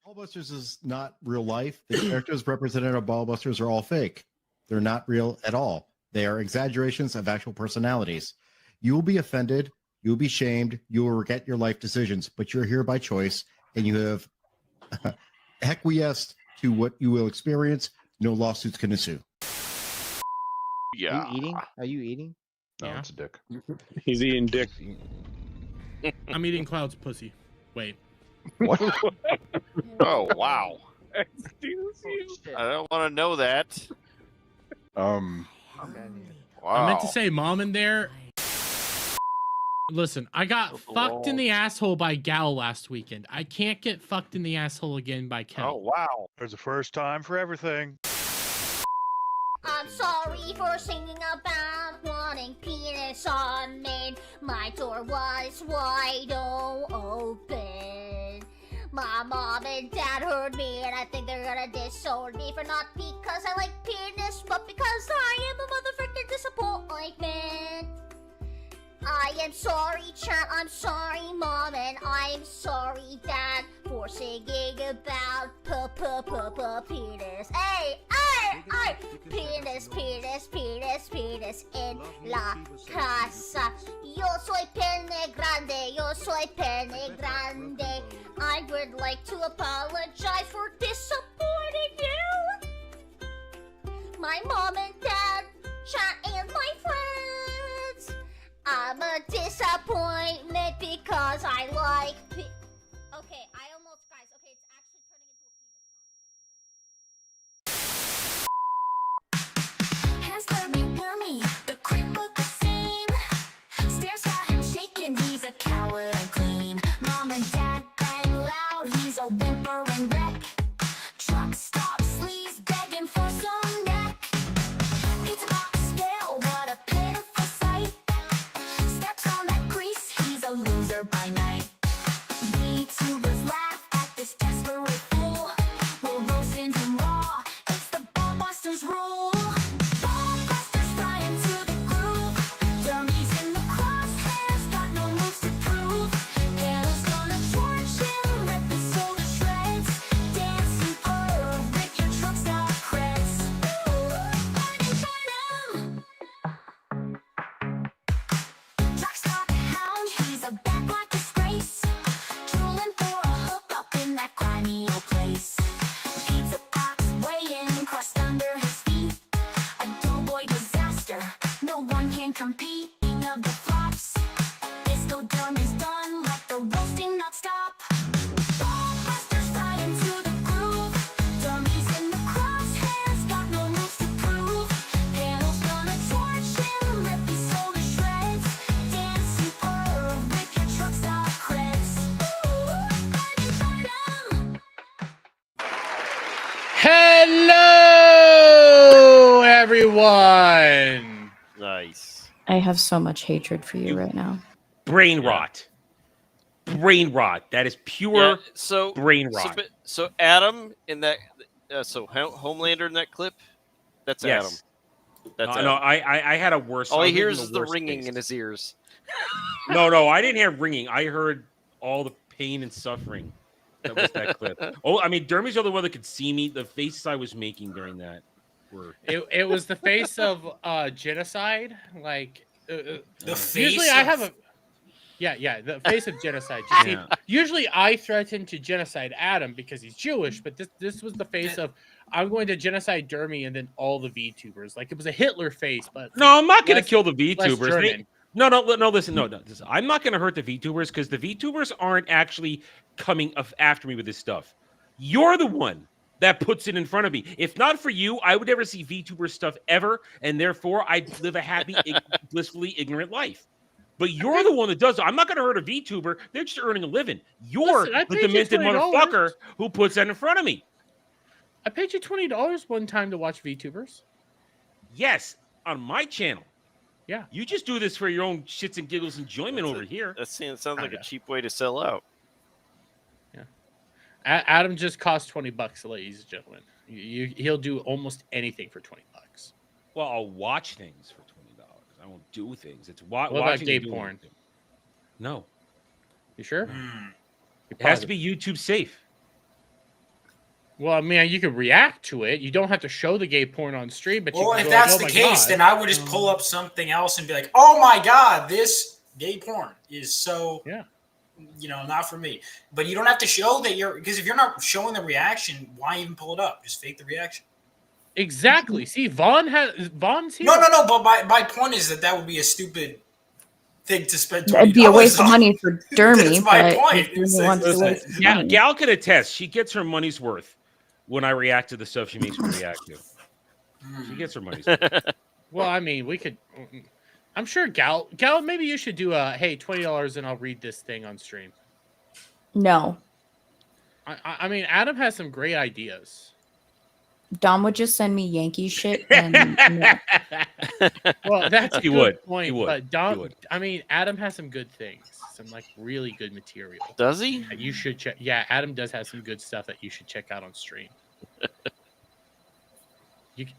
Ballbusters is not real life. The characters represented on Ballbusters are all fake. They're not real at all. They are exaggerations of actual personalities. You will be offended. You will be shamed. You will regret your life decisions, but you're here by choice, and you have acquiesced to what you will experience. No lawsuits can ensue. Yeah. Are you eating? Are you eating? No, Yeah. it's a dick. He's eating dick. I'm eating Cloud's pussy. Wait. What? Oh, wow. Excuse you. Shit. I don't want to know that. Um, Wow. I meant to say mom in there. Listen, I got fucked in the asshole by GHAL last weekend. I can't get fucked in the asshole again by Oh, Kel. wow. There's a first time for everything. I'm sorry for singing about wanting penis on me. My door was wide open. My mom and dad heard me, and I think they're gonna disown me for not because I like penis, but because I am a motherfucking disappointment. I am sorry, chat. I'm sorry, mom, and I'm sorry, dad, for singing about penis. Hey, penis, penis, penis, penis in la casa. Yo soy pene grande. Yo soy pene grande. I would like to apologize for disappointing you. My mom and dad, chat, and my friends. I'm a disappointment because I like Okay, I almost, guys, okay, it's actually turning into a penis song. Hands wormy, the creep look the same. Stares at him shaking, he's a coward and clean. Mom and dad bang loud, he's a whimpering wreck. Truck stops, sleaze begging for some neck. Pizza box scale, what a pitiful sight. Steps on that grease, he's a loser by night. VTubers laugh at this desperate fool. We'll roast him raw, it's the Ballbusters rule. Ballbusters fly into the groove. Dummies in the crosshairs, got no moves to prove. Hell's gonna torch him, rip his soul to shreds. Dancing purr, rip your truck stop creds. Burn him. Truck stop hound, he's a backward disgrace. Drooling for a hookup in that grimy old place. Pizza box weighing, crust under his feet. A doughboy disaster, no one can compete. King of the flops, disco drum is done, let the roasting not stop. Ballbusters fly into the groove. Dummies in the crosshairs, got no moves to prove. Panel's gonna torch him, rip his soul to shreds. Dancing purr, rip your truck stop creds. Burn him. Hello, everyone. Nice. I have so much hatred for you right now. Brain rot. Brain rot. That is pure So brain rot. So Adam in that, Homelander in that clip, that's Yes. Adam. That's No, I had a worse. All I he was hears in is a the worse ringing case. in his ears. No, I didn't hear ringing. I heard all the pain and suffering. That was that clip. Oh, I mean, Dermy's the only one that could see me. The faces I was making during that were. It was the face of genocide. Like The face. usually, I have a the face of genocide. You see, usually I threaten to genocide Adam because he's Jewish, but this was the face of I'm going to genocide Dermy and then all the VTubers. Like it was a Hitler face, but No, I'm not going to less- kill the less VTubers. German. No, listen, no. I'm not going to hurt the VTubers because the VTubers aren't actually coming after me with this stuff. You're the one that puts it in front of me. If not for you, I would never see VTuber stuff ever, and therefore I'd live a happy, blissfully ignorant life. But you're the one that does it. I'm not going to hurt a VTuber. They're just earning a living. You're Listen, I the paid you demented $20. motherfucker who puts that in front of me. I paid you $20 one time to watch VTubers. Yes, on my channel. Yeah. You just do this for your own shits and giggles enjoyment over here. That sounds like a cheap way to sell out. Yeah. Adam just cost $20, ladies and gentlemen. He'll do almost anything for $20. Well, I'll watch things for $20. I won't do things. It's What about watching gay and doing porn? things. No. You sure? It has to be YouTube safe. Well, I mean, you could react to it. You don't have to show the gay porn on stream, but you Well, can if go that's like, the "Oh my case, God." then I would just pull up something else and be like, "Oh my god, this gay porn is so Yeah. not for me." But you don't have to show that because if you're not showing the reaction, why even pull it up? Just fake the reaction. Exactly. See, Vaughn's here. No. But my point is that would be a stupid thing to spend $20 It'd be a waste of on. money for Dermy, That's my but point. if Dermy wants to Listen, waste his Gal, money. Gal can attest. She gets her money's worth when I react to the stuff she makes me react to. She gets her money's worth. Well, I mean, we could. I'm sure Gal, maybe you should do hey, $20 and I'll read this thing on stream. No. I mean, Adam has some great ideas. Dom would just send me Yankee shit and no. Well, that's a He good would. point. He would. But He Dom, would. I mean, Adam has some good things, some like really good material. Does he? That you should check. Yeah, Adam does have some good stuff that you should check out on stream.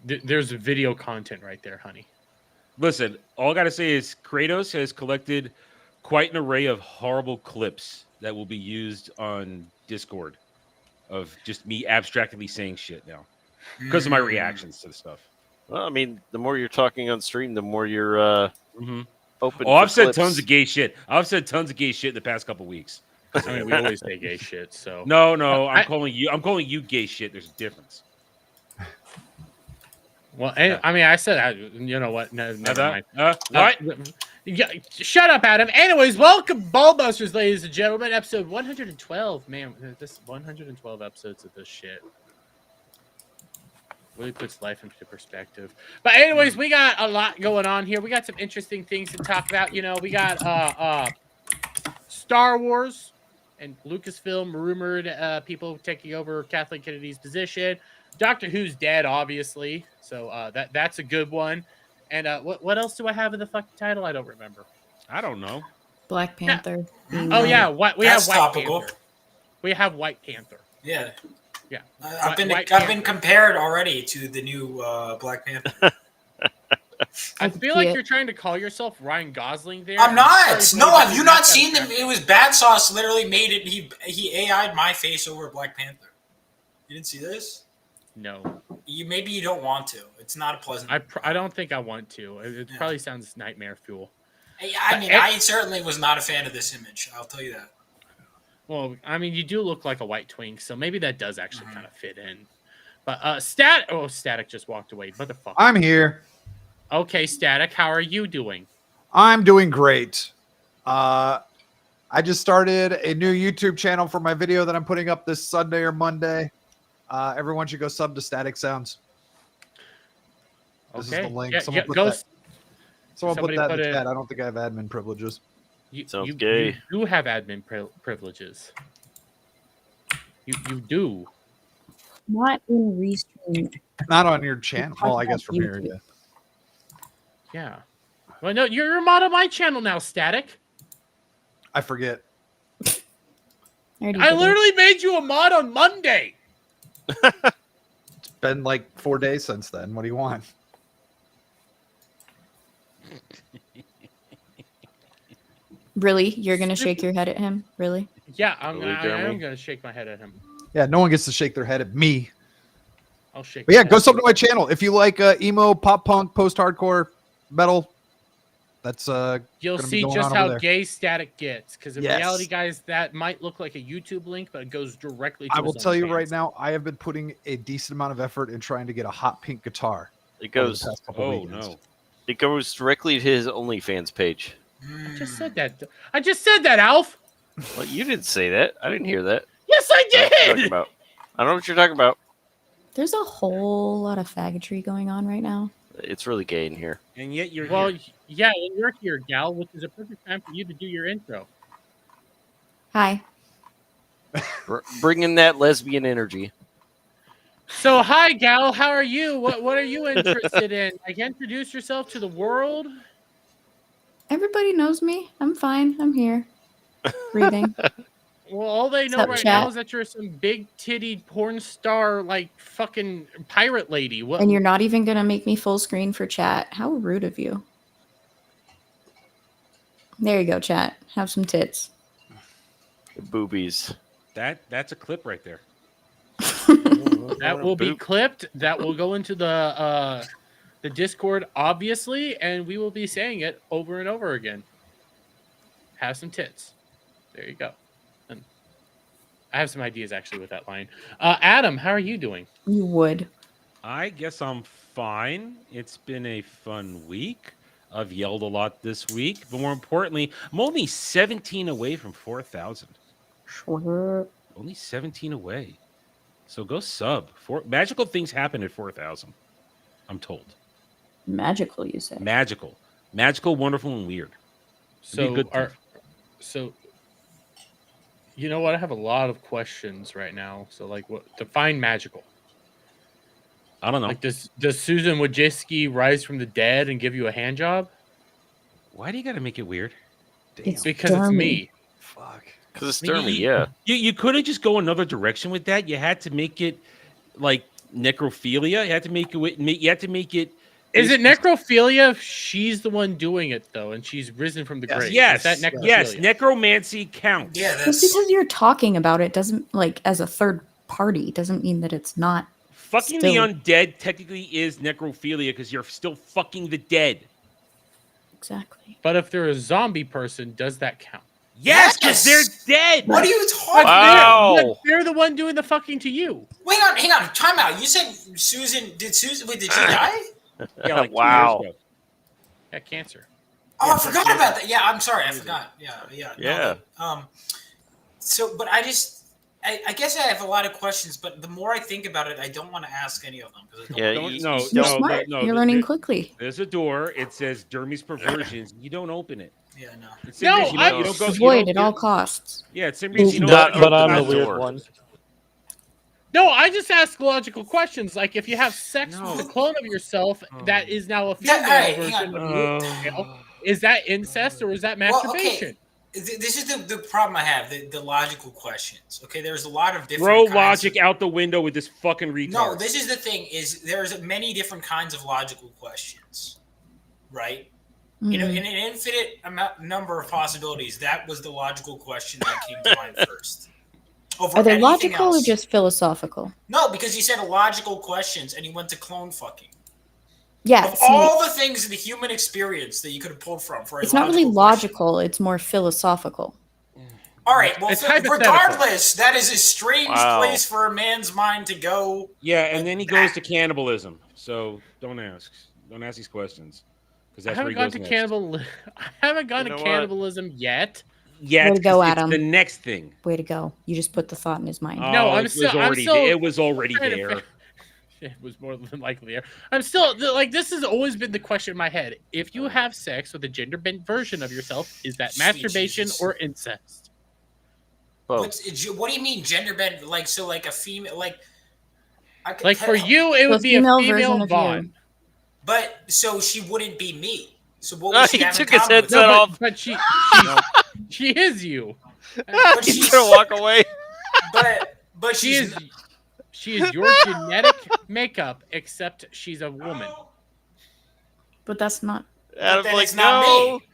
There's video content right there, honey. Listen, all I got to say is Kratos has collected quite an array of horrible clips that will be used on Discord of just me abstractly saying shit now because of my reactions to the stuff. Well, I mean, the more you're talking on stream, the more you're open. Oh, for I've said clips. tons of gay shit. I've said tons of gay shit in the past couple weeks. I mean, we always say gay shit. So No, I'm calling you gay shit. There's a difference. well, I mean, I said, you know what? No, never mind. What? Yeah, shut up, Adam. Anyways, welcome, Ballbusters, ladies and gentlemen. Episode 112. Man, this 112 episodes of this shit really puts life into perspective. But anyways, we got a lot going on here. We got some interesting things to talk about. We got Star Wars and Lucasfilm rumored people taking over Kathleen Kennedy's position. Doctor Who's dead, obviously. So that's a good one. And what else do I have in the fucking title? I don't remember. I don't know. Black Panther. Oh yeah, we have That's White topical. Panther. We have White Panther. Yeah. Yeah. I've been White I've Panther. been compared already to the new Black Panther. I feel like you're trying to call yourself Ryan Gosling there. I'm not. Sorry, No, but have you you're not that seen them? attractive. It was Bad Sauce. Literally made it. He AI'd my face over Black Panther. You didn't see this? No, Maybe you don't want to. It's not a pleasant. I don't think I want to. It probably sounds nightmare fuel. I mean, I certainly was not a fan of this image. I'll tell you that. Well, I mean, you do look like a white twink, so maybe that does actually kind of fit in. But Static just walked away. Motherfucker. I'm here. Okay, Static, how are you doing? I'm doing great. I just started a new YouTube channel for my video that I'm putting up this Sunday or Monday. Everyone should go sub to Static Sounds. This is the link. Someone put that. Someone put that in the chat. I don't think I have admin privileges. Sounds gay. You do have admin privileges. You do. Not in restream. Not on your channel. Well, I guess from here, yeah. Yeah. Well, no, you're a mod on my channel now, Static. I forget. I literally made you a mod on Monday. It's been like 4 days since then. What do you want? Really? You're going to shake your head at him? Really? Yeah, I am going to shake my head at him. Yeah, no one gets to shake their head at me. I'll shake. But yeah, go sub to my channel if you like emo, pop punk, post hardcore, metal. That's you'll gonna be see going just on how over there. gay Static gets. Because in Yes. reality, guys, that might look like a YouTube link, but it goes directly to I will his tell you OnlyFans. right now, I have been putting a decent amount of effort in trying to get a hot pink guitar. It over the goes. past couple weekends. It goes directly to his OnlyFans page. I just said that. I just said that, Alf. Well, you didn't say that. I didn't hear that. Yes, I I don't know what you're talking did. about. I don't know what you're talking about. There's a whole lot of faggotry going on right now. It's really gay in here. And yet you're Well, here. yeah, and you're here, Gal, which is a perfect time for you to do your intro. Hi. Bring in that lesbian energy. So, hi, Gal. How are you? What are you interested in? Like, introduce yourself to the world. Everybody knows me. I'm fine. I'm here. Breathing. Well, all they know Sup, right chat? now is that you're some big tittied porn star, like fucking pirate lady. What? And you're not even going to make me full screen for chat. How rude of you. There you go, chat. Have some tits. Boobies. That's a clip right there. That will be clipped. That will go into the Discord, obviously, and we will be saying it over and over again. Have some tits. There you go. And I have some ideas actually with that line. Adam, how are you doing? You would. I guess I'm fine. It's been a fun week. I've yelled a lot this week, but more importantly, I'm only 17 away from 4,000. Sure. Only 17 away. So go sub. Magical things happen at 4,000. I'm told. Magical, you say? Magical, wonderful, and weird. So, you know what? I have a lot of questions right now. So, like, what define magical? I don't know. Like, does Susan Wojcicki rise from the dead and give you a hand job? Why do you got to make it weird? It's because it's me. Fuck. Because it's Dermy, yeah. You couldn't just go another direction with that. You had to make it like necrophilia. You had to make it. Is it necrophilia if she's the one doing it though, and she's risen from the grave? Yes, Is that necrophilia? yes. Necromancy counts. Yeah, Just that's because you're talking about it doesn't, like, as a third party, doesn't mean that it's not. Fucking the undead technically is necrophilia because you're still fucking the dead. Exactly. But if they're a zombie person, does that count? Yes, because they're dead. What are you talking Wow. about? They're the one doing the fucking to you. Wait on, hang on, time out. You said Susan. Did she die? Yeah, like 2 Wow. years ago. Got cancer. Oh, I forgot about that. Yeah, I'm sorry, I forgot. Yeah. Yeah. So, but I guess I have a lot of questions, but the more I think about it, I don't want to ask any of them because I don't. Yeah, No, You're no, smart. no. You're learning quickly. There's a door. It says Dermy's perversions. You don't open it. Yeah, no. It's No, you don't go. Avoid at all costs. Yeah, it's you don't. But I'm the open that weird door. one. No, I just ask logical questions. Like if you have sex No. with a clone of yourself that is now a female Hey, version hang of you, is that incest or is that masturbation? This is the problem I have, the logical questions. Okay, there's a lot of different Throw kinds logic of, out the window with this fucking retard. No, this is the thing, is there's many different kinds of logical questions, right? You know, in an infinite number of possibilities, that was the logical question that came to mind first. Over Are they anything logical else. or just philosophical? No, because you said logical questions and you went to clone fucking. Yeah, Of all the things in the human experience that you could have pulled from for a it's not really question. logical. It's more philosophical. All right, well, It's hypothetical. regardless, that is a strange Wow. place for a man's mind to go. Yeah, and then he goes to cannibalism. So don't ask these questions because I that's where haven't he gone goes to next. cannibal. I haven't gone You to know what? cannibalism yet. Yeah, Way to go, it's Adam. the next thing. Way to go. You just put the thought in his mind. No, I'm it still- was I'm already still it was already trying to there. It was more than likely there. I'm still like, this has always been the question in my head. If you have sex with a gender bent version of yourself, is that Sweet masturbation Jesus. or incest? Both. What do you mean gender bent? Like, so like a female, like. I could Like for tell- you, it The would be a female female version of you. Vaughn. But so she wouldn't be me. So what No, would she he have in took his common with headset me? No, off. but she is you. But He's she's, gonna walk away. but She she's is your genetic makeup, except she's a woman. But that's not. Adam's then like, it's not no. me.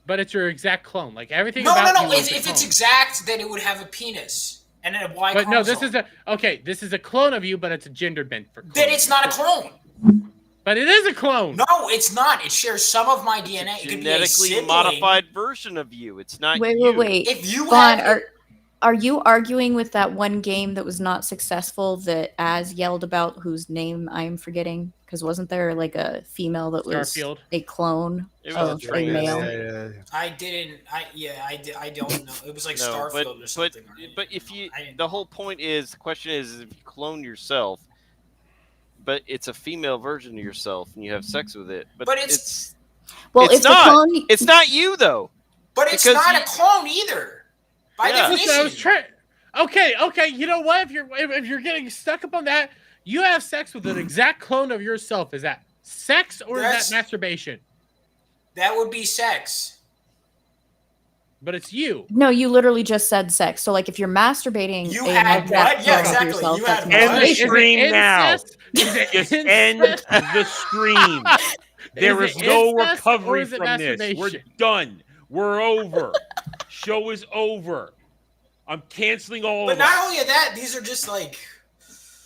But it's your exact clone. Like everything No. about you is If, a if it's clone. exact, then it would have a penis and then a Y But no, chromosome. this is a clone of you, but it's a gender bent for clone. Then it's not a clone. But it is a clone. No, it's not. It shares some of my DNA. It could be a Genetically sibling. modified version of you. It's not Wait, you. wait, wait. If you Vaughn, have, are you arguing with that one game that was not successful that Az yelled about, whose name I'm forgetting? Because wasn't there like a female that was Starfield. a clone It was of a a train. male? I didn't. I don't know. It was like No, Starfield or something. but if you, I didn't the know. whole point is, the question is, if you clone yourself, but it's a female version of yourself, and you have sex with it, but it's Well, it's if the not. clone, It's not you though. But it's because not you- a clone either. By Yeah. Listen, I was definition. trying. Okay. You know what? If you're getting stuck up on that, you have sex with an exact clone of yourself. Is that sex or is That's- that masturbation? That would be sex. But it's you. no, you literally just said sex. So, like, if you're masturbating, You a had exact what? Yeah, clone of exactly. yourself, You that's had End what? the masturbation. stream now. Is it Just incest? end the stream. There Is is it no incest or recovery is it from this. We're masturbation? done. We're over. Show is over. I'm canceling all But of not it. only that, these are just like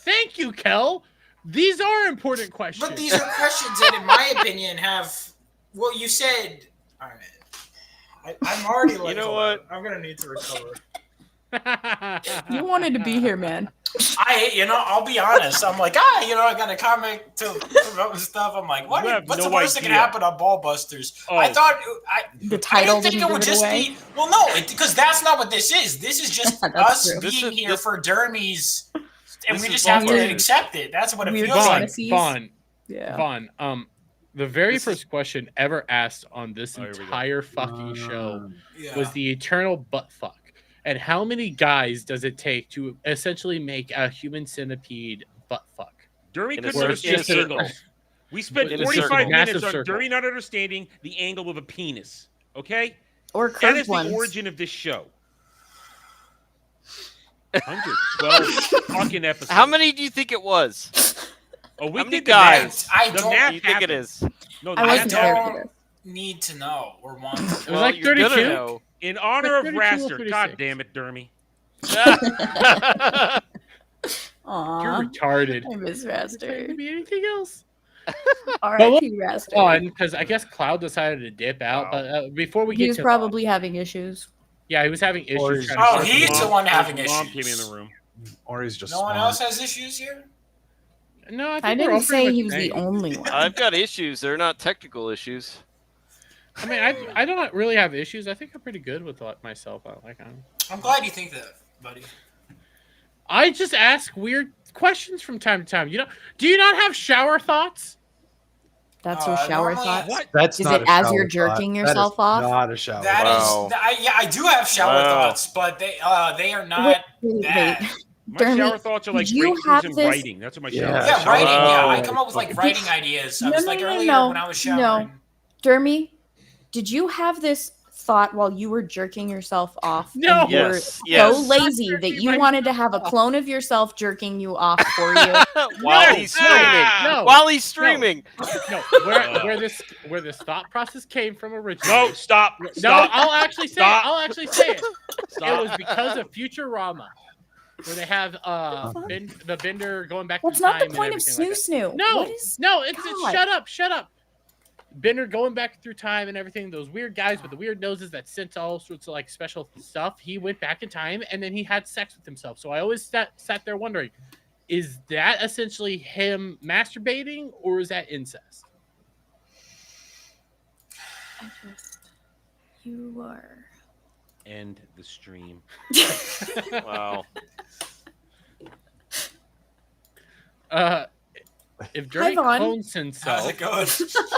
Thank you, Kel. These are important questions. But these are questions that, in my opinion, have. Well, you said. All right. I'm already like. You know hold what? on, I'm gonna need to recover. You wanted to be here, man. I'll be honest. I'm like, I got a comic to promote and stuff. I'm like, what's no the worst that can idea. happen on Ballbusters? Oh. I thought The I title didn't think didn't it would give it just away. be. Well, no, because that's not what this is. This is just That's us true. being here for Dermies, and This we is just have to Ballbusters. accept it. That's what it Weird feels like. fantasies. Yeah. Vaughn, the very This is- first question ever asked on this Oh, here we go. entire fucking show Yeah. was the eternal butt fuck. And how many guys does it take to essentially make a human centipede butt fuck? Dermy In a couldn't cir- understand in a circle. angles. We spent In a 45 circle. minutes Massive on circle. Dermy not understanding the angle of a penis. Okay? Or That curved is the ones. origin of this show. 112 fucking episodes. How many do you think it was? Oh, we how many did the math. guys? I The don't math Do you think it happened. is? No, the I math wasn't don't- there happened. for this. need to know or want to. It was like you're gonna 32. know. In honor of 32 or Raster. 36. God damn it, Dermy. You're Aw, retarded. I miss It Raster. could be anything else. R.I.P. Raster. Fun, because I guess Cloud decided to dip out. Wow. But before we He get was to probably having issues. yeah, he was having Or issues. he's- trying to Oh, start he's the the one having Mom came in issues. the room. Or he's just No one smart. else has issues here. No, I, think I we're didn't all pretty say much he was the same. only one. I've got issues. They're not technical issues. I mean, I don't really have issues. I think I'm pretty good with myself. I'm glad you think that, buddy. I just ask weird questions from time to time. Do you not have shower thoughts? That's your shower normally- thoughts? What? That's Is not it a as shower you're thought. jerking That yourself is off? Not a shower. That is, Wow. I do have shower Wow. thoughts, but they are not Wait. bad. My Dermy, shower thoughts are like did you breakthroughs have in this- writing. That's what my shower Yeah. Yeah, thoughts writing. are. Yeah, Wow. I come up with like writing ideas. I was like earlier No. when I was showering. Dermy, did you have this thought while you were jerking yourself off? No. And you were Yes, so yes. lazy Not that jerking you wanted to myself have a off. clone of yourself jerking you off for you? While he's streaming. No. While he's streaming. No, where this thought process came from originally. No, stop. No, Stop. I'll actually say Stop. it. I'll actually say it. Stop. It was because of Futurama, where they have the Bender going back What's through not time the point and of everything snoo like that. snoo? No, What is... no, it's God. shut up. Bender going back through time and everything. Those weird guys with the weird noses that sent all sorts of like special stuff. He went back in time and then he had sex with himself. So I always sat there wondering, is that essentially him masturbating or is that incest? You are... End the stream. Wow. If Dirty Vaughn. clones How's himself, it going?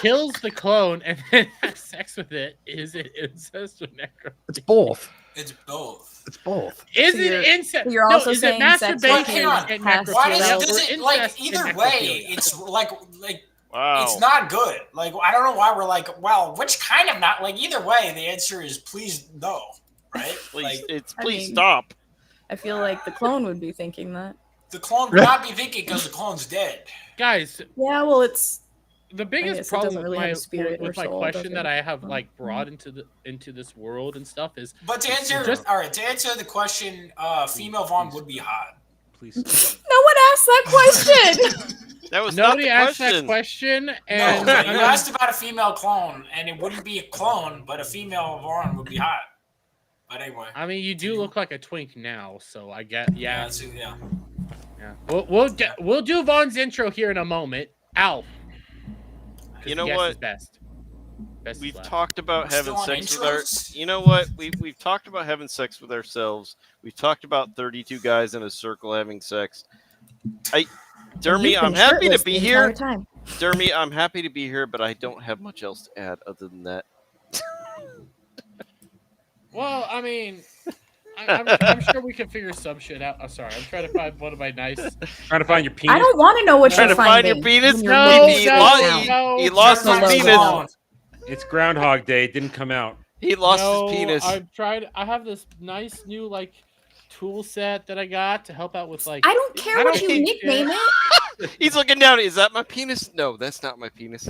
kills the clone, and then has sex with it, is it incest or necrophilia? It's both. It's both. It's both. Is So it you're- incest? you're No, also is it saying sex with But hang on. masturbation and has- Why necrophilia does or it like incest and either way? necrophilia? It's like Wow. it's not good. Like I don't know why we're like, well, which kind of not like either way. The answer is please no, right? Please, Like please mean- stop. I feel like the clone would be thinking that. the clone would not be thinking because the clone's dead. Guys, Yeah, well, it's... the guess biggest it problem doesn't with really my have spirit or with my soul, question does that it? I have like brought into this world and stuff is But to answer, Just- all right, to answer the question, female Vaughn would be hot. Please. No one asked that question! That was nobody not the asked that question, No, and you I mean, asked about a female clone, and it wouldn't be a clone, but a female Vaughn would be hot. But anyway, I mean, you do look like a twink now, so I get yeah, yeah. yeah. We'll do Vaughn's intro here in a moment. Alf, 'cause You know guess what? is best. Best is We've last. talked about We're having still on sex with our. intros? You know what? We've talked about having sex with ourselves. We've talked about 32 guys in a circle having sex. Dermy, You've I'm been happy to shirtless be the here. entire time. Dermy, I'm happy to be here, but I don't have much else to add other than that. Well, I mean, I'm sure we can figure some shit out. I'm sorry, I'm trying to find one of my nice. Trying to find your penis. I don't want to know what Trying you're to find finding. your penis? when you're No, looking he, at no, lost, it he, now. he lost Turn his my penis. phone. It's Groundhog Day. It didn't come out. He lost No, his penis. I've tried. I have this nice new like tool set that I got to help out with like. I don't care I what don't you think- nickname it. He's looking down. Is that my penis? No, that's not my penis.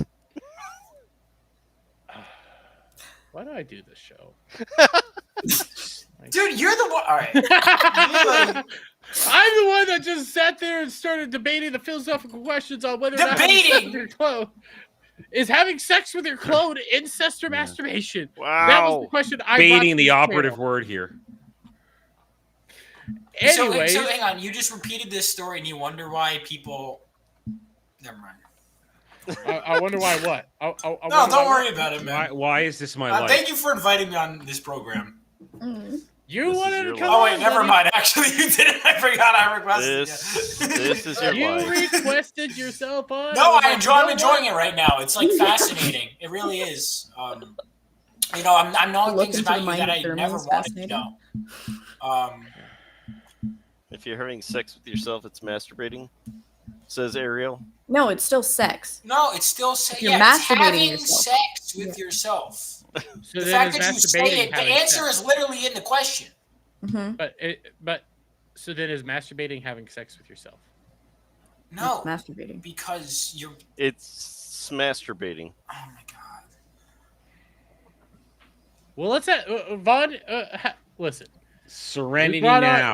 Why do I do this show? Dude, you're the one. All right. I'm the one that just sat there and started debating the philosophical questions on whether or not having sex with your clone is having sex with your clone incest or masturbation. Wow. That was the question I brought Debating to the this operative panel. word here. Anyways, so hang on. You just repeated this story, and you wonder why people. Never mind. I wonder why what? No, don't worry about it, man. Why is this my life? Thank you for inviting me on this program. You wanted to come Oh on, wait, never buddy. mind. Actually, you didn't. I forgot I requested. This is your You life. requested yourself on. No, I'm enjoying it right now. It's like fascinating. It really is. You know, I'm knowing Look things into about the you mind that of I Thermal never is wanted to fascinating. know. If you're having sex with yourself, it's masturbating. Says Ariel. No, it's still sex. No, it's still saying You're it's masturbating having yourself. sex with yourself. So The then fact is that you say masturbating it, the having answer sex? is literally in the question. But so then is masturbating having sex with yourself? No, It's masturbating. because you're. It's masturbating. Oh my god. Well, let's Vaughn. Listen. Serenity We brought now.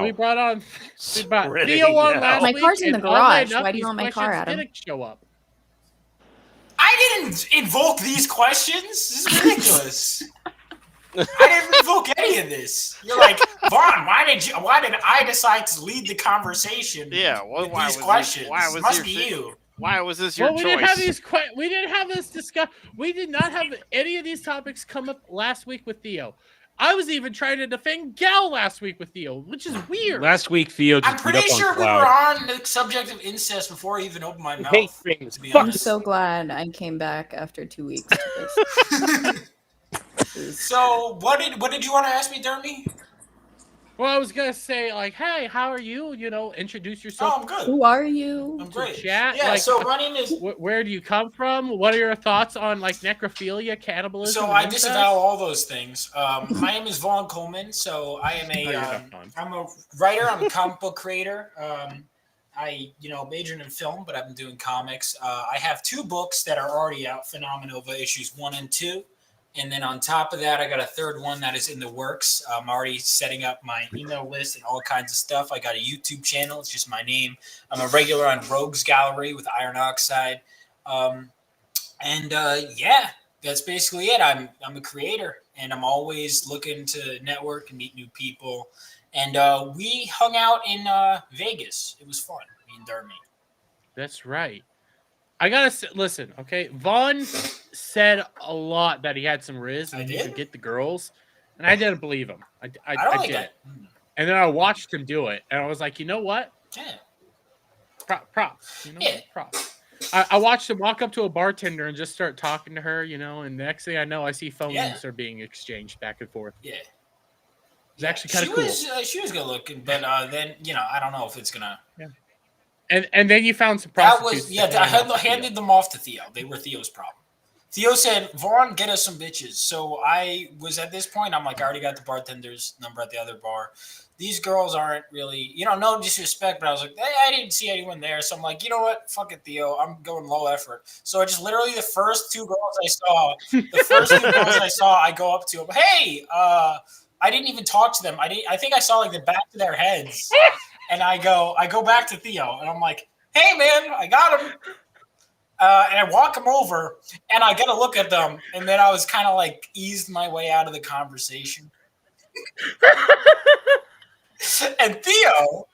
Serenity Theo on now. last My week. car's in the and oddly garage. enough, Why do you these want my car, questions Adam? didn't show up. I didn't invoke these questions. This is ridiculous. I didn't invoke any of this. You're like, Vaughn, why did I decide to lead the conversation? Yeah, well, with why these was questions? Why was Must your be shit- you. Why was this your Well, we choice? didn't have these. We didn't have this discuss. We did not have any of these topics come up last week with Theo. I was even trying to defend GHAL last week with Theo, which is weird. Last week, Theo just I'm beat pretty up on sure we Cloud. were on the subject of incest before I even opened my mouth. Hate things. To be Fuck. I'm honest. so glad I came back after 2 weeks to this. So what did you want to ask me, Dermy? Well, I was gonna say like, hey, how are you? You know, introduce yourself. Oh, I'm good. Who are you? I'm great. Chat. Yeah. like, So my name is. where do you come from? What are your thoughts on like necrophilia, cannibalism? So and I incest? disavow all those things. My name is Vaughn Coleman. So I am you're a not Vaughn. I'm a writer. I'm a comic book creator. I majored in film, but I've been doing comics. I have 2 books that are already out: Phenomenova issues 1 and 2. And then on top of that, I got a 3rd one that is in the works. I'm already setting up my email list and all kinds of stuff. I got a YouTube channel. It's just my name. I'm a regular on Rogues Gallery with Iron Oxide. Yeah, that's basically it. I'm a creator, and I'm always looking to network and meet new people. And we hung out in Vegas. It was fun, me and Dermy. That's right. I gotta listen, okay? Vaughn said a lot that he had some riz and he could get the girls, and I didn't believe him. I don't like did. that. And then I watched him do it, and I was like, you know what? Yeah. Props. You know, Yeah. props. I watched him walk up to a bartender and just start talking to her, you know, and the next thing I know, I see phones are being exchanged back and forth. Yeah. It's actually kind of cool. She was good looking, but then I don't know if it's gonna. Yeah. And then you found some That prostitutes. was I handed them off to Theo. They were Theo's problem. Theo said, "Vaughn, get us some bitches." So I was at this point. I'm like, I already got the bartender's number at the other bar. These girls aren't really, no disrespect, but I was like, I didn't see anyone there. So I'm like, you know what? Fuck it, Theo. I'm going low effort. So I just literally the first 2 girls I saw, I go up to them. Hey, I didn't even talk to them. I think I saw like the back of their heads. And I go back to Theo, and I'm like, "Hey, man, I got him." And I walk him over, and I get a look at them, and then I was kind of like eased my way out of the conversation. And Theo,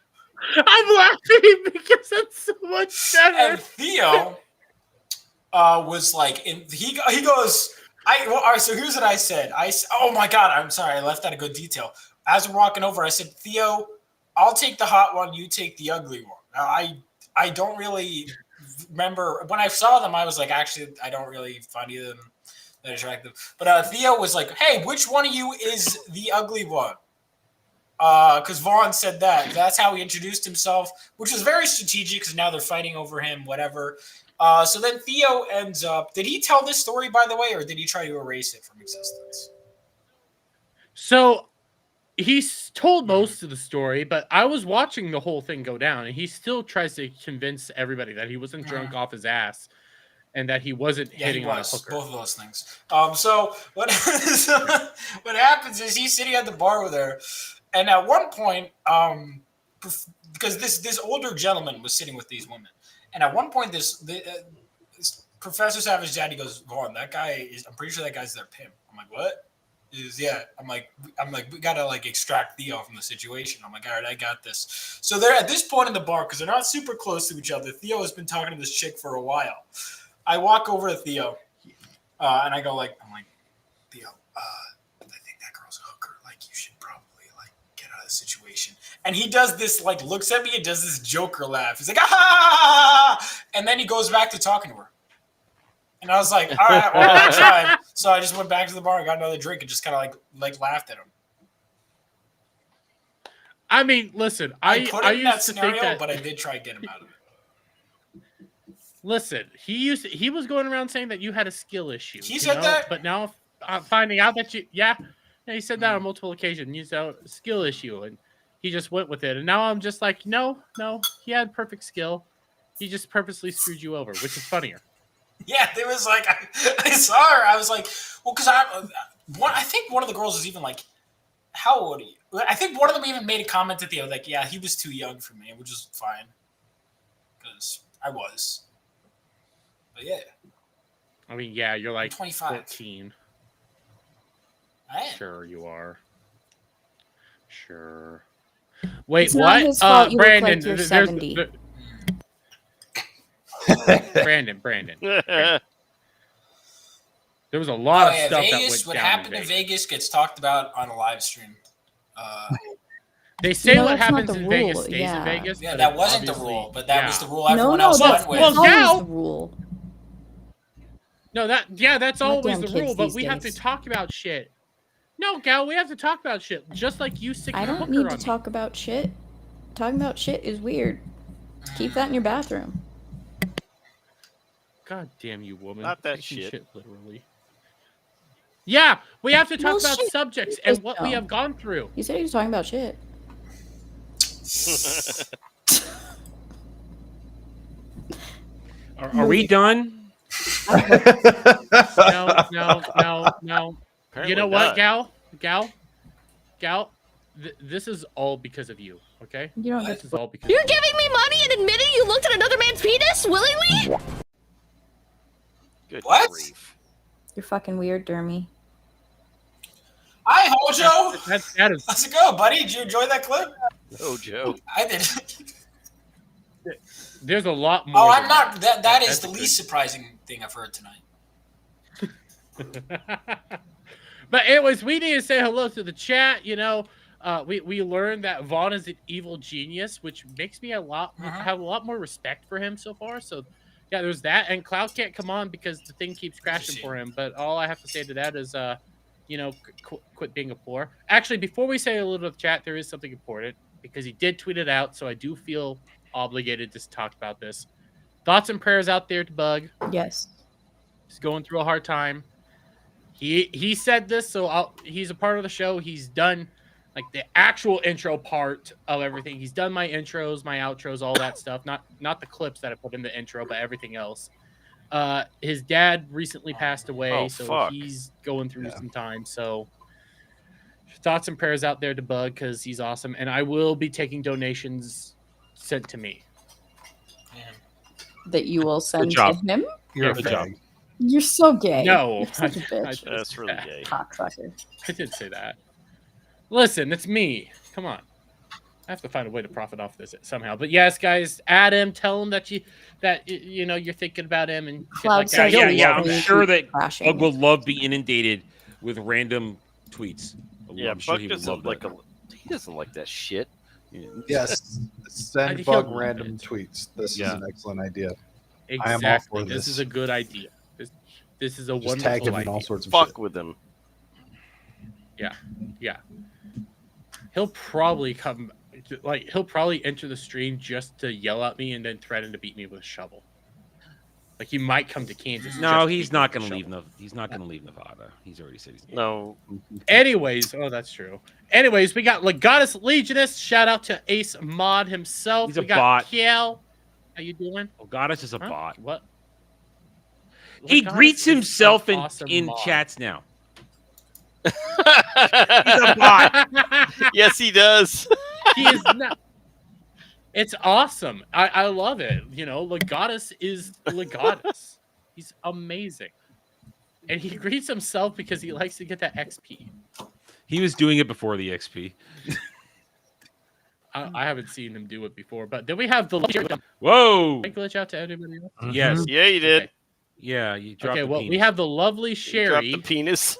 I'm laughing because it's so much better. And Theo was like, he goes, all right, so here's what I said. Oh my God, I'm sorry, I left out a good detail. As we're walking over, I said, Theo, I'll take the hot one, you take the ugly one. Now, I don't really remember when I saw them. I was like, actually, I don't really find either of them that attractive. But Theo was like, hey, which one of you is the ugly one? Because Vaughn said that. That's how he introduced himself, which was very strategic because now they're fighting over him, whatever. So then Theo ends up. Did he tell this story, by the way, or did he try to erase it from existence? So he's told most of the story, but I was watching the whole thing go down, and he still tries to convince everybody that he wasn't drunk off his ass and that he wasn't hitting on a hooker. Both of those things. So what happens is he's sitting at the bar with her, and at one point, because this older gentleman was sitting with these women, and at one point this Professor Savage Daddy goes, Vaughn, that guy is. I'm pretty sure that guy's their pimp. I'm like, what? Yeah. I'm like, we gotta like extract Theo from the situation. I'm like, all right, I got this. So they're at this point in the bar because they're not super close to each other. Theo has been talking to this chick for a while. I walk over to Theo, and I go like, Theo, I think that girl's a hooker. Like, you should probably like get out of the situation. And he does this, like, looks at me and does this Joker laugh. He's like, ah! And then he goes back to talking to her. And I was like, all right, well, I tried. So I just went back to the bar and got another drink and just kind of like laughed at him. I mean, listen, I put him in that used to scenario, think that, but I did try to get him out of it. listen, he was going around saying that you had a skill issue. He said that? But now finding out that yeah, he said that on multiple occasions. You said a skill issue, and he just went with it. And now I'm just like, no, he had perfect skill. He just purposely screwed you over, which is funnier. Yeah, there was like I saw her. I was like, well, because I think one of the girls was even like, how old are you? I think one of them even made a comment at the other, like, yeah, he was too young for me, which is fine because I was. But yeah, I mean, yeah, you're like 25. 14. I am. Sure, you are. Sure. Wait, It's not what? his fault you look like Brandon, you're there's- 70. Brandon. There was a lot of stuff that Vegas. went What down happened in in Vegas. Vegas gets talked about on a live stream. They say No, what that's not happens the in Vegas rule, stays yeah. in Vegas. Yeah, but that wasn't the obviously- rule, but that was yeah. the rule everyone No, else that's went with. well, always Gal- the rule. No, that's always Goddamn the kids rule, but these we have to days. talk about shit. No, Gal, we have to talk about shit. Just like you sick I your don't hooker need on to me. talk about shit. Talking about shit is weird. Keep that in your bathroom. God damn you, woman. Not that Taking shit. literally. Yeah, we have to talk Well, about shit. subjects You and guys what we know. have gone through. You said he was talking about shit. Are we done? No. Apparently You know what, not. Gal? This is all because of you, okay? You don't This get is all because You're of you. giving me money and admitting you looked at another man's penis willingly? Good What? grief. You're fucking weird, Dermy. Hi, Hojo. That is How's it go, buddy? Did you enjoy that clip? Oh, Joe. I did. there's a lot more. Oh, than I'm not. That That's is the a least surprising thing I've heard tonight. But anyways, we need to say hello to the chat. You know, we learned that Vaughn is an evil genius, which makes me have a lot more respect for him so far. So, yeah, there's that. And Cloud can't come on because the thing keeps crashing for him. But all I have to say to that is, quit being a poor. Actually, before we say a little to the chat, there is something important because he did tweet it out. So I do feel obligated to talk about this. Thoughts and prayers out there to Bug. Yes. He's going through a hard time. He said this, so he's a part of the show. He's done like the actual intro part of everything. He's done my intros, my outros, all that stuff. Not the clips that I put in the intro, but everything else. His dad recently passed away, Oh, so fuck. he's going through some time. So thoughts and prayers out there to Bug because he's awesome, and I will be taking donations sent to me. That you will send to job. him? You're Good a job. fag. You're so gay. No, You're such a bitch. That's really gay. Cocksucker. I did say that. Listen, it's me. Come on. I have to find a way to profit off this somehow. But yes, guys, add him. Tell him that you're thinking about him and shit Cloud like said that. he'll Yeah. love I'm me sure keep that crashing. Bug will love being inundated with random tweets. Yeah, I'm sure Buck he would doesn't love like that. he doesn't like that shit. Yes. I Send think Bug he'll love random it. tweets. This Yeah. is an excellent idea. I am all Exactly. for This this. is a good idea. This is a Just tag wonderful him in idea. all sorts of Fuck shit. with him. Yeah. He'll probably he'll probably enter the stream just to yell at me and then threaten to beat me with a shovel. Like he might come to Kansas. No, just to he's beat me not with a going to leave. shovel. He's not going to leave Nevada. He's already said he's. No. Anyways, that's true. Anyways, we got Legatus Legionist. Shout out to Ace Mod himself. He's a we got bot. Kiel. How you doing? Oh, Goddess is a Huh? bot. What? He Legatus greets is an himself in awesome mod. chats now. He's a bot. Yes, he does. He is not. It's awesome. I love it. You know, Legatus is Legatus. He's amazing. And he greets himself because he likes to get that XP. He was doing it before the XP. I haven't seen him do it before, but then we have the Whoa! Did I glitch out to anybody else? Yes. Yeah, you did. Okay. Yeah, you dropped Okay, the well, penis. we have the lovely You Sherry. dropped the penis.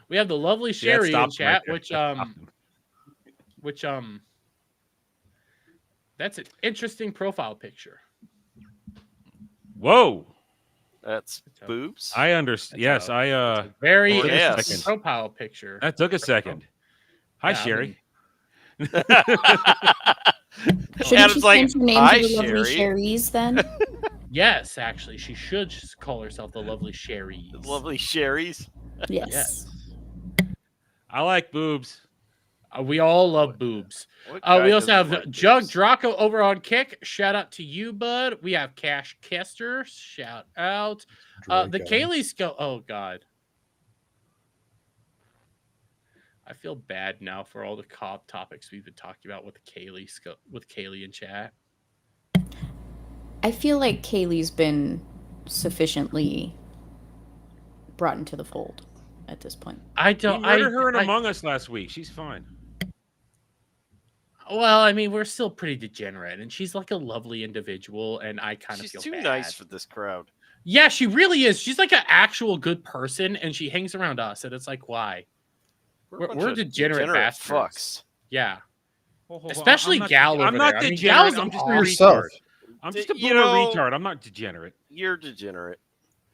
We have the lovely Sherry in stop chat, right there. which that's an interesting profile picture. Whoa! That's boobs. I understand. Yes, I. Very Oh, yes. interesting profile picture. That took a second. Hi, Yeah, I Sherry. Shouldn't she Adam's like, change her name "Hi, to the lovely Sherry." Sherry's then? Yes, actually, she should just call herself the lovely Sherry. Lovely Sherry's. Yes. Yes. I like boobs. We all love boobs. What guy We also doesn't have like Jug boobs? Draco over on Kick. Shout out to you, bud. We have Cash Kester. Shout out. The Kaylee Sco. Oh, God. I feel bad now for all the cop topics we've been talking about with Kaylee in chat. I feel like Kaylee's been sufficiently brought into the fold at this point. I We don't. murdered her in Among Us last week. She's fine. Well, I mean, we're still pretty degenerate, and she's like a lovely individual, and I kind of She's feel too bad. nice for this crowd. Yeah, she really is. She's like an actual good person, and she hangs around us, and it's like, why? a We're bunch of degenerate bastards. fucks. Yeah. Hold on, Especially I'm not- Gal over I'm not there. I mean, degenerate. Gal's I'm just a yourself. retard. I'm just a You boomer know- retard. I'm not degenerate. You're degenerate.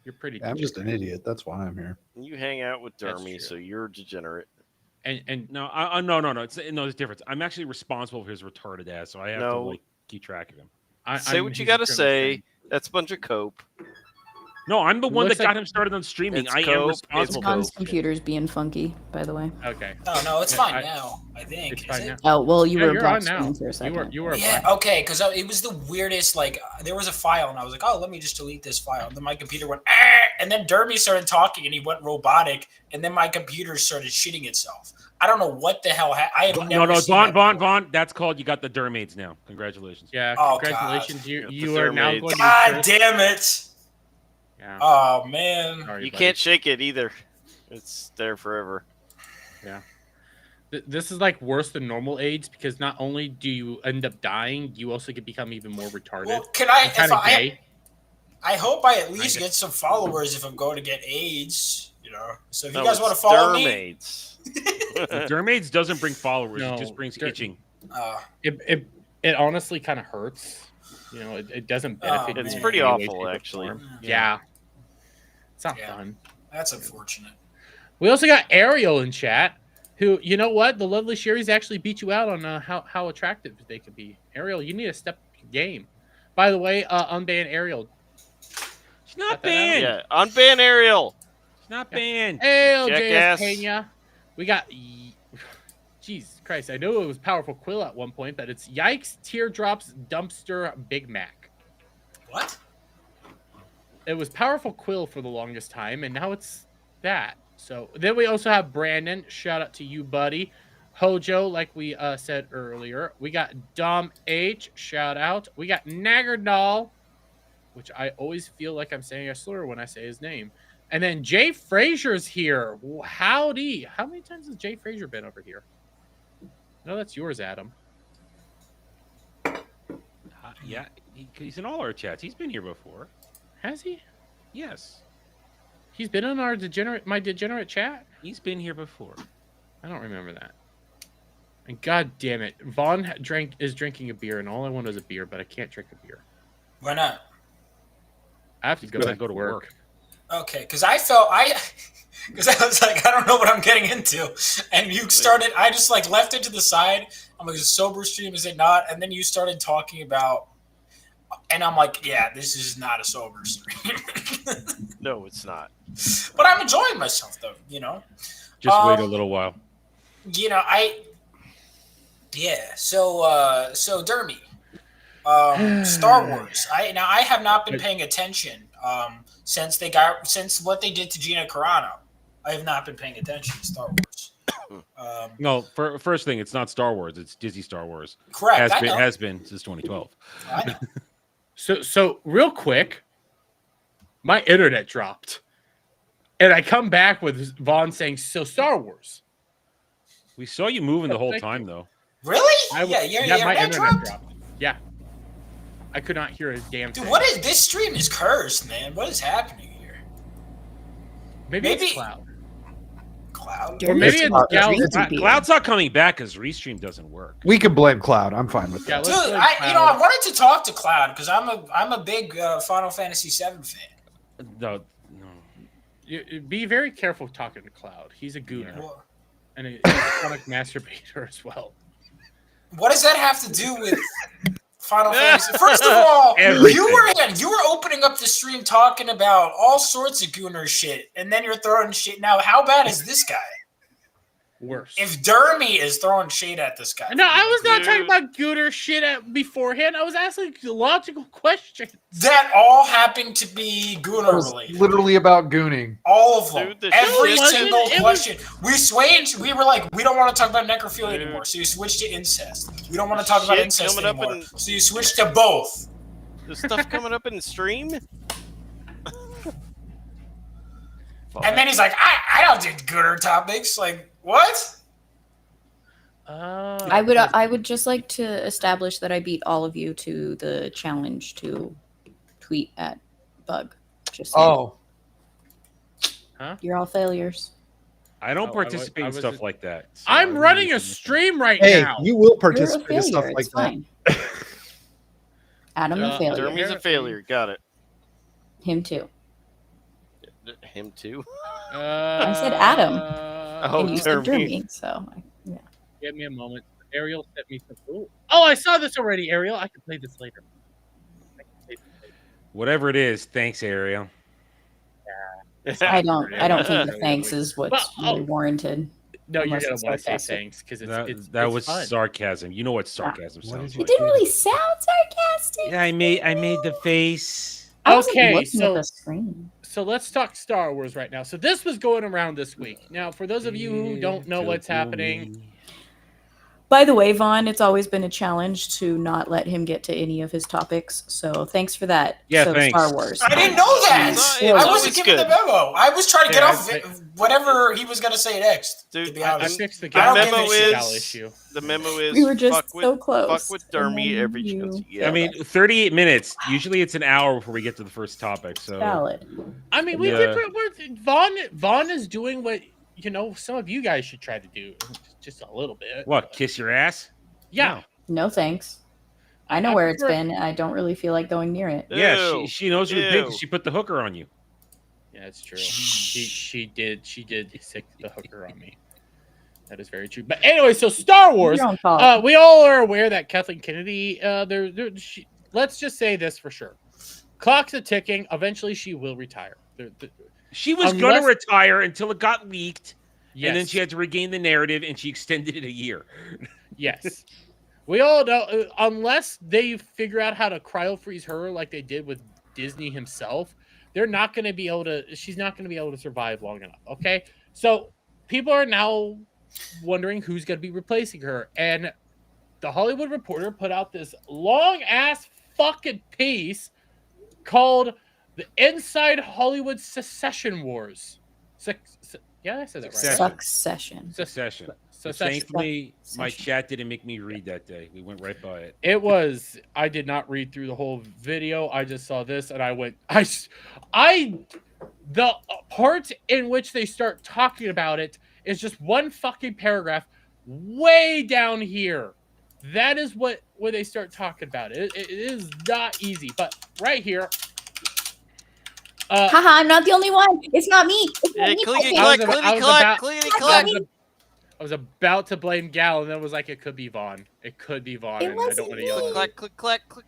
You're pretty. I'm just an idiot. That's why I'm here. You hang out with That's Dermy, true. so you're degenerate. And No, no. It's different. I'm actually responsible for his retarded ass, so I have to No. like keep track of him. Say what you got to say. That's a bunch of cope. No, I'm the one that Looks got like- him started on streaming. It's I cope, am it's responsible. cope. John's computer's being funky, by the way. Okay. Oh no, it's Yeah, fine I- now. I think. It's Is fine it? now. Oh, well, you Yeah, were you're black on now. screen for a second. You were. Yeah, okay, because it was the weirdest. Like, there was a file, and I was like, "Oh, let me just delete this file." And then my computer went, "Ah!" And then Derby started talking, and he went robotic, and then my computer started shitting itself. I don't know what the hell. I have never No, seen that before. Vaughn. That's called. You got the dermaids now. Congratulations. Yeah. Oh, Congratulations. God. You are now Mermaids. going to. God damn it! Yeah. Oh man. Sorry, You buddy. can't shake it either. It's there forever. This is like worse than normal AIDS because not only do you end up dying, you also can become even more retarded. Well, can I? Kind If of I, gay. I hope I at least Kinda. get some followers if I'm going to get AIDS. You know. So if you No, guys want to it's follow me, Dermaids. The dermaids doesn't bring followers. No, it just brings der- itching. It honestly kind of hurts. You know, it doesn't benefit. It's you in pretty any way, awful, shape, or actually. form. Yeah. It's not Yeah. fun. that's unfortunate. We also got Ariel in chat, who, you know what? The lovely Sherry's actually beat you out on how attractive they could be. Ariel, you need to step up your game. By the way, unban Ariel. She's not Got that out? banned. Yeah, unban Ariel. She's not banned. Ariel Jackass. JS Pena. We got. Jesus Christ, I know it was Powerful Quill at one point, but it's Yikes, Teardrops, Dumpster, Big Mac. What? It was Powerful Quill for the longest time, and now it's that. So then we also have Brandon. Shout out to you, buddy. Hojo, like we said earlier. We got Dom H. Shout out. We got Nagardal, which I always feel like I'm saying a slur when I say his name. And then Jay Frazier's here. Howdy. How many times has Jay Frazier been over here? No, that's yours, Adam. Yeah, he's in all our chats. He's been here before. Has he? Yes, He's been in our degenerate chat? he's been here before. I don't remember that. And god damn it, Vaughn is drinking a beer, and all I want is a beer, but I can't drink a beer. Why not? I have to go, gotta back go to to work. work. Okay, because I was like, I don't know what I'm getting into, and you started. I just like left it to the side. I'm like, is it a sober stream? Is it not? And then you started talking about, and I'm like, yeah, this is not a sober stream. No, it's not. But I'm enjoying myself though. You know. Just wait a little while. You know, So Dermy, Star Wars. I have not been paying attention since what they did to Gina Carano. I have not been paying attention to Star Wars. No, first thing, it's not Star Wars. It's Disney Star Wars. Correct. Has been since 2012. I know. So real quick, my internet dropped, and I come back with Vaughn saying, "So Star Wars." We saw you moving the whole time, though. Really? My internet dropped. Yeah, I could not hear a damn thing. Dude, what is this stream is cursed, man? What is happening here? Maybe it's Cloud. Cloud. Or maybe it's Gal. Cloud's not coming back because Restream doesn't work. We can blame Cloud. I'm fine with that. Dude, I wanted to talk to Cloud because I'm a big Final Fantasy VII fan. No. Be very careful talking to Cloud. He's a gooner. Yeah. And a chronic masturbator as well. What does that have to do with Final Fantasy? First of all, you were opening up the stream talking about all sorts of gooner shit, and then you're throwing shit. Now, how bad is this guy? Worse. If Dermy is throwing shade at this guy. No, I was not talking about gooner shit beforehand. I was asking logical questions. That all happened to be gooner related. Literally about gooning. All of them. Dude, Every single question. We were like, we don't want to talk about necrophilia anymore, so you switched to incest. We don't want to talk about incest anymore, so you switched to both. The stuff coming up in the stream? And then he's like, I don't do gooner topics. Like, what? I would just like to establish that I beat all of you to the challenge to tweet at Bug. Just saying. Huh? You're all failures. I don't participate in stuff like that. So I'm running a stream right Hey, now. you will You're a participate in stuff failure. like It's that. fine. Adam a failure. Dermy's a failure. Got it. Him too. Him too? I said Adam. And you said Dermy. Dermy, so yeah. Give me a moment. Ariel sent me some. Oh, I saw this already, Ariel. I can play this later. Whatever it is, thanks, Ariel. I don't think the thanks is what's really warranted. No, you're unless gonna it's want to say sarcastic. thanks because That it's was fun. sarcasm. You know what sarcasm sounds It like. didn't really sound sarcastic. Yeah, I made the face. I wasn't Okay, looking at the screen. So let's talk Star Wars right now. So this was going around this week. Now, for those of you who don't know what's happening, By the way, Vaughn, it's always been a challenge to not let him get to any of his topics. So thanks for that. Yeah, so thanks. Star Wars. I didn't know that. It's I always wasn't given good. the memo. I was trying to get Yeah, off whatever he was going to say next. Dude, to be I honest. fixed the I don't Gal give a shit. issue. The memo is We were just fuck with, so close. Fuck with Dermy and every you- chance. Yeah. I mean, 38 minutes. Usually it's an hour before we get to the first topic. So Valid. I mean, we Yeah. did. Vaughn is doing what some of you guys should try to do, just a little bit. what? Kiss your ass? Yeah. No thanks. I know I where it's prefer- been. I don't really feel like going near it. Yeah, Ew. she knows you're big. Ew. 'Cause she put the hooker on you. Yeah, it's true. She did stick the hooker on me. That is very true. But anyway, so Star Wars. Your own fault. We all are aware that Kathleen Kennedy. Let's just say this for sure. Clock's a ticking. Eventually, she will retire. She was Unless- going to retire until it got leaked, Yes. and then she had to regain the narrative, and she extended it a year. Yes. We all know, unless they figure out how to cryo freeze her like they did with Disney himself, they're not going to be able to. She's not going to be able to survive long enough. Okay, so people are now wondering who's going to be replacing her, and the Hollywood Reporter put out this long ass fucking piece called "The Inside Hollywood Secession Wars." Yeah, I said that right. Succession. Thankfully, my chat didn't make me read that day. We went right by it. I did not read through the whole video. I just saw this and I went, the part in which they start talking about it is just one fucking paragraph way down here. That is where they start talking about it. It is not easy, but right here. Haha, I'm not the only one. It's not me. It's not me. I was about to blame Gal, and then was like, it could be Vaughn. It could be Vaughn, and I don't want to yell.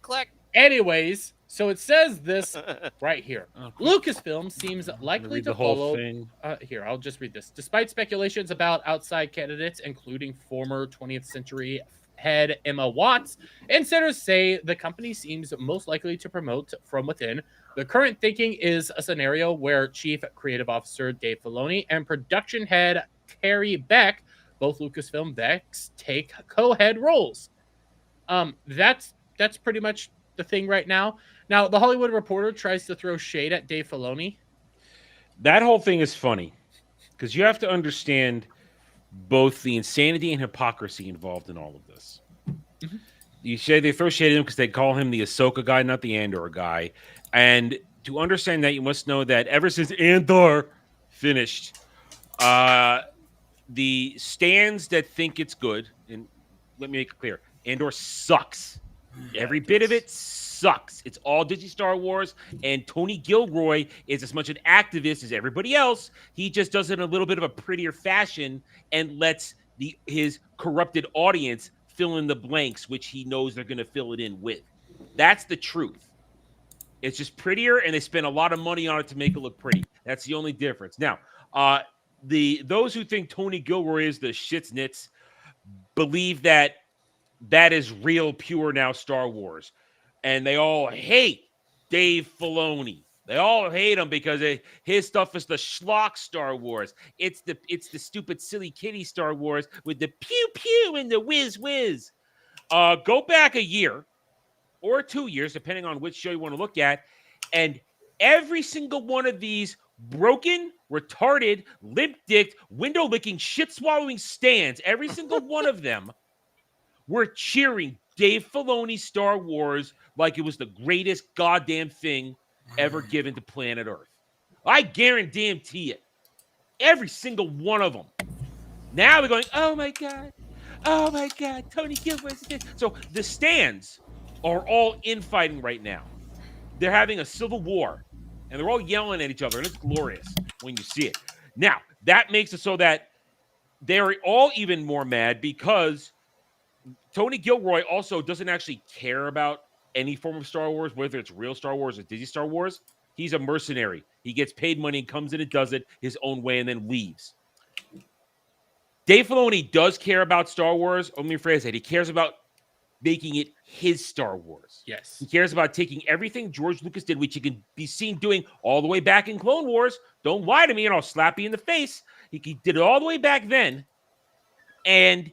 Click. Anyways, so it says this right here. Lucasfilm seems likely read to the whole follow. thing. Here, I'll just read this. Despite speculations about outside candidates, including former 20th century head Emma Watts, insiders say the company seems most likely to promote from within. The current thinking is a scenario where Chief Creative Officer Dave Filoni and production head Carrie Beck both Lucasfilm, Vex take co-head roles. That's pretty much the thing right now. Now, the Hollywood Reporter tries to throw shade at Dave Filoni. That whole thing is funny because you have to understand both the insanity and hypocrisy involved in all of this. Mhm. You say they throw shade at him because they call him the Ahsoka guy, not the Andor guy. And to understand that, you must know that ever since Andor finished, the stands that think it's good, and let me make it clear, Andor sucks. Every bit of it sucks. It's all Disney Star Wars, and Tony Gilroy is as much an activist as everybody else. He just does it in a little bit of a prettier fashion and lets his corrupted audience fill in the blanks, which he knows they're going to fill it in with. That's the truth. It's just prettier, and they spend a lot of money on it to make it look pretty. That's the only difference. Now, those who think Tony Gilroy is the shits nits believe that is real, pure now Star Wars. And they all hate Dave Filoni. They all hate him because his stuff is the schlock Star Wars. It's the stupid silly kitty Star Wars with the pew pew and the whiz whiz. Go back a year or 2 years, depending on which show you want to look at, and every single one of these broken, retarded, limp-dicked, window-licking, shit-swallowing stands, every single one of them were cheering Dave Filoni's Star Wars like it was the greatest goddamn thing ever given to planet Earth. I guarantee it. Every single one of them. Now they're going, oh my God, Tony Gilroy's this. So the stands are all infighting right now. They're having a civil war, and they're all yelling at each other, and it's glorious when you see it. Now, that makes it so that they're all even more mad because Tony Gilroy also doesn't actually care about any form of Star Wars, whether it's real Star Wars or Disney Star Wars. He's a mercenary. He gets paid money and comes in and does it his own way and then leaves. Dave Filoni does care about Star Wars. Let me rephrase that. He cares about making it his Star Wars. Yes. He cares about taking everything George Lucas did, which he can be seen doing all the way back in Clone Wars. Don't lie to me and I'll slap you in the face. He did it all the way back then. And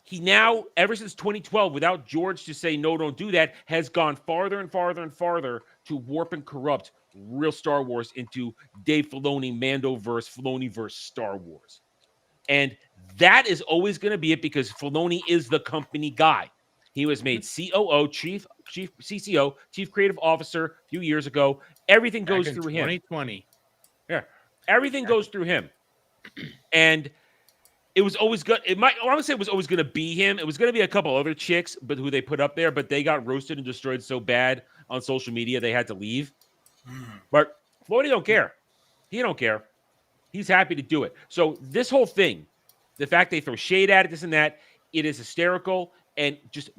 he now, ever since 2012, without George to say, no, don't do that, has gone farther and farther and farther to warp and corrupt real Star Wars into Dave Filoni, Mandoverse, Filoniverse Star Wars. And that is always going to be it because Filoni is the company guy. He was made COO, Chief CCO, Chief Creative Officer a few years ago. Everything goes through him. 2020. Yeah. Everything goes through him. And it was always good. I would say it was always going to be him. It was going to be a couple other chicks, but who they put up there, but they got roasted and destroyed so bad on social media they had to leave. But Filoni don't care. He don't care. He's happy to do it. So this whole thing, the fact they throw shade at it, this and that, it is hysterical, and just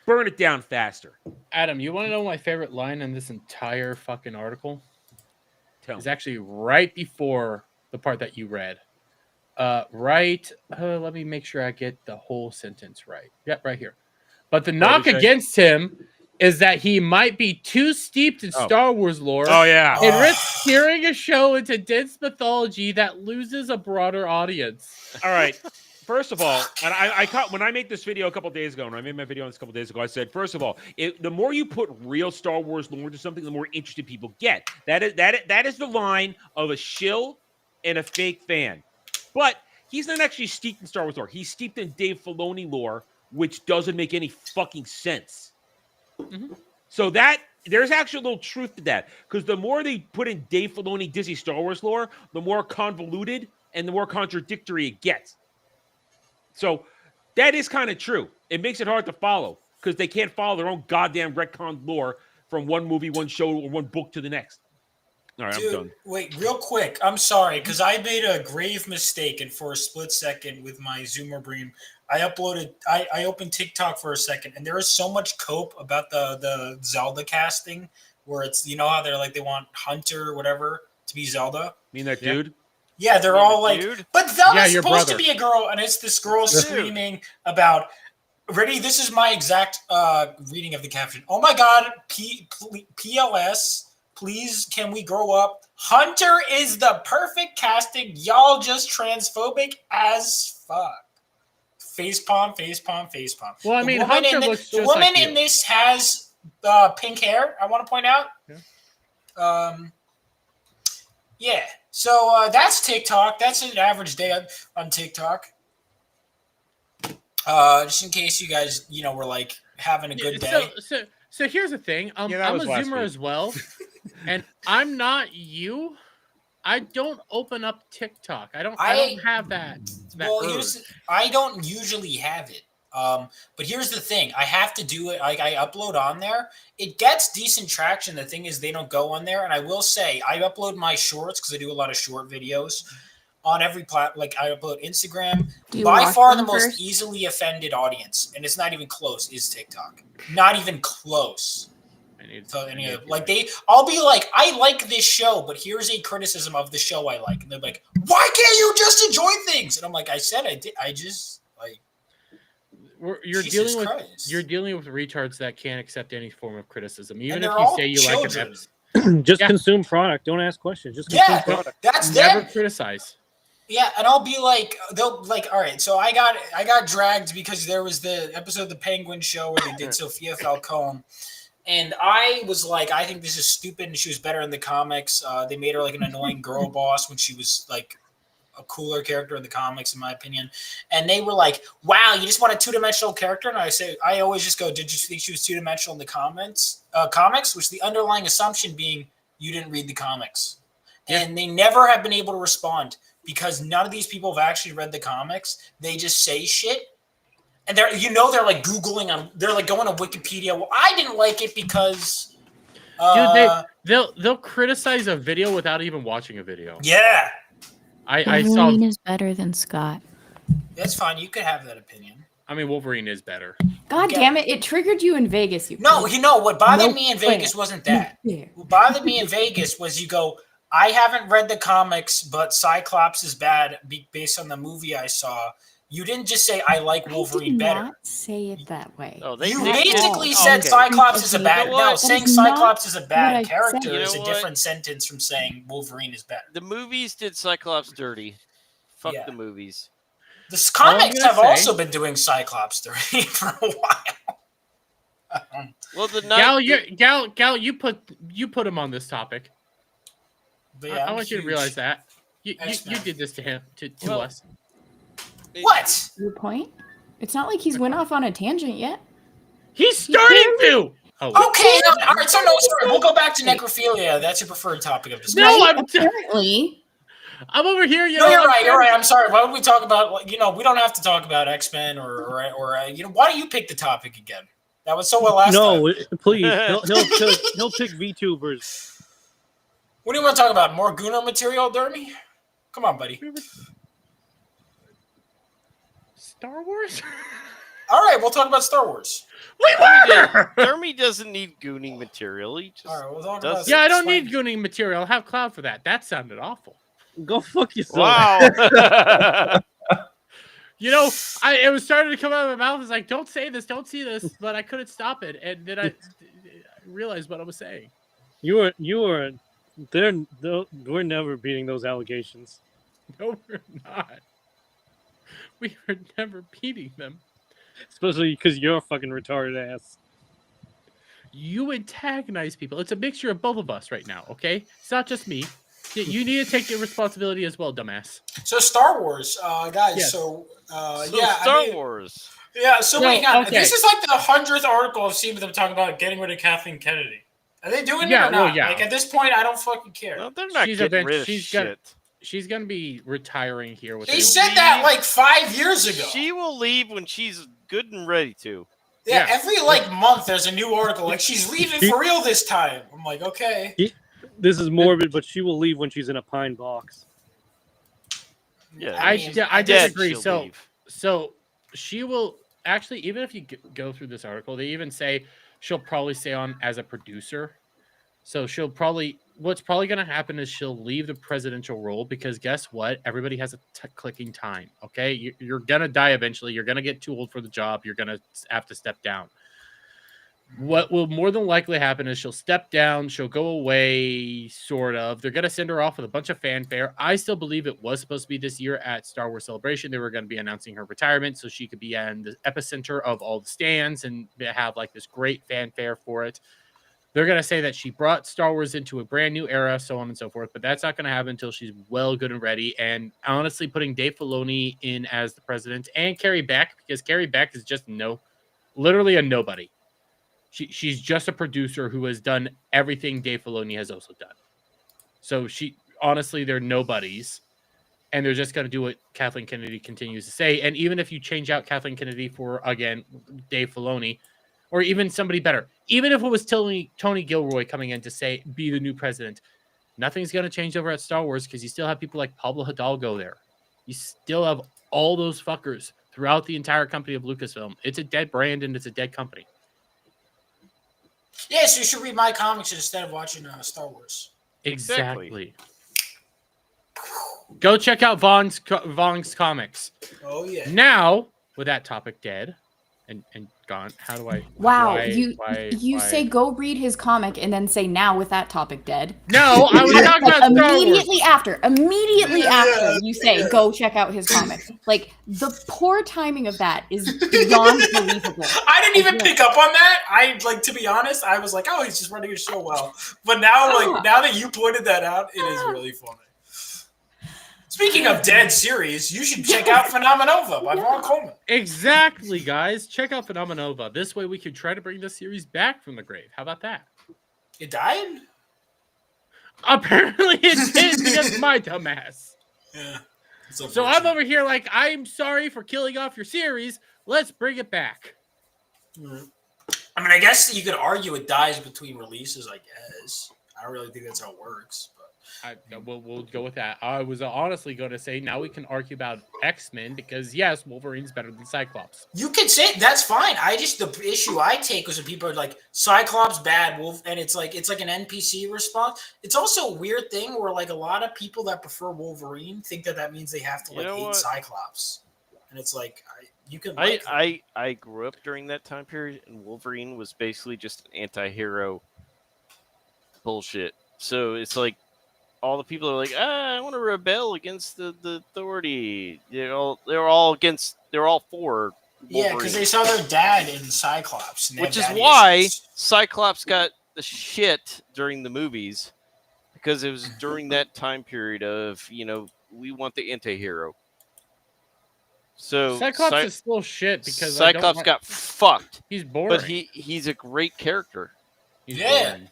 burn it down faster. Adam, you want to know my favorite line in this entire fucking article? Tell It's me. actually right before the part that you read. Let me make sure I get the whole sentence right. Yep, right here. But the knock against him is that he might be too steeped in Star Wars lore. Oh, yeah. And risks steering a show into dense mythology that loses a broader audience. All right. First of all, and I caught when I made this video a couple days ago, and I made my video on this a couple days ago, I said, first of all, the more you put real Star Wars lore into something, the more interested people get. That is the line of a shill and a fake fan. But he's not actually steeped in Star Wars lore. He's steeped in Dave Filoni lore, which doesn't make any fucking sense. Mm-hmm. So there's actually a little truth to that. Because the more they put in Dave Filoni Disney Star Wars lore, the more convoluted and the more contradictory it gets. So that is kind of true. It makes it hard to follow because they can't follow their own goddamn retcon lore from one movie, one show, or one book to the next. All right, Dude, I'm done. wait, real quick. I'm sorry because I made a grave mistake, and for a split second with my Zoomer Bream, I opened TikTok for a second, and there is so much cope about the Zelda casting where it's how they're like they want Hunter or whatever to be Zelda. Mean that dude? Yeah, they're all like, but Zelda's your supposed brother. to be a girl, and it's this girl screaming about. Ready? This is my exact reading of the caption. Oh my God, PLS Please, can we grow up? Hunter is the perfect casting. Y'all just transphobic as fuck. Facepalm, facepalm, facepalm. Well, I mean, Hunter looks the just woman like you. in this has pink hair. I want to point out. Yeah. So that's TikTok. That's an average day on TikTok. Just in case you guys, were like having a good day. So here's the thing. I'm a Zoomer as well, and I'm not you. I don't open up TikTok. I don't have that. I don't usually have it. But here's the thing. I have to do it. Like I upload on there. It gets decent traction. The thing is they don't go on there. And I will say I upload my shorts because I do a lot of short videos on every platform. Like I upload Instagram. By far the most easily offended audience, and it's not even close, is TikTok. Not even close. I'll be like, I like this show, but here's a criticism of the show I like. And they're like, why can't you just enjoy things? And I'm like, I said I did. I just like. You're dealing with retards that can't accept any form of criticism, even if you say you like an episode. Just consume product. Don't ask questions. Just consume product. That's never them. Criticize. Yeah, and I'll be like, they'll like, all right. So I got dragged because there was the episode of the Penguin Show where they did Sophia Falcone, and I was like, I think this is stupid, and she was better in the comics. They made her like an annoying girl boss when she was like a cooler character in the comics, in my opinion. And they were like, wow, you just want a two-dimensional character? And I always just go, did you think she was two-dimensional in the comics? Which the underlying assumption being you didn't read the comics. Yeah. And they never have been able to respond because none of these people have actually read the comics. They just say shit. And they're like Googling they're like going on Wikipedia. Well, I didn't like it because they'll criticize a video without even watching a video. Yeah. I saw Wolverine is better than Scott. That's fine. You could have that opinion. I mean, Wolverine is better. God damn it! It triggered you in Vegas. What bothered me in Vegas wasn't that. What bothered me in Vegas was you go, I haven't read the comics, but Cyclops is bad based on the movie I saw. You didn't just say I like Wolverine better. Not say it that way. You basically said Cyclops is a bad. No, saying Cyclops is a bad character is a different sentence from saying Wolverine is better. The movies did Cyclops dirty. Fuck the movies. The comics have also been doing Cyclops dirty for a while. Well, Gal, you put him on this topic. I want you to realize that you did this to him to us. What? Your point? It's not like he's went off on a tangent yet. He's starting to. Oh. Okay. All right. So sorry. We'll go back to necrophilia. That's your preferred topic of discussion. No, I'm over here. You're right. I'm sorry. Why would we talk about? We don't have to talk about X-Men or why don't you pick the topic again? That was so well last time. No, please. He'll pick VTubers. What do you want to talk about? More Gunnar material, Dermy? Come on, buddy. Star Wars? All right, we'll talk about Star Wars. Dermy doesn't need gooning material. He just I don't need gooning material. I'll have Cloud for that. That sounded awful. Go fuck yourself. Wow. It was starting to come out of my mouth. I was like, don't say this, don't see this, but I couldn't stop it. And then I realized what I was saying. We're never beating those allegations. No, we're not. We were never beating them. Especially because you're a fucking retarded ass. You antagonize people. It's a mixture of both of us right now, okay? It's not just me. You need to take your responsibility as well, dumbass. So Star Wars, guys. Yes. Star Wars. Yeah, so wait, okay. This is like the 100th article I've seen them talking about getting rid of Kathleen Kennedy. Are they doing it or not? Well, yeah. Like at this point, I don't fucking care. No, they're not getting rid of shit. She's gonna be retiring here. They said that like 5 years ago. She will leave when she's good and ready to. Yeah, every month there's a new article. Like she's leaving for real this time. I'm like, okay. This is morbid, but she will leave when she's in a pine box. Yeah, I disagree. So she will actually, even if you go through this article, they even say she'll probably stay on as a producer. So what's probably going to happen is she'll leave the presidential role because guess what? Everybody has a clicking time. Okay. You're going to die eventually. You're going to get too old for the job. You're going to have to step down. What will more than likely happen is she'll step down, she'll go away, sort of. They're going to send her off with a bunch of fanfare. I still believe it was supposed to be this year at Star Wars Celebration. They were going to be announcing her retirement so she could be in the epicenter of all the stands and have like this great fanfare for it. They're going to say that she brought Star Wars into a brand new era, so on and so forth, but that's not going to happen until she's well, good, and ready. And honestly, putting Dave Filoni in as the president and Carrie Beck, because Carrie Beck is just literally a nobody. She's just a producer who has done everything Dave Filoni has also done. So honestly, they're nobodies. And they're just going to do what Kathleen Kennedy continues to say. And even if you change out Kathleen Kennedy for, again, Dave Filoni, or even somebody better, even if it was Tony Gilroy coming in to be the new president, nothing's going to change over at Star Wars because you still have people like Pablo Hidalgo there. You still have all those fuckers throughout the entire company of Lucasfilm. It's a dead brand and it's a dead company. Yeah, so you should read my comics instead of watching Star Wars. Exactly. Go check out Vong's comics. Oh yeah. Now, with that topic dead and gone, how do I? Wow, you say go read his comic and then say now with that topic dead. No, I was talking about immediately after you say go check out his comic. Like the poor timing of that is beyond believable. I didn't even pick up on that. To be honest, I was like, oh, he's just running his show well. But now, now that you pointed that out, it is really funny. Speaking of dead series, you should check out Phenomenova by Ron Coleman. Exactly, guys. Check out Phenomenova. This way we can try to bring this series back from the grave. How about that? It died? Apparently it did because my dumbass. Yeah. So I'm over here like, I'm sorry for killing off your series. Let's bring it back. I mean, I guess you could argue it dies between releases, I guess. I don't really think that's how it works. We'll go with that. I was honestly going to say now we can argue about X-Men because yes, Wolverine's better than Cyclops. You can say that's fine. The issue I take was when people are like Cyclops bad, Wolf, and it's like an NPC response. It's also a weird thing where like a lot of people that prefer Wolverine think that means they have to hate Cyclops, and it's like you can. I grew up during that time period, and Wolverine was basically just an anti-hero bullshit. So it's like. All the people are like, I want to rebel against the authority. They're all for Wolverine. Yeah, because they saw their dad in Cyclops. Which is why Cyclops got the shit during the movies. Because it was during that time period of, we want the anti-hero. So Cyclops is still shit because Cyclops got fucked. He's boring. But he's a great character. He's boring.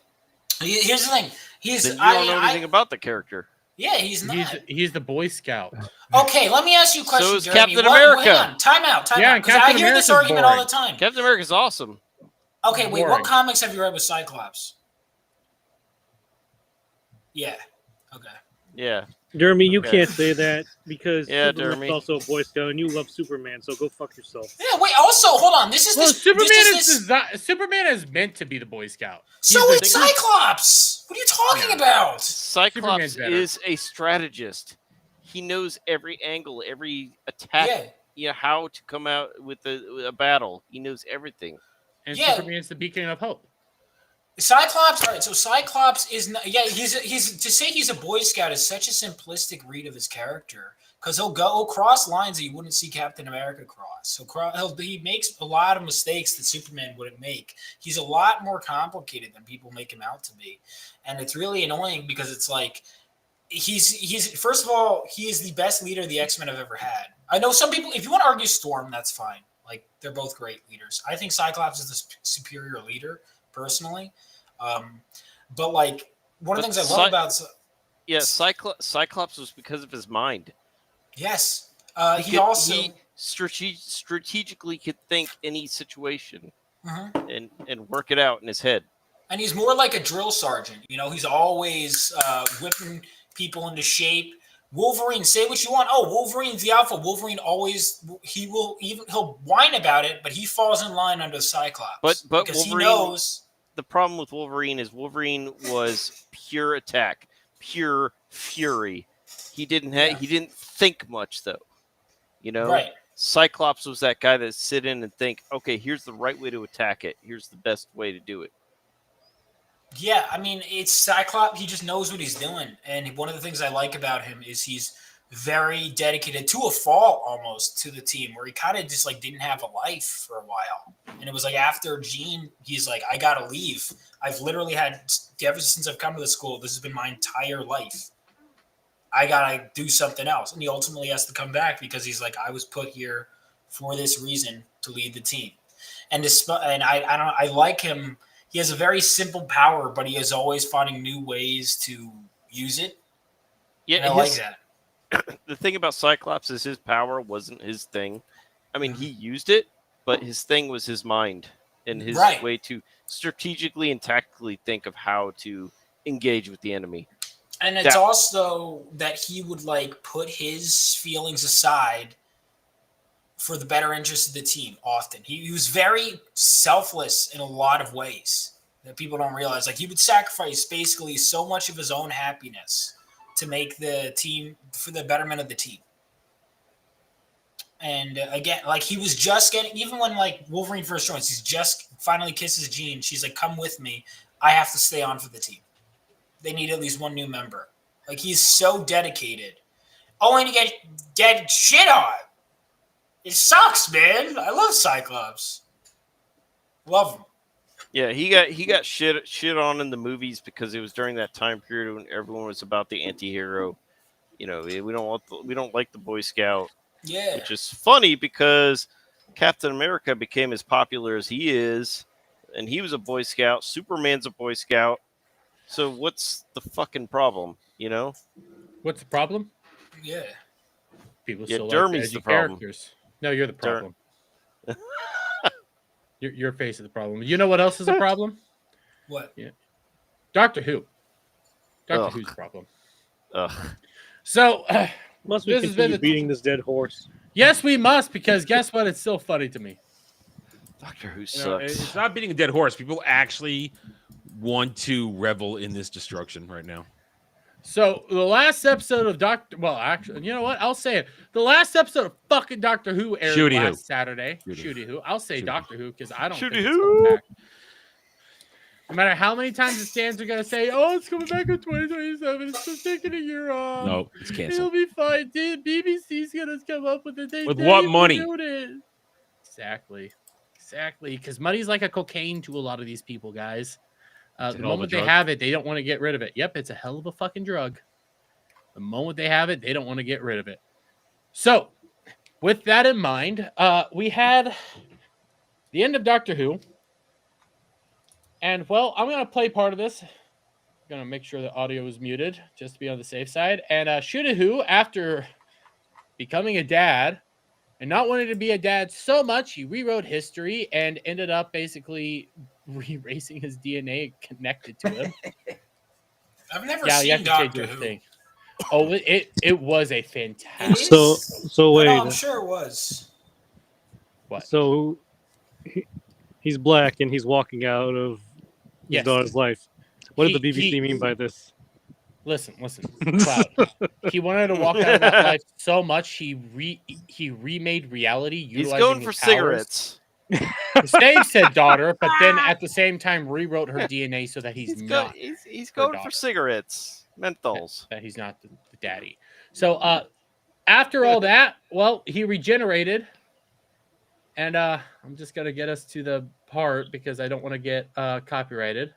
Here's the thing. You don't know anything about the character. Yeah, he's not. He's the Boy Scout. Okay, let me ask you a question. So is Captain America. Hang on. Time out. Because I hear this argument all the time. Captain America's awesome. Okay, wait. What comics have you read with Cyclops? Yeah. Okay. Yeah. Jeremy, you can't say that because Jeremy. is also a Boy Scout and you love Superman, so go fuck yourself. Yeah, wait, also, hold on. Superman is meant to be the Boy Scout. So is Cyclops! What are you talking about? Cyclops is a strategist. He knows every angle, every attack, how to come out with a battle. He knows everything. And Superman's the beacon of hope. Cyclops, all right, so Cyclops is not, he's to say he's a Boy Scout is such a simplistic read of his character because he'll go cross lines that you wouldn't see Captain America cross. So he makes a lot of mistakes that Superman wouldn't make. He's a lot more complicated than people make him out to be, and it's really annoying because it's like he's first of all he is the best leader the X-Men have ever had. I know some people, if you want to argue Storm, that's fine. Like they're both great leaders. I think Cyclops is the superior leader. Personally, but like one of the things I love about Cyclops was because of his mind. Yes, he strategically could think any situation and work it out in his head. And he's more like a drill sergeant. He's always whipping people into shape. Wolverine, say what you want. Oh, Wolverine's the alpha. Wolverine always he'll whine about it, but he falls in line under Cyclops. But because Wolverine, he knows. The problem with Wolverine is Wolverine was pure attack, pure fury. He didn't think much though. Right. Cyclops was that guy that sit in and think, okay, here's the right way to attack it. Here's the best way to do it. Yeah, I mean, it's Cyclops. He just knows what he's doing. And one of the things I like about him is he's very dedicated to a fault almost to the team, where he kind of just like didn't have a life for a while. And it was like after Jean, he's like, I got to leave. I've literally had, ever since I've come to the school, this has been my entire life. I got to do something else. And he ultimately has to come back because he's like, I was put here for this reason to lead the team. And I like him. He has a very simple power, but he is always finding new ways to use it. Yeah, and I like that. The thing about Cyclops is his power wasn't his thing. I mean, he used it, but his thing was his mind and his way to strategically and tactically think of how to engage with the enemy. And it's also that he would like put his feelings aside for the better interest of the team often. He was very selfless in a lot of ways that people don't realize. Like he would sacrifice basically so much of his own happiness to make the team, for the betterment of the team. And again, like he was just getting, even when like Wolverine first joins, he's just finally kisses Jean. She's like, come with me. I have to stay on for the team. They need at least one new member. Like he's so dedicated. Only to get shit on. It sucks, man. I love Cyclops. Love him. Yeah, he got shit on in the movies because it was during that time period when everyone was about the anti-hero. You know, we don't like the Boy Scout. Yeah. Which is funny because Captain America became as popular as he is, and he was a Boy Scout. Superman's a Boy Scout. So what's the fucking problem, you know? What's the problem? Yeah. People Yeah, still Dermy's like the problem. characters. No, you're the problem. Your face is the problem. You know what else is a problem? What? Yeah. Doctor Who. Doctor Who's the problem. Ugh. So must we this has been continue beating this dead horse? Yes, we must, because guess what? It's still funny to me. Doctor Who You know, sucks. it's not beating a dead horse. People actually want to revel in this destruction right now. So the last episode of actually, you know what? I'll say it. The last episode of fucking Doctor Who aired last Saturday. Shooty Who. I'll say Doctor Who because I don't think it's coming back. No matter how many times the stands are gonna say, "Oh, it's coming back in 2027," it's just taking a year off. No, it's canceled. It'll be fine. BBC's gonna come up with it. With what money? Exactly. Because money's like a cocaine to a lot of these people, guys. The hell of a moment they drug. have it, they don't want to get rid of it. Yep, it's a hell of a fucking drug. The moment they have it, they don't want to get rid of it. So, with that in mind, we had the end of Doctor Who. And, well, I'm going to play part of this. I'm going to make sure the audio is muted, just to be on the safe side. And Shooty Who, after becoming a dad, and not wanting to be a dad so much, he rewrote history and ended up basically erasing his DNA connected to him. I've never seen Doctor Who. Thing. Oh, it was a fantastic. So wait. No, I'm sure it was. What? So he's black and he's walking out of his daughter's life. What did the BBC mean by this? Listen, Cloud. He wanted to walk out of that life so much he remade reality. He's going for cigarettes. Same said daughter, but then at the same time rewrote her DNA so that he's not. He's going for cigarettes, menthols. That he's not the daddy. So after all that, well, he regenerated, and I'm just gonna get us to the part because I don't want to get copyrighted.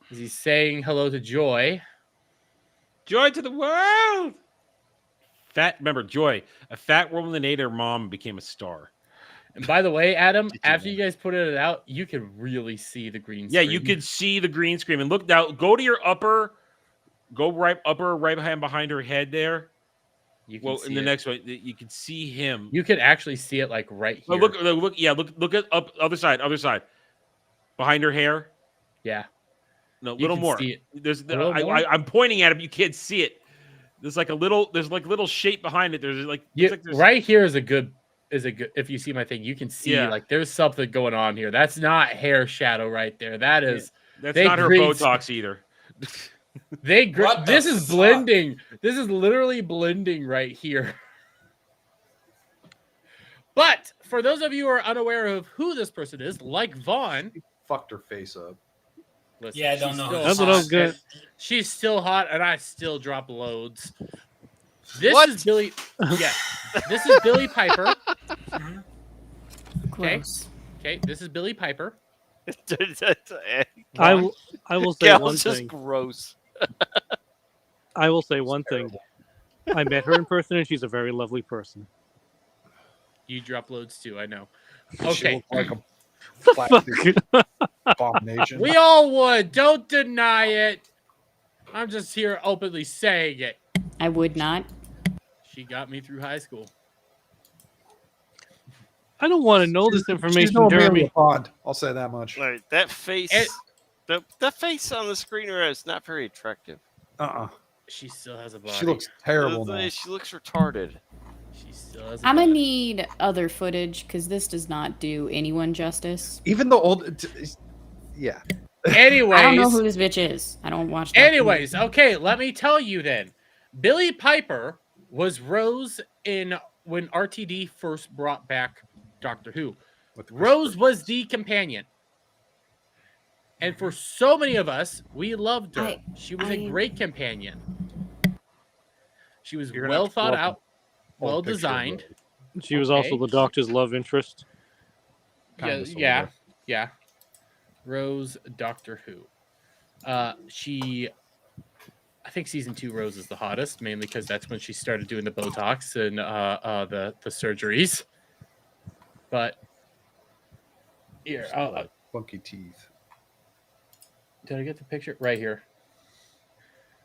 He's saying hello to Joy. Joy to the world. Remember, Joy, a fat woman that ate her mom became a star. And by the way, Adam, after you guys put it out, you could really see the green screen. Yeah, you could see the green screen. And look now, go to your right hand behind her head there. You can in the next one, you can see him. You could actually see it like right here. Look at other side. Behind her hair. Yeah. No, a You little can more. see it. There's little more? I'm pointing at him. You can't see it. There's like a little shape behind it. There's like, right here is a good. If you see my thing, you can see like there's something going on here. That's not hair shadow right there. That is. That's not her Botox either. This is blending. This is literally blending right here. But for those of you who are unaware of who this person is, like Vaughn, Fucked her face up. listen, Yeah, I don't she's know. still That's what I was hot, gonna. and she's still hot, and I still drop loads. This What? is Billy. Yeah, this is Billy Piper. Gross. Okay, this is Billy Piper. I will say Gal's one just thing. gross. I will say one thing. I met her in person, and she's a very lovely person. You drop loads too, I know. She Okay, looked like a Fuck. plastic abomination. we all would. Don't deny it. I'm just here openly saying it. I would not. She got me through high school. I don't want to know this She's information, no Jeremy. Amelia Pond. I'll say that much. All right, that face, It- the face on the screen right now is not very attractive. She still has a body. She looks terrible now. She looks retarded. She still has. I'm gonna need other footage because this does not do anyone justice. Even the old, yeah. Anyways, I don't know who this bitch is. I don't watch. Anyways, okay, let me tell you then. Billy Piper was Rose in when RTD first brought back Doctor Who. Rose was the companion. And for so many of us, we loved her. She was a great companion. She was You're gonna well have to thought pull up out, a well picture of designed. She was also the Doctor's love interest. Yeah. Rose, Doctor Who. I think season 2 Rose is the hottest, mainly because that's when she started doing the Botox and the surgeries. But here, funky teeth. Did I get the picture right here?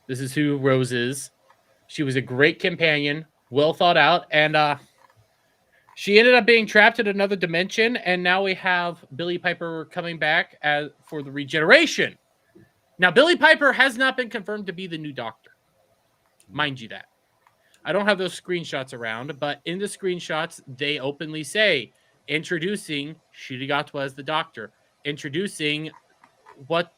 This is who Rose is. She was a great companion, well thought out, and she ended up being trapped in another dimension. And now we have Billy Piper coming back for the regeneration. Now, Billy Piper has not been confirmed to be the new Doctor. Mind you that. I don't have those screenshots around, but in the screenshots, they openly say, introducing Shirigatwa as the Doctor. Introducing what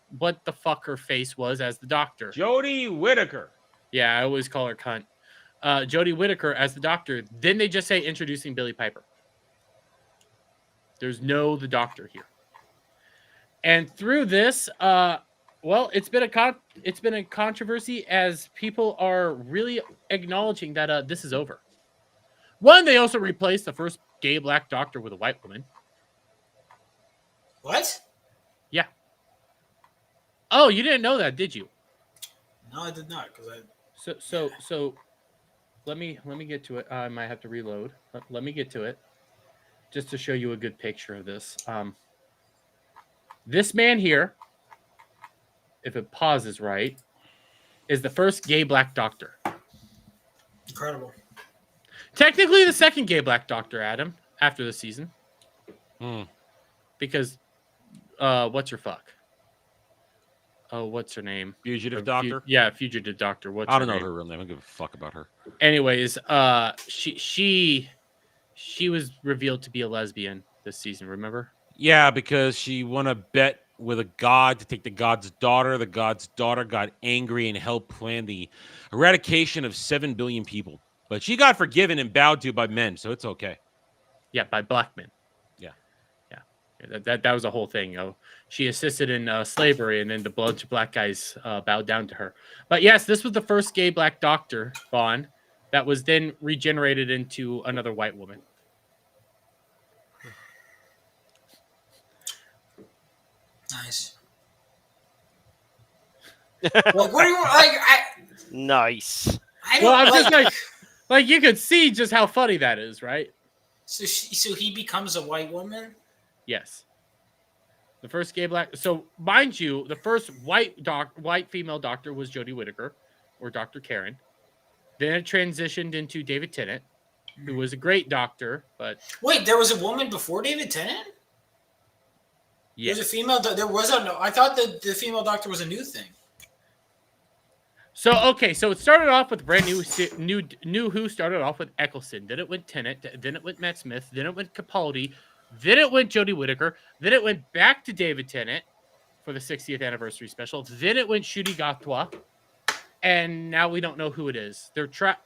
the fuck her face was as the Doctor. Jodie Whittaker. Yeah, I always call her cunt. Jodie Whittaker as the Doctor. Then they just say introducing Billy Piper. There's no the Doctor here. And through this, well, it's been a controversy as people are really acknowledging that this is over. One, they also replaced the first gay black Doctor with a white woman. What? Yeah. Oh, you didn't know that, did you? No, I did not. Because So let me get to it. I might have to reload. Let me get to it, just to show you a good picture of this. This man here, if it pauses right, is the first gay black Doctor. Incredible. Technically, the second gay black Doctor, Adam, after the season. Because, what's her fuck? Oh, what's her name? Fugitive Doctor? Yeah, Fugitive Doctor. I don't know her real name. I don't give a fuck about her. Anyways, she was revealed to be a lesbian this season, remember? Yeah, because she won a bet with a god to take the god's daughter. The god's daughter got angry and helped plan the eradication of 7 billion people. But she got forgiven and bowed to by men, so it's okay. Yeah, by black men. Yeah. That was a whole thing. You know? She assisted in slavery, and then the bunch of black guys bowed down to her. But yes, this was the first gay black Doctor, Vaughn, that was then regenerated into another white woman. Nice. Like, what do you like? Nice. I Well, don't I'm just like you could see just how funny that is, right? So he becomes a white woman. Yes. The first gay black. So mind you, the first white female Doctor was Jodie Whittaker, or Dr. Karen. Then it transitioned into David Tennant, who was a great Doctor, but Wait, there was a woman before David Tennant? yes. There's a female. There was a no. I thought that the female Doctor was a new thing. So okay, so it started off with brand new Who started off with Eccleston. Then it went Tennant. Then it went Matt Smith. Then it went Capaldi. Then it went Jodie Whittaker. Then it went back to David Tennant for the 60th anniversary special. Then it went Ncuti Gatwa. And now we don't know who it is.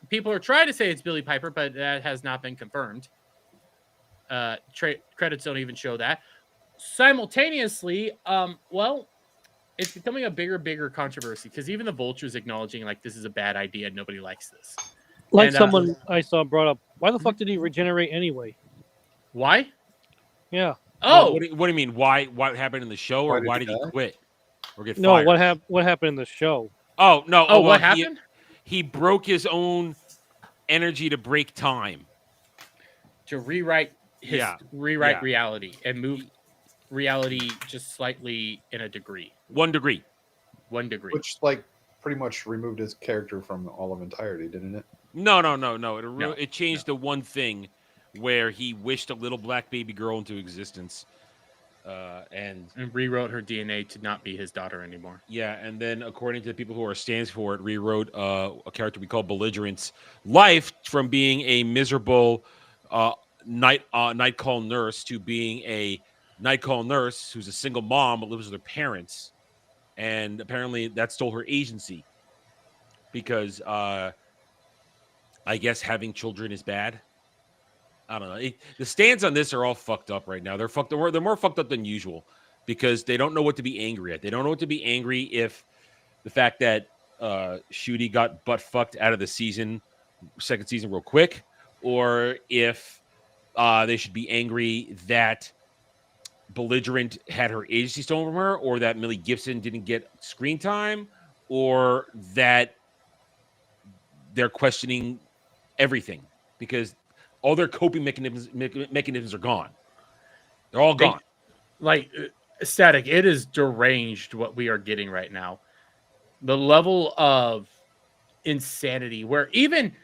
People are trying to say it's Billy Piper, but that has not been confirmed. Credits don't even show that. Simultaneously, well, it's becoming a bigger controversy because even the Vulture's acknowledging like this is a bad idea. Nobody likes this. Like And, someone I saw brought up, why the fuck did he regenerate anyway? Why? Yeah. Oh, What do you mean? Why? What happened in the show, or why did he quit or get No, fired? what happened in the show? Oh no! Oh, well, what happened? He broke his own energy to break time. To rewrite Yeah. reality and move reality just slightly in a degree. 1 degree. 1 degree. Which like pretty much removed his character from all of entirety, didn't it? No. It changed the one thing where he wished a little black baby girl into existence, and rewrote her DNA to not be his daughter anymore. Yeah, and then according to the people who are stands for it, rewrote a character we call Belligerent's life from being a miserable night call nurse to being a night call nurse who's a single mom but lives with her parents, and apparently that stole her agency because I guess having children is bad. I don't know. The stands on this are all fucked up right now. They're fucked. They're more fucked up than usual because they don't know what to be angry at. They don't know what to be angry if the fact that Shooty got butt fucked out of the second season real quick, or if they should be angry that Belligerent had her agency stolen from her, or that Millie Gibson didn't get screen time, or that they're questioning everything because all their coping mechanisms are gone. They're all gone. Static, it is deranged what we are getting right now. The level of insanity where even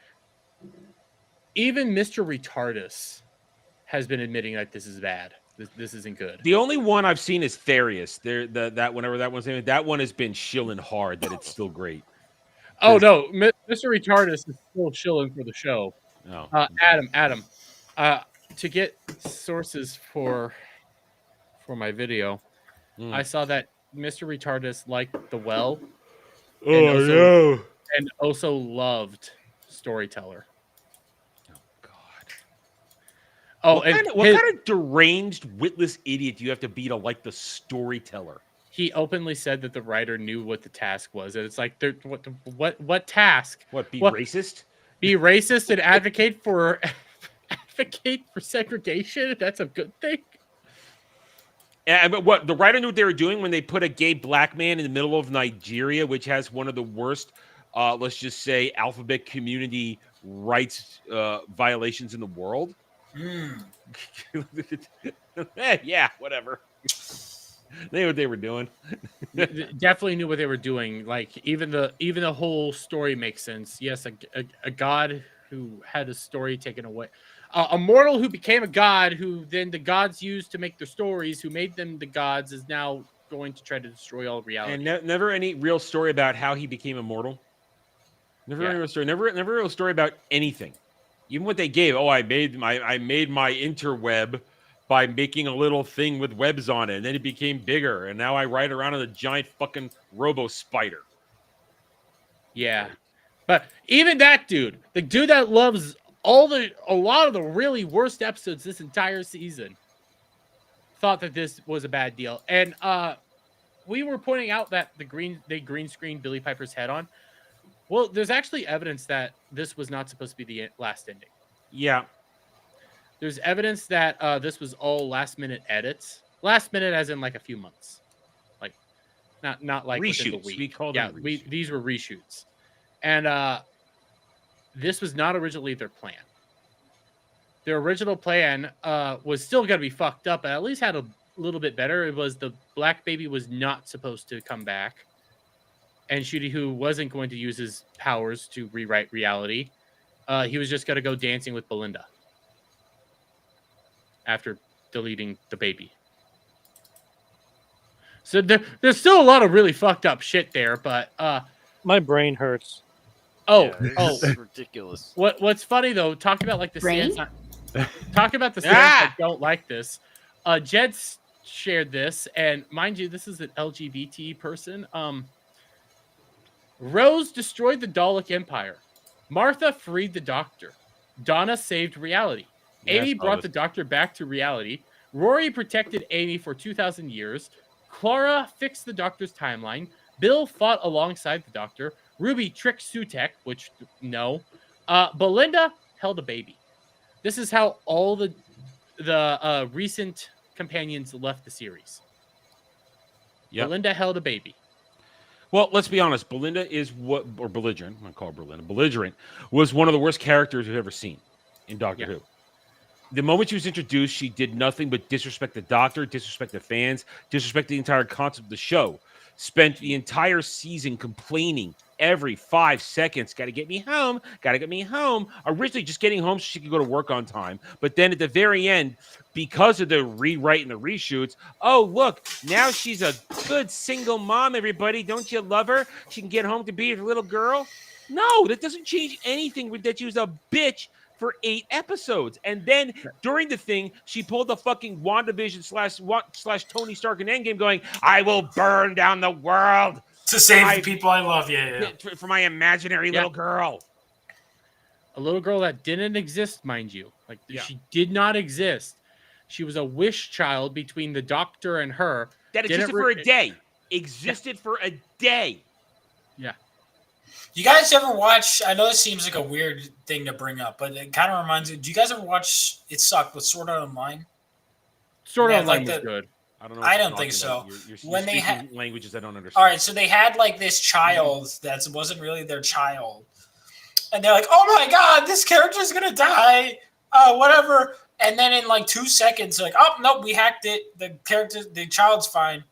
Mr. Retardus has been admitting that this is bad. This isn't good. The only one I've seen is Therius. That whenever that one's named, that one has been shilling hard that it's still great. Oh no, Mr. Retardus is still chilling for the show. Oh. Adam, to get sources for my video, I saw that Mr. Retardus liked The Well. And also loved Storyteller. Oh, what kind of deranged, witless idiot do you have to be to like The Storyteller? He openly said that the writer knew what the task was, and it's like, what task? Be racist? Be racist and advocate for segregation? That's a good thing. Yeah, but what the writer knew what they were doing when they put a gay black man in the middle of Nigeria, which has one of the worst, let's just say, alphabet community rights violations in the world. Yeah, whatever. They knew what they were doing. Definitely knew what they were doing. Like even the whole story makes sense. Yes, a god who had a story taken away, a mortal who became a god, who then the gods used to make their stories, who made them the gods, is now going to try to destroy all reality. And never any real story about how he became immortal. Never any real story. Never a real story about anything. Even what they gave. Oh, I made my interweb by making a little thing with webs on it, and then it became bigger, and now I ride around on a giant fucking robo spider. Yeah, but even that dude, the dude that loves a lot of the really worst episodes this entire season, thought that this was a bad deal, and we were pointing out that they green screened Billy Piper's head on. Well, there's actually evidence that this was not supposed to be the last ending. Yeah. There's evidence that this was all last-minute edits. Last minute as in like a few months. Like, not like within the reshoots. week. We call them reshoots. These were reshoots. And this was not originally their plan. Their original plan was still going to be fucked up, but at least had a little bit better. It was the black baby was not supposed to come back. And Shooty, who wasn't going to use his powers to rewrite reality, he was just going to go dancing with Belinda after deleting the baby. So there's still a lot of really fucked up shit there, but my brain hurts. This is ridiculous. What's funny though, talking about like the Brain? stance, talking about the stance that don't like this. Jed shared this, and mind you, this is an LGBT person. Rose destroyed the Dalek Empire. Martha freed the Doctor. Donna saved reality. Amy saw brought this. the Doctor back to reality. Rory protected Amy for 2,000 years. Clara fixed the Doctor's timeline. Bill fought alongside the Doctor. Ruby tricked Sutek, which no. Belinda held a baby. This is how all the recent companions left the series. Yep. Belinda held a baby. Well, let's be honest. Belinda is or belligerent. I'm going to call her Belinda. Belligerent was one of the worst characters we've ever seen in Doctor Who. The moment she was introduced, she did nothing but disrespect the Doctor, disrespect the fans, disrespect the entire concept of the show. Spent the entire season complaining every 5 seconds. Got to get me home. Got to get me home. Originally just getting home so she could go to work on time. But then at the very end, because of the rewrite and the reshoots, oh, look, now she's a good single mom, everybody. Don't you love her? She can get home to be with her little girl. No, that doesn't change anything that she was a bitch for 8 episodes. And then during the thing, she pulled the fucking WandaVision slash Tony Stark in Endgame going, I will burn down the world. To save the people I love. Yeah. For my imaginary little girl. A little girl that didn't exist, mind you. Like, she did not exist. She was a wish child between the Doctor and her. That existed for a day. Existed for a day. Yeah. You guys ever watch? I know this seems like a weird thing to bring up, but it kind of reminds me. Do you guys ever watch? It sucked, but Sword Art Online. Sword Art Online was good. I don't think so. You're When they had languages I don't understand. All right, so they had like this child that wasn't really their child, and they're like, "Oh my god, this character's gonna die." Whatever. And then in like 2 seconds, like, "Oh no, we hacked it. The child's fine."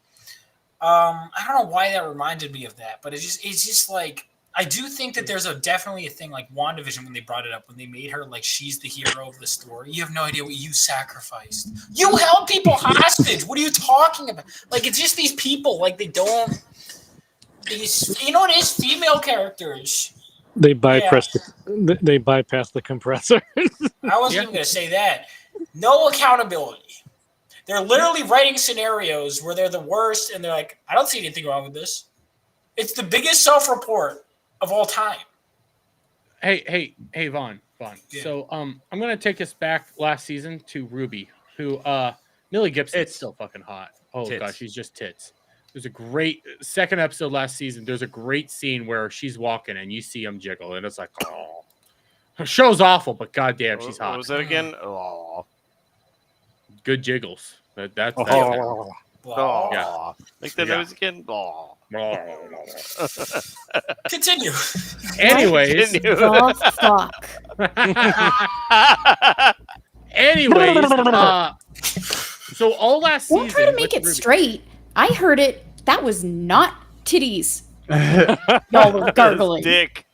I don't know why that reminded me of that, but it's just like. I do think that there's definitely a thing like WandaVision when they brought it up, when they made her like she's the hero of the story. You have no idea what you sacrificed. You held people hostage. What are you talking about? Like, it's just these people, like they don't. You know what it is? Female characters. They bypass the compressor. I wasn't even going to say that. No accountability. They're literally writing scenarios where they're the worst, and they're like, I don't see anything wrong with this. It's the biggest self-report of all time. Hey, Vaughn. Yeah. So I'm gonna take us back last season to Ruby, who Millie Gibson's still fucking hot. Oh gosh, she's just tits. There's a great second episode last season. There's a great scene where she's walking and you see him jiggle, and it's like, oh, her show's awful, but goddamn, she's hot. What was that again? Oh, good jiggles. That's yeah. Like that nose again. Oh. Continue. Anyways, fuck. Anyways, so all last season. We'll try to make it straight. I heard it. That was not titties. Y'all were gargling. Dick.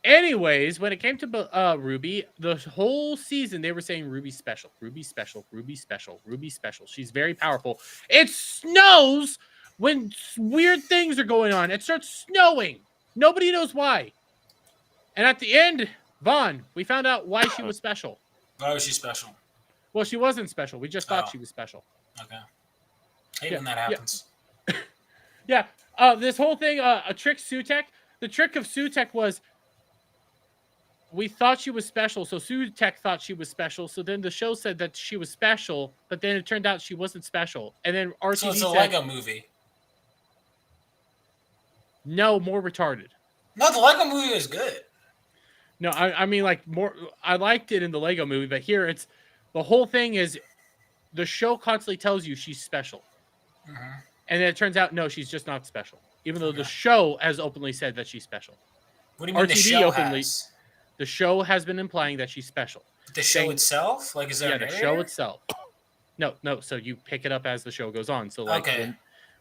Anyways, when it came to Ruby, the whole season they were saying Ruby's special, Ruby's special, Ruby's special, Ruby's special. She's very powerful. It snows when weird things are going on. It starts snowing. Nobody knows why. And at the end, Vaughn, we found out why she was special. Why was she special? Well, she wasn't special. We just thought she was special. Okay. Hate when that happens. Yeah. This whole thing, a trick Sutek. The trick of Sutek was we thought she was special, so Sutek thought she was special. So then the show said that she was special, but then it turned out she wasn't special. And then RTD So it's a said, Lego movie. No, more retarded. No, the Lego movie was good. No, I mean like more. I liked it in the Lego movie, but here it's the whole thing is the show constantly tells you she's special, and then it turns out no, she's just not special. Even though the show has openly said that she's special. What do you mean RTD the show openly? has? The show has been implying that she's special. The show itself? Like, is there the show itself. No. So you pick it up as the show goes on. So like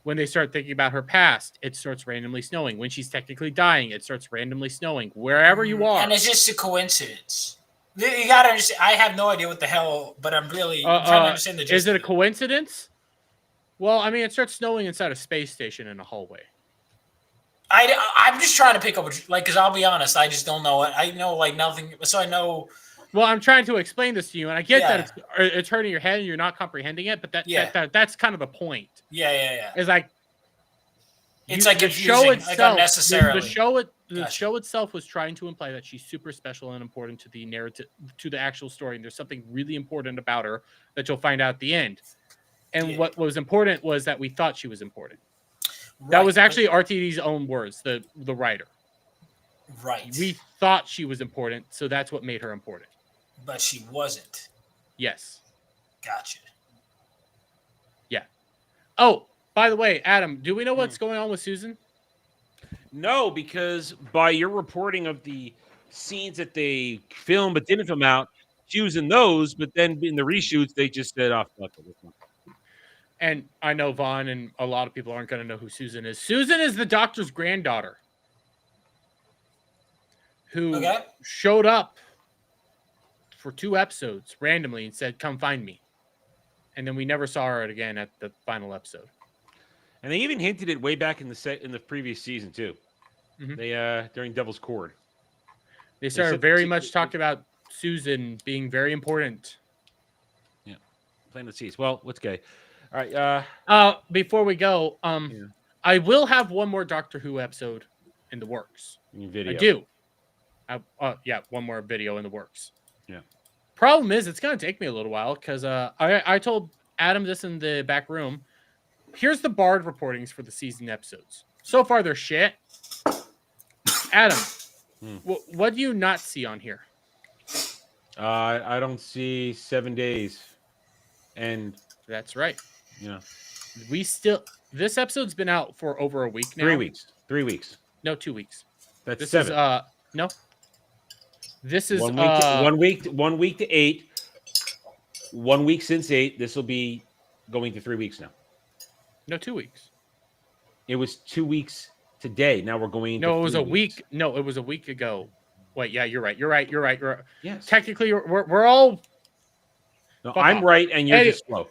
when they start thinking about her past, it starts randomly snowing. When she's technically dying, it starts randomly snowing. Wherever you are. And it's just a coincidence. You gotta understand. I have no idea what the hell, but I'm really trying to understand the gist. Is it a coincidence? Well, I mean, it starts snowing inside a space station in a hallway. I'm just trying to pick up, because I'll be honest, I just don't know it. I know like nothing, so I know. Well, I'm trying to explain this to you, and I get that it's hurting your head and you're not comprehending it, but that's kind of the point. Yeah. It's like It's like the confusing, show like itself, unnecessarily. the Gotcha. show itself was trying to imply that she's super special and important to the narrative, to the actual story, and there's something really important about her that you'll find out at the end. And Yeah. what was important was that we thought she was important. That Right, was actually RTD's own words, the writer. right. We thought she was important, so that's what made her important. But she wasn't. Yes. Gotcha. Yeah. Oh, by the way, Adam, do we know what's going on with Susan? No, because by your reporting of the scenes that they filmed but didn't film out, she was in those, but then in the reshoots, they just said, "Oh, fuck it." And I know Vaughn and a lot of people aren't going to know who Susan is. Susan is the doctor's granddaughter who showed up for 2 episodes randomly and said, "Come find me." And then we never saw her again at the final episode. And they even hinted it way back in the previous season too. Mhm. They during Devil's Cord. They started very much talking about Susan being very important. Yeah, Planet Seas. Well, what's gay? All right. Before we go, I will have one more Doctor Who episode in the works. Video. I do. Yeah, one more video in the works. Yeah. Problem is, it's going to take me a little while because I told Adam this in the back room. Here's the Bard reportings for the season episodes. So far, they're shit. Adam, what do you not see on here? I don't see 7 days, and that's right. Yeah, this episode's been out for over a week now. 3 weeks. 3 weeks. No, 2 weeks. That's this 7. Is no. This is 1 week. 1 week to 8. 1 week since 8. This will be going to 3 weeks now. No, 2 weeks. It was 2 weeks today. Now we're going. No, it was a weeks. week. No, it was a week ago. Wait, yeah, you're right. You're right. Yes. Technically, we're all. No, I'm right, and you're just slow.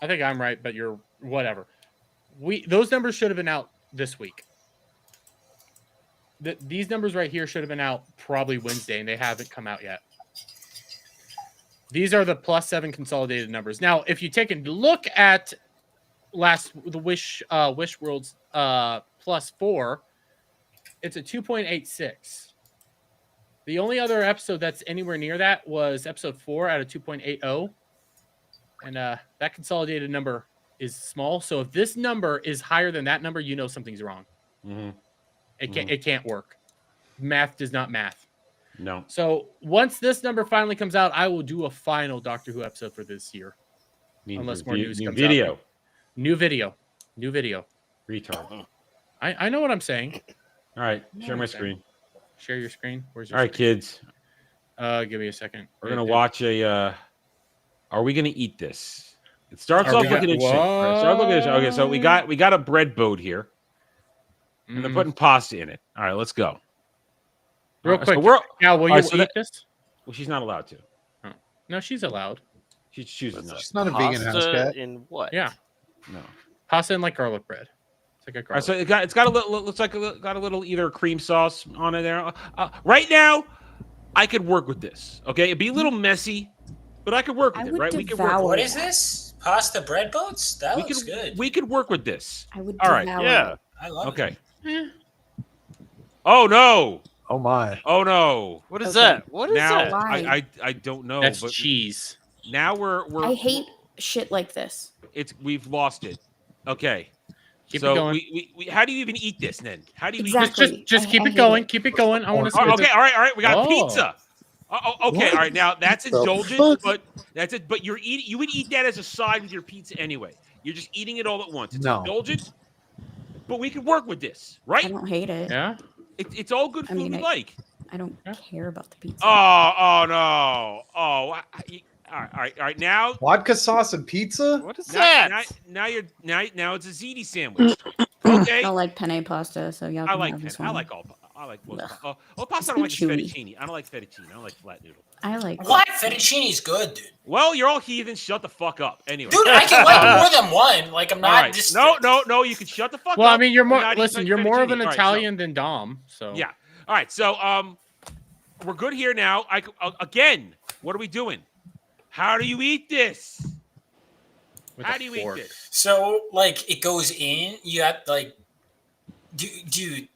I think I'm right, but you're whatever. Those numbers should have been out this week. These numbers right here should have been out probably Wednesday, and they haven't come out yet. These are the +7 consolidated numbers. Now, if you take a look at the Wish World's +4, it's a 2.86. The only other episode that's anywhere near that was episode 4 at a 2.80. And that consolidated number is small. So if this number is higher than that number, you know something's wrong. Mm-hmm. It can't work. Math does not math. No. So once this number finally comes out, I will do a final Doctor Who episode for this year. Unless more news comes out. New video. Retard. I know what I'm saying. All right. Share my screen. Share your screen. Where's your All right, screen? kids. Give me a second. We're going to watch a... Are we going to eat this? It starts off looking interesting. Okay, so we got a bread boat here. And they're putting pasta in it. All right, let's go. Real quick. So now, will you eat this? Well, she's not allowed to. Oh. No, she's allowed. She chooses not. She's not a vegan house cat. In what? Yeah. No. Pasta and like garlic bread. It's like a garlic. All right, so it's got a little, looks like got a little either cream sauce on it there. Right now, I could work with this. Okay, it'd be a little messy, but I could work with it. Right? We could work. What is this? Pasta bread boats? That looks good. We could work with this. I would. All right. Yeah. I love Okay. it. Oh no. Oh my. Oh no. What is that? What is now, that? Why? I don't know. That's but cheese. Now we're I hate shit like this. we've lost it. Okay. Keep so it going. we how do you even eat this then? How do you Exactly. eat this? Just keep I it hate going. it. Keep it going. I want to see. Oh, okay, all right. We got Oh. pizza. Okay, all right. Now that's indulgent, but that's it. But you would eat that as a side with your pizza anyway. You're just eating it all at once. It's indulgent, but we could work with this, right? I don't hate it. Yeah. It's all good food we like. I don't care about the pizza. Oh no. Oh, all right. Now Vodka sauce and pizza? What is that? Now it's a ziti sandwich. Okay. I don't like penne pasta, so y'all can I like have this penne. one. I like most. Ugh. Pasta. I don't like is Chewy. fettuccine. I don't like fettuccine. I don't like flat noodle. I like What? Fettuccine's good, dude. Well, you're all heathens. Shut the fuck up. Anyway. Dude, I can like more than one. Like, I'm All not right. just. No. You can shut the fuck Well, up. I mean, you're more. not Listen, eating you're more of an fettuccine. All right, Italian than Dom. So Yeah. All right. So we're good here now. Again, what are we doing? How do you eat this? With How a do you eat fork. this? So like it goes in. You got like, dude.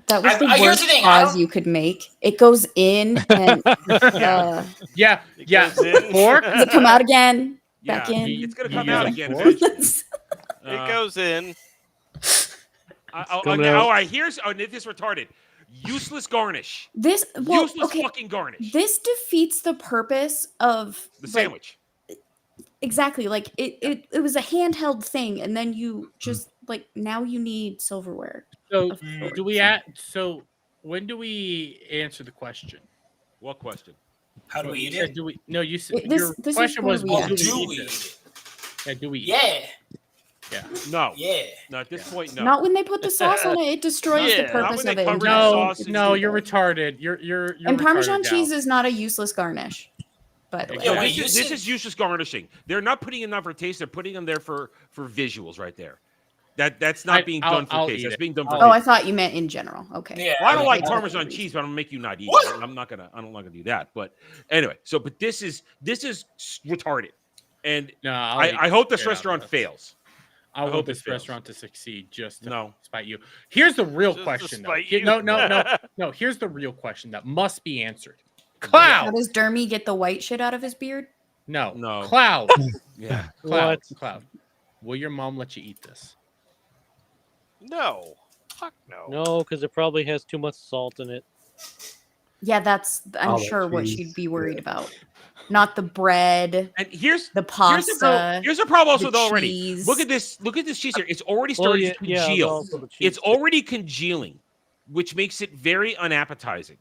That was the here's worst the thing, I pause don't- you could make. It goes in and Yeah, It yeah. goes in. Fork. does it come out again? Back Yeah, in. it's gonna You come use out a again fork? eventually. It goes in. coming out. All right, here's this retarded. Useless garnish. This well, Useless okay. fucking garnish. This defeats the purpose of The like, sandwich. exactly. Like it was a handheld thing, and then you just like now you need silverware. So of do we So when do we answer the question? What question? How do we You eat said it? do we? No, you said This- your this is question where was we Oh, Yeah. do we eat eat this? it? Yeah, do we? Eat Yeah. it? Yeah. No. Yeah. No, at this point, no. Not when they put the sauce on it. It destroys the Yeah. Not purpose when they of it. cover the entirely. sauce. No, you're retarded. You're And Parmesan retarded, cheese Gal. is not a useless garnish. By the way, No, Yeah, this is useless garnishing. They're not putting enough for taste. They're putting them there for visuals right there. That's not being done for I'll taste. eat That's it. being done for oh, I taste. thought you meant in general. Okay. Yeah. Well, I don't like that's Parmesan the cheese, but I'm gonna make you not eat What? it. I'm not gonna do that. But anyway, but this is retarded, and No, I hope this restaurant fails. I hope want it this fails. restaurant to succeed just to No. spite you. Here's the real Just to question, though. spite you. No. Here's the real question that must be answered. Cloud. How does Dermy get the white shit out of his beard? No. No. Cloud. Yeah. Cloud. What? Cloud. Will your mom let you eat this? No. Fuck no. No, because it probably has too much salt in it. Yeah, that's I'm Oh, that sure what cheese. she'd be worried about. Not the bread, And here's the pasta. here's the problem also the though already. cheese. Look at this cheese here. It's already Well, starting yeah, to yeah, congeal. also the cheese. It's already congealing, which makes it very unappetizing.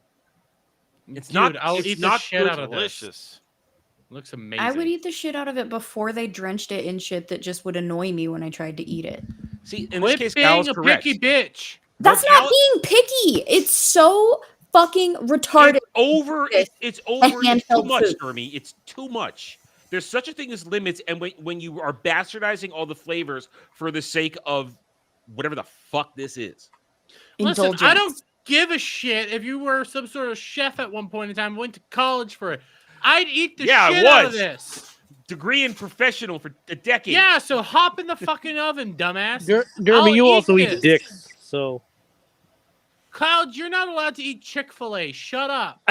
It's Dude, not. I'll it's eat the not shit good. out of this. Delicious. Looks amazing. I would eat the shit out of it before they drenched it in shit that just would annoy me when I tried to eat it. See, in Quit this case, being Gal is a correct. picky bitch. That's Gal- not being picky. It's so fucking retarded. It's over. It's over. It's too handheld much, food. Jeremy. It's too much. There's such a thing as limits, and when you are bastardizing all the flavors for the sake of whatever the fuck this is. Listen, Indulgence. I don't give a shit if you were some sort of chef at one point in time, went to college for it. I'd eat the Yeah, I shit out of was. this. Degree in professional for a decade. Yeah, so hop in the fucking oven, dumbass. Dermy, I'll you eat also this. eat dicks, so Cloud, you're not allowed to eat Chick-fil-A. Shut up.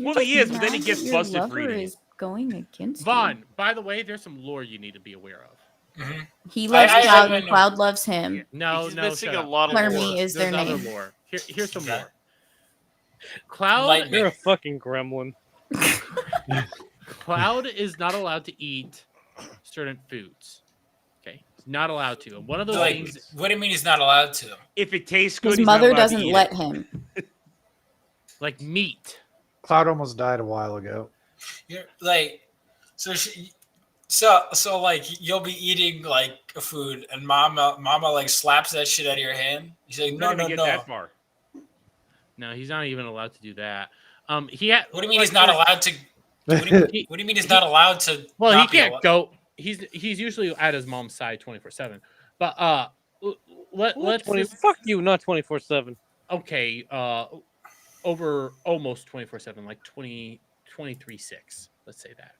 Well, he is, but then he gets Your busted for lover eating it. is going against Vaughn, by the way, there's some lore you need to be aware of. Mhm. you. He loves I Cloud, know. and Cloud loves him. No, He's no, missing shut a up. lot of Clarmy lore. is their There's other name. lore. Here's some Okay. more. Cloud, Light me. you're a fucking gremlin. Cloud is not allowed to eat certain foods. Okay, he's not allowed to. And one of those Like, things, what do you mean he's not allowed to? If it tastes good, His he's not mother allowed to doesn't eat let it. him. like meat. Cloud almost died a while ago. You're like, so like you'll be eating like a food and mama like slaps that shit out of your hand. He's like, We're no, not no, gonna get no. that far. No, he's not even allowed to do that. He had. What do you mean like, he's not allowed to? What do you mean he's not allowed to? Well, he not be can't allowed- go. He's usually at his mom's side 24/7. But let's Fuck you, not 24/7. okay. Over almost 24/7, like 23/6. Let's say that,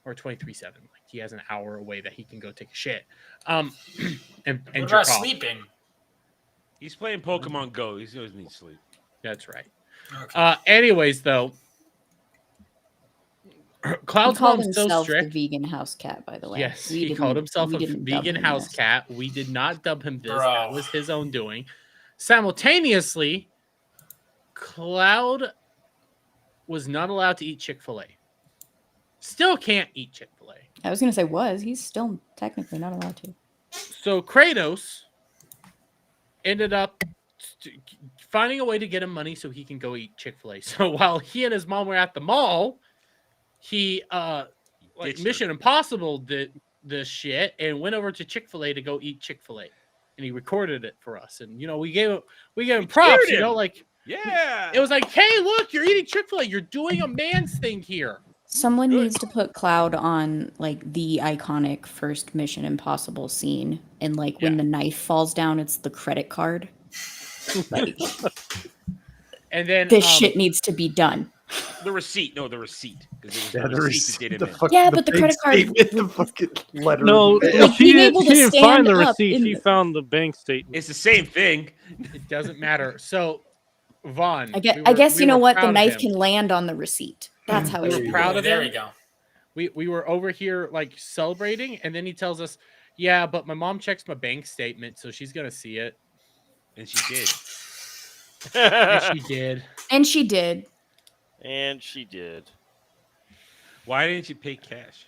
or 23/7. Like he has an hour away that he can go take a shit. And What jerk about off. sleeping? He's playing Pokemon Go. He always needs sleep. That's right. Okay. Anyways, though, He Cloud's called mom's so himself strict. the vegan house cat, by the way. Yes, We he didn't- called himself we a didn't dub vegan him house this. cat. We did not dub him this. Bro. That was his own doing. Simultaneously, Cloud was not allowed to eat Chick-fil-A. Still can't eat Chick-fil-A. I was gonna say was. He's still technically not allowed to. So Kratos ended up finding a way to get him money so he can go eat Chick-fil-A. So while he and his mom were at the mall, he like Ditched her. Mission Impossible did this shit and went over to Chick-fil-A to go eat Chick-fil-A. And he recorded it for us. And you know, we gave him props, cheered you know, him. like Yeah. it was like, hey, look, you're eating Chick-fil-A. You're doing a man's thing here. Someone needs to put Cloud on like the iconic first Mission Impossible scene, and like when Yeah. the knife falls down, it's the credit card. Like And then this shit needs to be done. The receipt. No, the receipt. Because it was Yeah, the receipt that did him in. Yeah, but the credit card- The fucking letter. No, Like, she being didn't, able she to didn't stand find the up receipt. in She the- found the bank statement. It's the same thing. It doesn't matter. So, Vaughn. I guess you know what? The proud of knife him. can land on the receipt. That's how We it were is. proud of There him. we go. We were over here like celebrating, and then he tells us, "Yeah, but my mom checks my bank statement, so she's gonna see it." And she did. And she did. And she did. And she did. Why didn't you pay cash?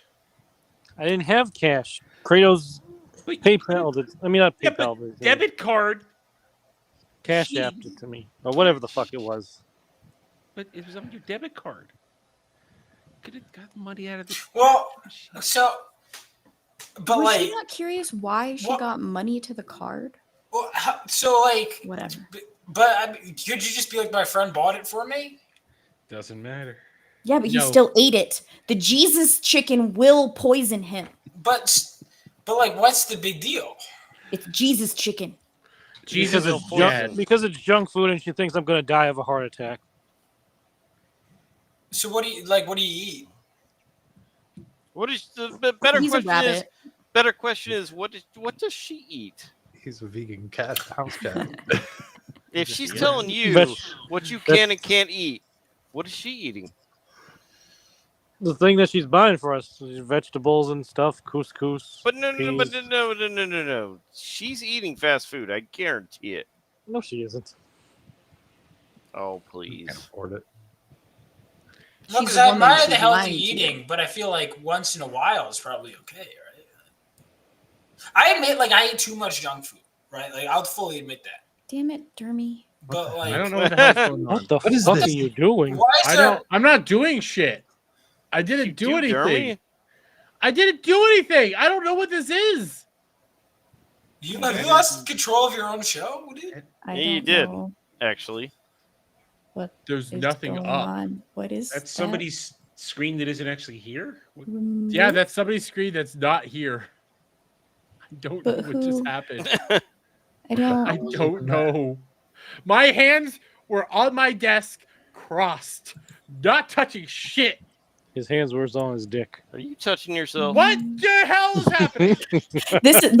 I didn't have cash. Kratos Wait, PayPal did. I mean, not Yeah, PayPal, but but debit card. Cash apped it to me, or whatever the fuck it was. But it was on your debit card. Could have got the money out of the. Well, so, but Was like, she not curious why she what- got money to the card? well, so like, Whatever. but I mean, could you just be like, my friend bought it for me? Doesn't matter. Yeah, but he No. still ate it. The Jesus chicken will poison him. But like, what's the big deal? It's Jesus chicken. Jesus because is it's dead. junk, because it's junk food, and she thinks I'm gonna die of a heart attack. So what do you like? What do you eat? What is the better He's a question is? rabbit. Better question is what does she eat? He's a vegan cat, house cat. If she's telling you Veg- what you can and can't eat, what is she eating? The thing that she's buying for us is vegetables and stuff, couscous. But no. peas. She's eating fast food. I guarantee it. No, she isn't. Oh please. Can't afford it. No, She's because a I woman, admire the she's healthy lying to you. eating, but I feel like once in a while is probably okay, right? I admit, like, I eat too much junk food, right? Like, I'll fully admit that. Damn it, Dermy. But like, I don't know what the hell's going on. What the What is fuck this? are you doing? why is I there? don't. I'm not doing shit. I didn't do anything. Jeremy? I didn't do anything. I don't know what this is. Have you lost control of your own show? Dude? I Yeah, you don't did. know Actually, what There's is nothing going up. on. What is That's somebody's screen that isn't actually here. What- that? Yeah, that's somebody's screen that's not here. I don't know But what just who? happened. I don't. I don't know. My hands were on my desk, crossed, not touching shit. His hands were on his dick. are you touching yourself? What the hell is happening?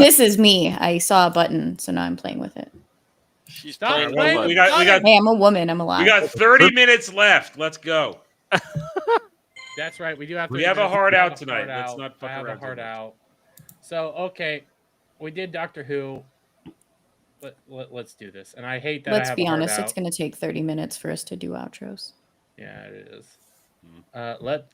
This is me. I saw a button, so now I'm playing with it. She's Stop playing. playing the with we button. got Hey, I'm a woman. I'm allowed. we got 30 minutes left. Let's go. That's right. We do have. We 30 have a minutes. hard We out have a tonight. hard Let's out. not fuck I have around a hard too much. out. So okay, we did Doctor Who. Let's do this. And I hate that. I Let's have be a hard honest. out. It's going to take 30 minutes for us to do outros. Yeah, it is.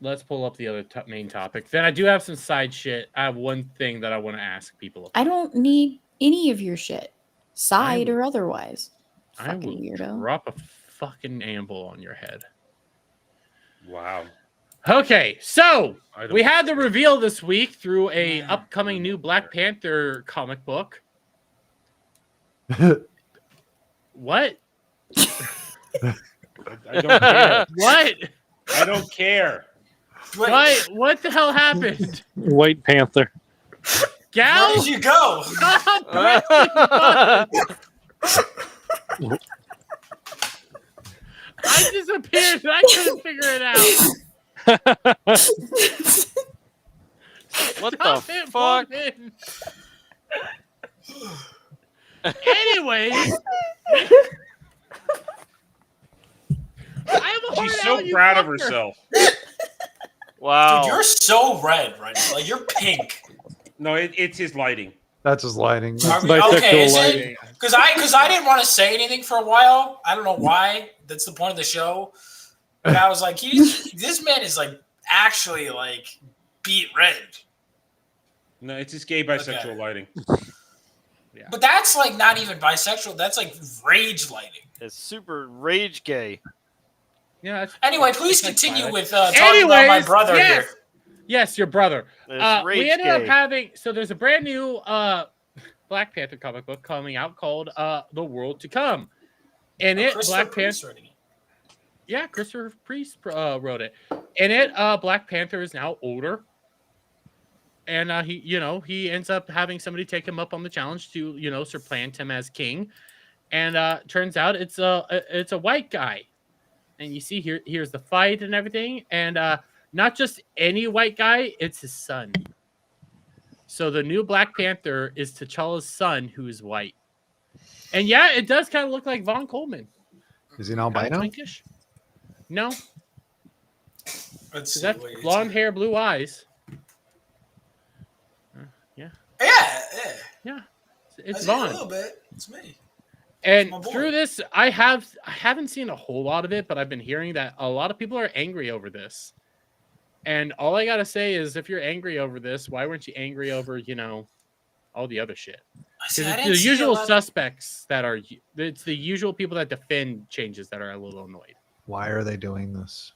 Let's pull up the other main topic. Then I do have some side shit. I have one thing that I want to ask people about. I don't need any of your shit, side will- or otherwise. I Fucking will weirdo. drop a fucking amble on your head. Wow. Okay, so I don't we had the reveal this week through a upcoming new Black Panther comic book. What? I don't care. What? I don't care. Wait, What the hell happened? White Panther. where Gal? did you go? Stop pressing buttons. I disappeared and I couldn't figure it out. What Stop the it, fuck? woman. Anyways, She's so proud of herself. Wow. Dude, you're so red right now. Like, you're pink. No, it's his lighting. That's his lighting. Are we, Bisexual okay, is lighting. it? Because I didn't want to say anything for a while. I don't know why. That's the point of the show. But I was like, this man is like actually like beat red. No, it's his gay bisexual Okay. lighting. But that's like not even bisexual. That's like rage lighting. It's super rage gay. Yeah. it's- Anyway, please it's like continue Twilight. with talking about my Anyways, brother yes. here. Yes, your brother. It's rage We ended up gay. having there's a brand new Black Panther comic book coming out called The World to Come. And it Christopher Black Priest Panther. writing it. Yeah, Christopher Priest wrote it. And it Black Panther is now older. And he ends up having somebody take him up on the challenge to, supplant him as king. And turns out it's a white guy. and you see here's the fight and everything, and not just any white guy, it's his son. So the new Black Panther is T'Challa's son, who is white. And yeah, it does kind of look like Von Coleman. Is he an albino? Twinkish? No, Let's see. that's Wait, blonde hair, blue eyes. Yeah, Yeah. it's A Von. little bit. It's me. And my boy. through this, I haven't seen a whole lot of it, but I've been hearing that a lot of people are angry over this. And all I gotta say is, if you're angry over this, why weren't you angry over, all the other shit? See, Because I it's didn't the see a usual lot- suspects that are. It's the usual people that defend changes that are a little annoyed. Why are they doing this?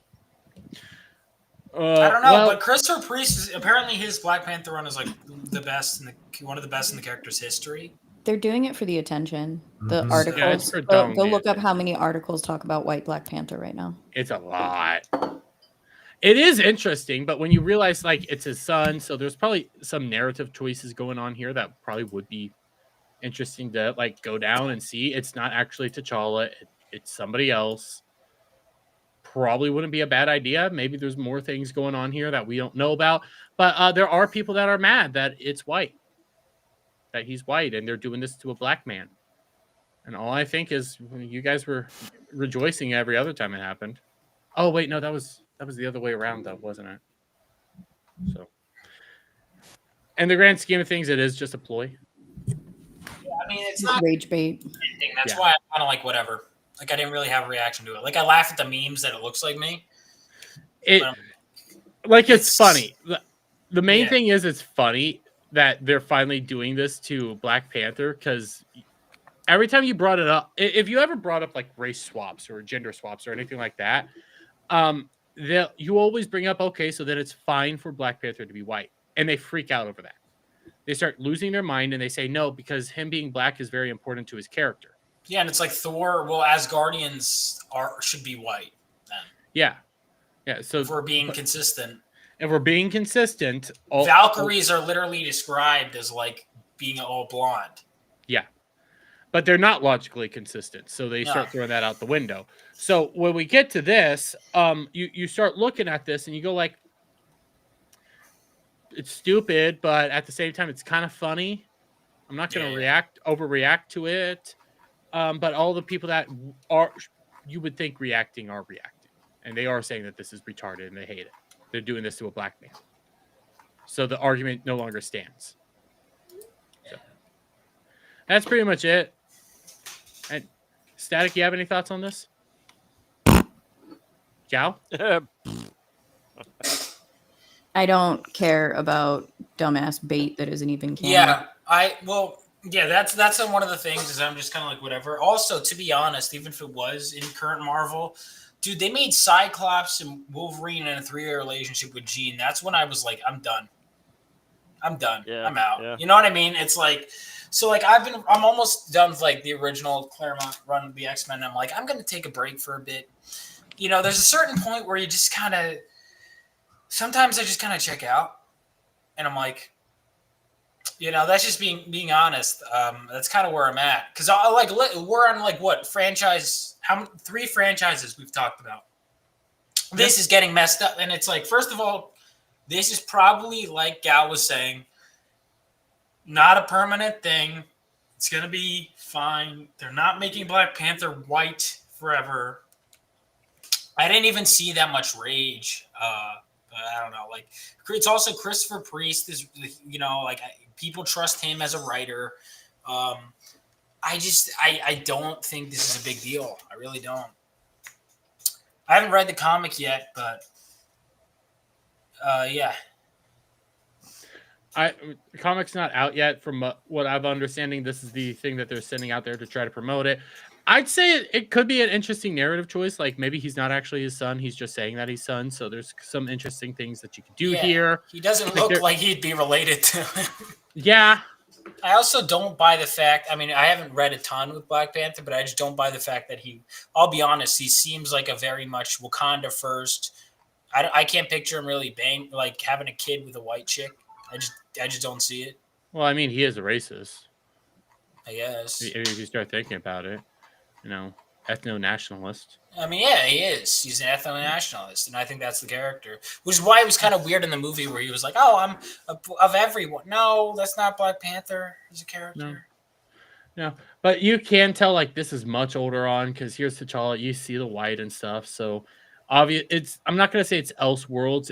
I don't know, but Christopher Priest apparently his Black Panther run is like the best one of the best in the character's history. They're doing it for the attention. The Mhm. Yeah, it's articles. for Go dominant look up how many articles talk about white Black Panther right now. It's a lot. It is interesting, but when you realize it's his son, so there's probably some narrative choices going on here that probably would be interesting to go down and see. It's not actually T'Challa, it's somebody else. Probably wouldn't be a bad idea. Maybe there's more things going on here that we don't know about, but there are people that are mad that it's white, that he's white, and they're doing this to a black man. And all I think is you guys were rejoicing every other time it happened. Oh wait, no, that was the other way around, though, wasn't it? So, in the grand scheme of things, it is just a ploy. Yeah, I mean, it's not Rage bait. anything. That's why I kind of like whatever. I didn't really have a reaction to it. I laugh at the memes that it looks like me. It's funny. The main Yeah. thing is it's funny that they're finally doing this to Black Panther, because every time you brought it up, if you ever brought up race swaps or gender swaps or anything like that, you always bring up, okay, so then it's fine for Black Panther to be white, and they freak out over that. They start losing their mind and they say no, because him being black is very important to his character. Yeah, and it's like Thor. Well, Asgardians should be white then. Yeah. So if we're being consistent, Valkyries are literally described as being all blonde. Yeah. But they're not logically consistent, so they start throwing that out the window. So when we get to this, you start looking at this and you go it's stupid, but at the same time, it's kind of funny. I'm not going to overreact to it. But all the people that you would think reacting are reacting. And they are saying that this is retarded and they hate it. They're doing this to a black man. So the argument no longer stands. So that's pretty much it. And Static, you have any thoughts on this? GHAL? I don't care about dumbass bait that isn't even canon. Yeah, that's one of the things is I'm just kind of whatever. Also, to be honest, even if it was in current Marvel, dude, they made Cyclops and Wolverine in a 3-year relationship with Jean. That's when I was I'm done. Yeah, I'm out. yeah. You know what I mean? It's I'm almost done with the original Claremont run of the X-Men. I'm I'm going to take a break for a bit. There's a certain point where you just kind of, sometimes I just kind of check out and I'm that's just being honest. That's kind of where I'm at. Cause we're on what franchise, 3 franchises we've talked about. This is getting messed up. And it's first of all, this is probably Gal was saying, not a permanent thing. It's going to be fine. They're not making Black Panther white forever. I didn't even see that much rage. I don't know. It's also Christopher Priest is, people trust him as a writer. I don't think this is a big deal. I really don't. I haven't read the comic yet, but yeah. The comic's not out yet. From what I'm understanding, this is the thing that they're sending out there to try to promote it. I'd say it could be an interesting narrative choice. Maybe he's not actually his son. He's just saying that he's son. So there's some interesting things that you could do here. He doesn't look like he'd be related to him. Yeah. I also don't buy the fact. I mean, I haven't read a ton with Black Panther, but I just don't buy the fact that I'll be honest, he seems like a very much Wakanda first. I can't picture him really having a kid with a white chick. I just don't see it. Well, I mean, he is a racist. I guess. If you start thinking about it, ethno-nationalist. I mean, yeah, he is. He's an ethno-nationalist, and I think that's the character. Which is why it was kind of weird in the movie where he was like, "Oh, I'm of everyone." No, that's not Black Panther as a character. No, but you can tell like this is much older on because here's T'Challa. You see the white and stuff, so obvious. I'm not gonna say it's Elseworlds.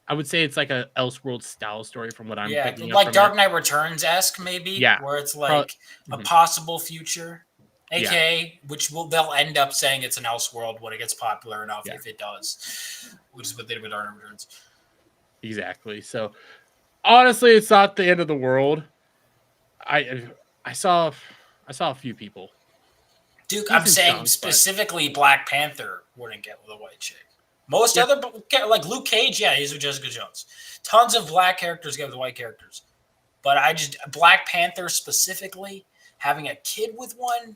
I would say it's like a Elseworlds style story from what I'm picking up like from Dark it. Knight Returns esque maybe. Yeah, where it's like a possible future, aka which they'll end up saying it's an Elseworld when it gets popular enough if it does, which is what they did with Dark Knight Returns. Exactly. So honestly, it's not the end of the world. I saw a few people. Duke, I'm saying specifically Black Panther wouldn't get with a white chick. Most other, like Luke Cage, he's with Jessica Jones. Tons of black characters get with white characters. But Black Panther specifically, having a kid with one,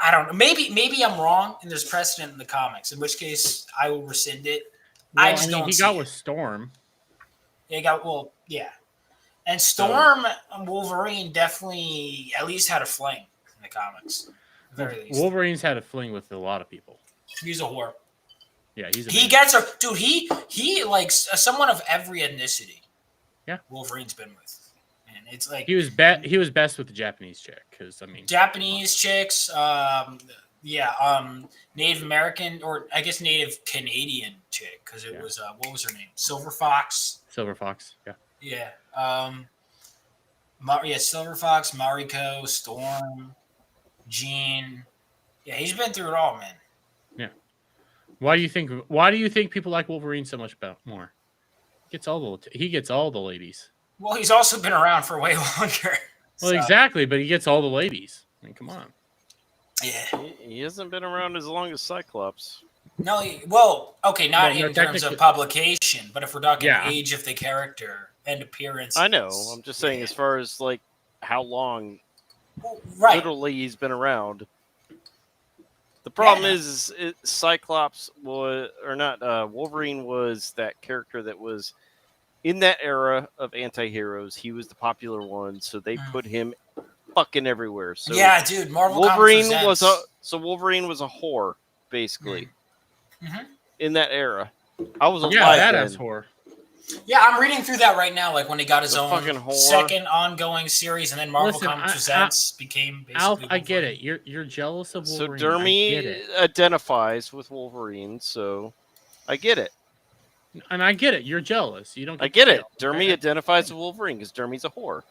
I don't know. Maybe I'm wrong and there's precedent in the comics, in which case I will rescind it. Well, I just don't he see got it. with Storm. And Storm and Wolverine definitely at least had a fling in the comics. At the very least. Wolverine's had a fling with a lot of people. He's a whore. Yeah, he gets her, dude. He likes someone of every ethnicity. Yeah, Wolverine's been with, and it's like he was best with the Japanese chick because I mean Japanese chicks, Native American or I guess Native Canadian chick because it was what was her name? Silver Fox. Silver Fox. Yeah. Silver Fox, Mariko, Storm, Jean. Yeah, he's been through it all, man. Yeah. Why do you think people like Wolverine so much more? He gets all the ladies. Well, he's also been around for way longer. Well, exactly, but he gets all the ladies. I mean, come on. Yeah. He hasn't been around as long as Cyclops. No, in terms of publication, but if we're talking age of the character and appearance. I know. I'm just saying as far as like how long literally he's been around. The problem is Cyclops Wolverine was that character that was in that era of anti-heroes. He was the popular one, so they put him fucking everywhere. So dude, Marvel Wolverine was a whore basically Mm-hmm. in that era. I was alive badass whore. Yeah, I'm reading through that right now. Like when he got his own whore. second ongoing series, and then Marvel Comics Presents became basically. Alf, I get it. You're jealous of Wolverine. So Dermy identifies with Wolverine, so I get it. And I get it. You're jealous. You don't. I get it. Dermy identifies with Wolverine because Dermy's a whore.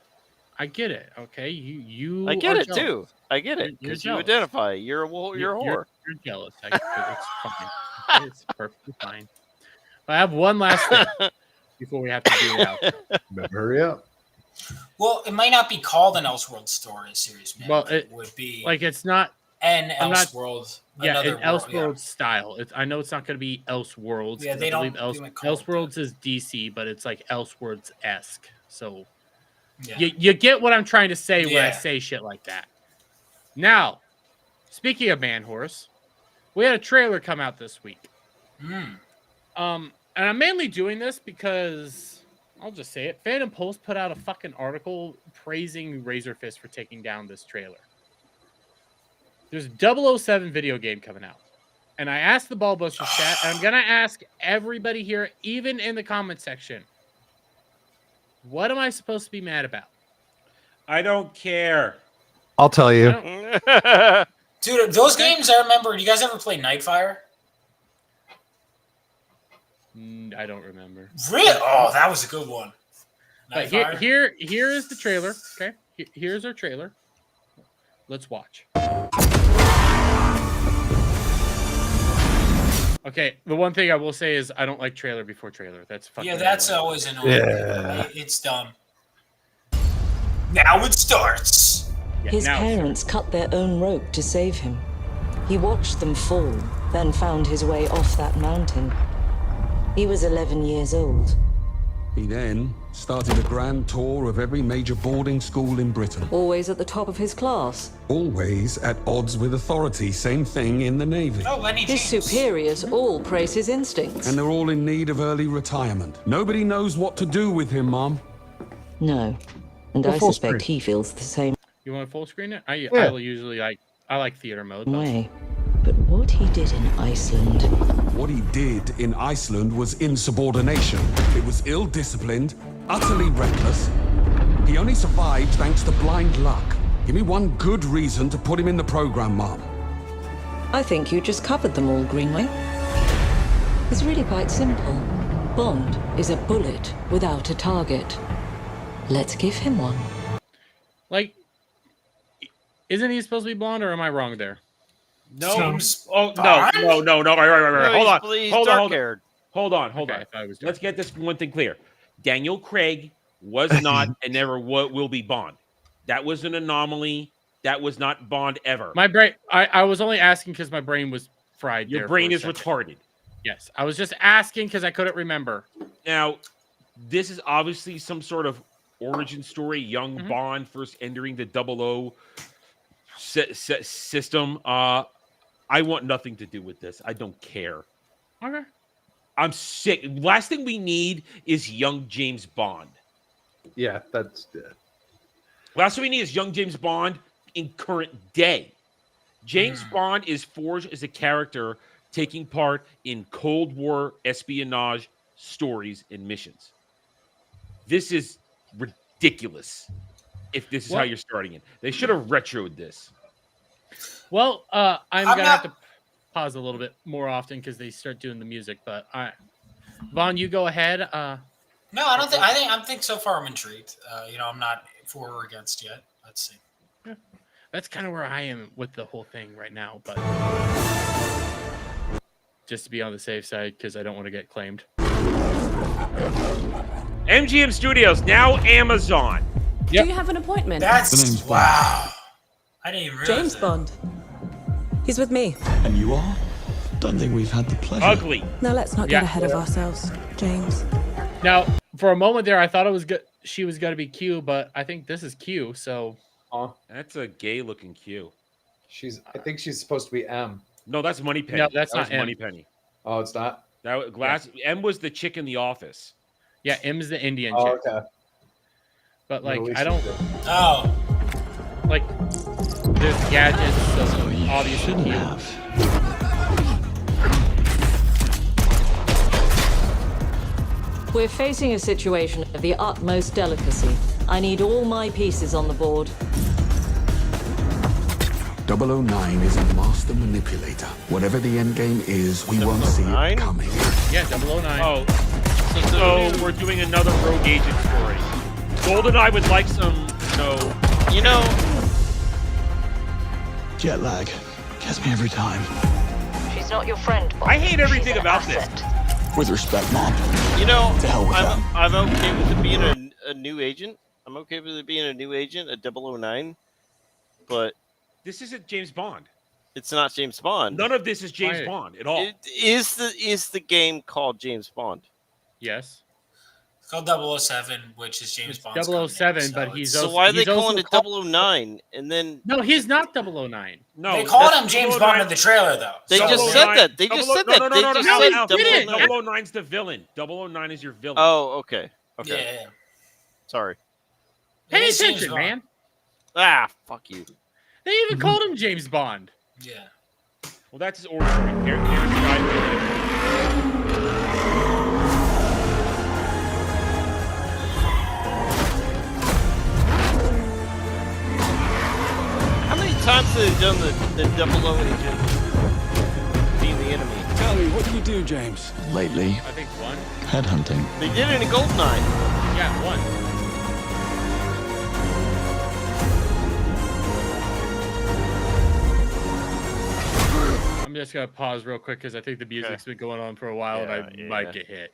I get it. Okay, you. I get it jealous. too. I get it because you identify. You're a whore. You're a whore. You're jealous. I get it. It's fine. It's perfectly fine. I have one last thing before we have to do it out. Better hurry up. Well, it might not be called an Elseworld story series, man. Well, it would be like it's not an Elseworld. Yeah, an Elseworld style. I know it's not going to be Elseworlds. Yeah, they don't. Elseworlds is DC, but it's like Elseworlds esque. So you get what I'm trying to say when I say shit like that. Now, speaking of Man Horse, we had a trailer come out this week. And I'm mainly doing this because I'll just say it. Phantom Pulse put out a fucking article praising Razor Fist for taking down this trailer. There's a 007 video game coming out. And I asked the Ballbusters chat, and I'm going to ask everybody here, even in the comment section, what am I supposed to be mad about? I don't care. I'll tell you. Dude, those games I remember. You guys ever play Nightfire? I don't remember. Really? Oh, that was a good one. Here is the trailer. Okay, here's our trailer. Let's watch. Okay, the one thing I will say is I don't like trailer before trailer. That's fucking that's annoying. always annoying. Yeah. It's dumb. Now it starts. His parents cut their own rope to save him. He watched them fall, then found his way off that mountain. He was 11 years old. He then started a grand tour of every major boarding school in Britain. Always at the top of his class. Always at odds with authority. Same thing in the Navy. His superiors all praise his instincts. And they're all in need of early retirement. Nobody knows what to do with him, Mom. No. And I suspect he feels the same. You want to full screen it? I usually I like theater mode. Though. Way. But what he did in Iceland. What he did in Iceland was insubordination. It was ill-disciplined, utterly reckless. He only survived thanks to blind luck. Give me one good reason to put him in the program, Mom. I think you just covered them all, Greenway. It's really quite simple. Bond is a bullet without a target. Let's give him one. Like, isn't he supposed to be blonde, or am I wrong there? No. James Oh Bond? no. Right. No, Hold he's on. dark-haired. Hold on. Okay, I thought it was Let's get this one thing clear. Daniel Craig was not and never will be Bond. That was an anomaly. That was not Bond ever. My brain. I was only asking because my brain was fried. Your there brain for a is second. retarded. Yes, I was just asking because I couldn't remember. Now, this is obviously some sort of origin story. Young Bond first entering the 00 system. I want nothing to do with this. I don't care. Okay. I'm sick. Last thing we need is young James Bond. Yeah, that's good. Last thing we need is young James Bond in current day. James Bond is forged as a character taking part in Cold War espionage stories and missions. This is ridiculous if this is how you're starting it. They should have retroed this. Well, I'm gonna have to pause a little bit more often because they start doing the music. But Vaughn, you go ahead. No, I don't think. I think so far I'm intrigued. I'm not for or against yet. Let's see. Yeah. That's kind of where I am with the whole thing right now. But just to be on the safe side because I don't want to get claimed. MGM Studios, now Amazon. Do you have an appointment? That's wow. I didn't even realize James that. Bond. He's with me. And you are? Don't think we've had the pleasure. Ugly. Now let's not get ahead of ourselves, James. Now, for a moment there, I thought it was good. She was going to be Q, but I think this is Q. So that's a gay-looking Q. I think she's supposed to be M. No, that's Moneypenny. No, that's that not M. Moneypenny. Oh, it's not. That glass. M was the chick in the office. Yeah, M's the Indian Oh, chick. okay. But like, Middle I don't Eastern chick. Oh, like. There's gadgets, so obviously Q. We're facing a situation of the utmost delicacy. I need all my pieces on the board. 009 is a master manipulator. Whatever the end game is, we won't see it coming. Yeah, 009. Oh, so we're doing another rogue agent story. GoldenEye would like some, Jet lag. Gets me every time. She's not your friend, Bob. I hate everything about this. With respect, Mom. To hell with that. I'm okay with it being a new agent. I'm okay with it being a new agent, a 009. But this isn't James Bond. It's not James Bond. None of this is James Bond at all. Is the game called James Bond? Yes. it's called 007, which is James Bond's 007, company, but so he's it's- So why are they he's also calling it 009? And then No, he's not 009. No, They called that's him James 009. Bond in the trailer, though. They So- just said that. They just said that. No, They just said no, he didn't. 009. 009's the villain. 009 is your villain. Oh, okay. Okay. Yeah. Sorry. Pay It is James attention, Bond. man. Ah, fuck you. They even called him James Bond. Yeah. Well, that's his origin story. Here's the guy. How many times have they done the 00 agent being the enemy? Tell me, what do you do, James? Lately, I think one. headhunting. They did it in GoldenEye. Yeah, one. I'm just gonna pause real quick because I think the music's been going on for a while and I might get hit.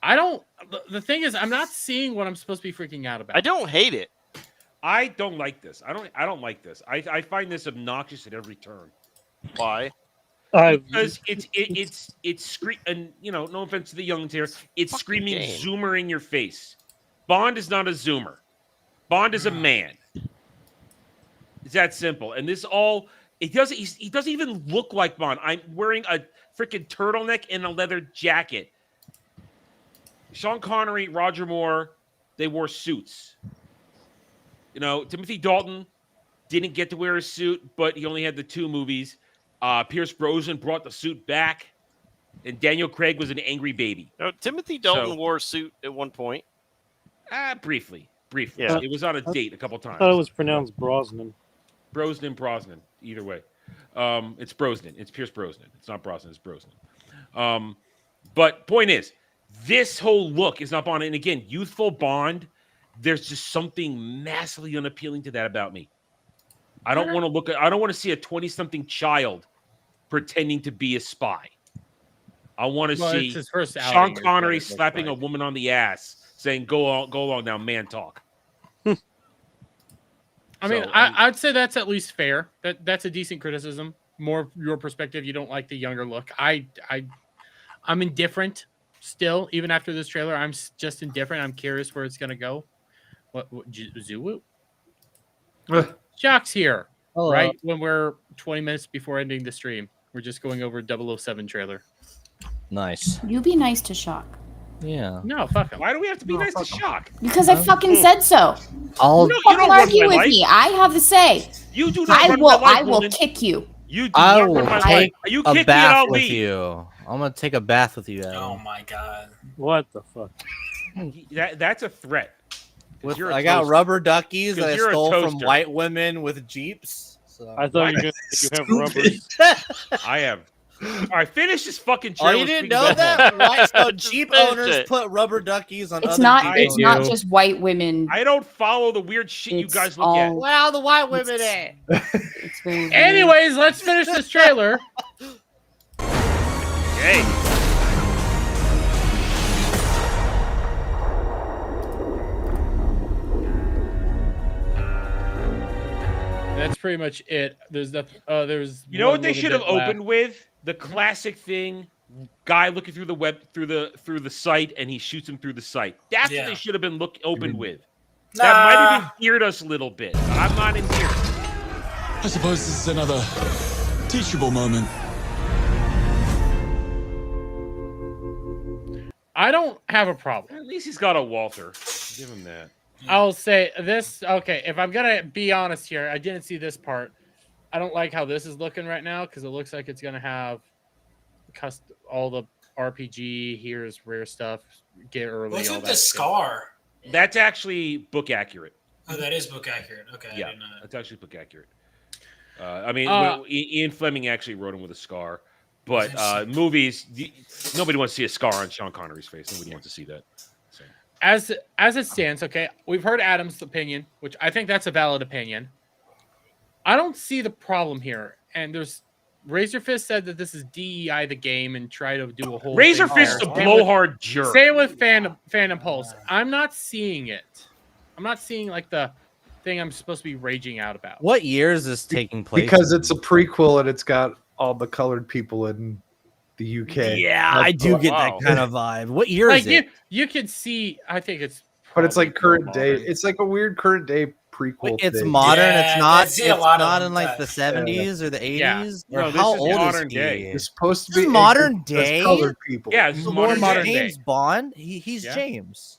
I don't. The thing is, I'm not seeing what I'm supposed to be freaking out about. I don't hate it. I don't like this. I don't like this. I find this obnoxious at every turn. Why? Because it's scream, and no offense to the youngs here, it's Fucking screaming game. zoomer in your face. Bond is not a zoomer. Bond is a man. It's that simple. And this all he doesn't even look like Bond. I'm wearing a freaking turtleneck and a leather jacket. Sean Connery, Roger Moore, they wore suits. Timothy Dalton, didn't get to wear a suit, but he only had the 2 movies. Pierce Brosnan brought the suit back, and Daniel Craig was an angry baby. No, Timothy Dalton wore a suit at one point. Briefly. Yeah. It was on a date a couple times. I thought it was pronounced Brosnan. Brosnan. Either way, it's Brosnan. It's Pierce Brosnan. It's not Brosnan. It's Brosnan. But point is, this whole look is not Bond. And again, youthful Bond. There's just something massively unappealing to that about me. I don't want to look at. I don't want to see a 20-something child pretending to be a spy. I want to see it's his first Sean outing, is what Connery it looks slapping like. a woman on the ass, saying, "Go along now, man talk." I mean, So, I'd say that's at least fair. That's a decent criticism. More your perspective. You don't like the younger look. I'm indifferent still, even after this trailer. I'm just indifferent. I'm curious where it's gonna go. What Zuwu? Jock's here, Hello. right? When we're 20 minutes before ending the stream, we're just going over 007 trailer. Nice. You be nice to Shock. Yeah. No, fuck him. Why do we have to be nice to Shock? Because I fucking said so. I'll. You Fucking don't run argue my with life. me. I have the say. You do not I run will. my life, I will woman. kick you. You do I not will run my life. take You a kick me and bath I'll with leave. you. I'm gonna take a bath with you, Adam. Oh my god. What the fuck? That's a threat. 'Cause you're a I got toaster. rubber duckies 'Cause that I you're a stole from toaster. white women with Jeeps. So. I thought you have rubbers. I have. All right, finish this fucking Oh, trailer. you didn't speaking know about that? Right? So Just Jeep finish owners it. put rubber duckies on It's other not. Jeep It's owners. not just white women. I don't follow the weird shit you It's guys look at. all- Wow, the white women at. It's very weird. Anyways, let's finish this trailer. Hey. That's pretty much it. There's the there's. You know what they should have opened with? The classic thing: guy looking through the web through the site, and he shoots him through the site. That's what they should have been opened with. That might have endeared us a little bit. I'm not endeared. I suppose this is another teachable moment. I don't have a problem. At least he's got a Walther. Give him that. I'll say this. Okay, if I'm gonna be honest here, I didn't see this part. I don't like how this is looking right now because it looks like it's gonna have all the RPG. Here's rare stuff. Get early. What's all with that the shit. scar? That's actually book accurate. Oh, that is book accurate. Okay. I Yeah, didn't know that. that's actually book accurate. I mean, Ian Fleming actually wrote him with a scar, but movies, nobody wants to see a scar on Sean Connery's face. Nobody wants to see that. So. As it stands, okay, we've heard Adam's opinion, which I think that's a valid opinion. I don't see the problem here, and there's Razorfist said that this is DEI the game and try to do a whole Razorfist, a blowhard jerk. Say it with Phantom Pulse. I'm not seeing it. I'm not seeing like the thing I'm supposed to be raging out about. What year is this taking place? Because it's a prequel and it's got all the colored people in the UK. Yeah, I do get that kind of vibe. What year like is it? You can see. I think it's. But it's like probably current day. It's like a weird current day prequel. It's thing. modern. Yeah, it's not. I It's see a lot of not them in like that- the 70s or the 80s. Yeah. Or No, this how is old modern is day. he? It's supposed to This be is modern aged day? as colored people. Yeah, it's More modern modern day. day. James Bond. He's Yeah. James.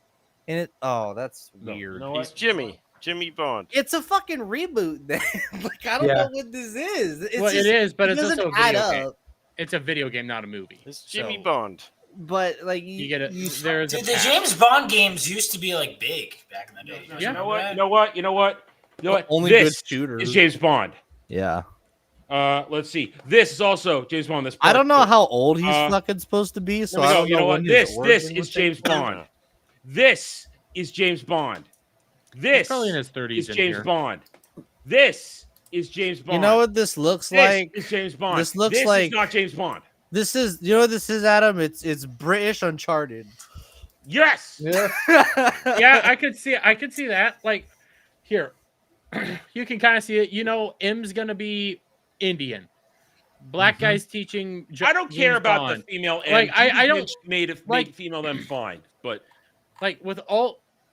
And it. Oh, that's No, weird. you know He's what? Jimmy Bond. It's a fucking reboot. Then, like I don't Yeah. know what this is. It's Well, just, it is, but it it's doesn't also a add video game. up. It's a video game, not a movie. It's Jimmy So, Bond. But like You get it. There's Dude, a the path. James Bond games used to be like big back in the day. Yeah. You know what? Only This good shooters. is James Bond. Yeah. Let's see. This is also James Bond. This I don't know part two. how old he's Uh, fucking supposed to be, so Let me I go. don't You know when what? his This origin is was James taken. Bond. This is James Bond. This probably in his 30s is in James here. Bond. This is James Bond. You know what this looks This like? is James Bond. This looks This like is not James Bond. This is, you know what this is, Adam? It's British Uncharted. Yes. Yeah. Yeah, I could see that. Like here, you can kind of see it. You know, M's gonna be Indian. Black guys teaching. I don't care James about Bond. the female. M. Like I Judy don't Dench made like- female them fine, but like with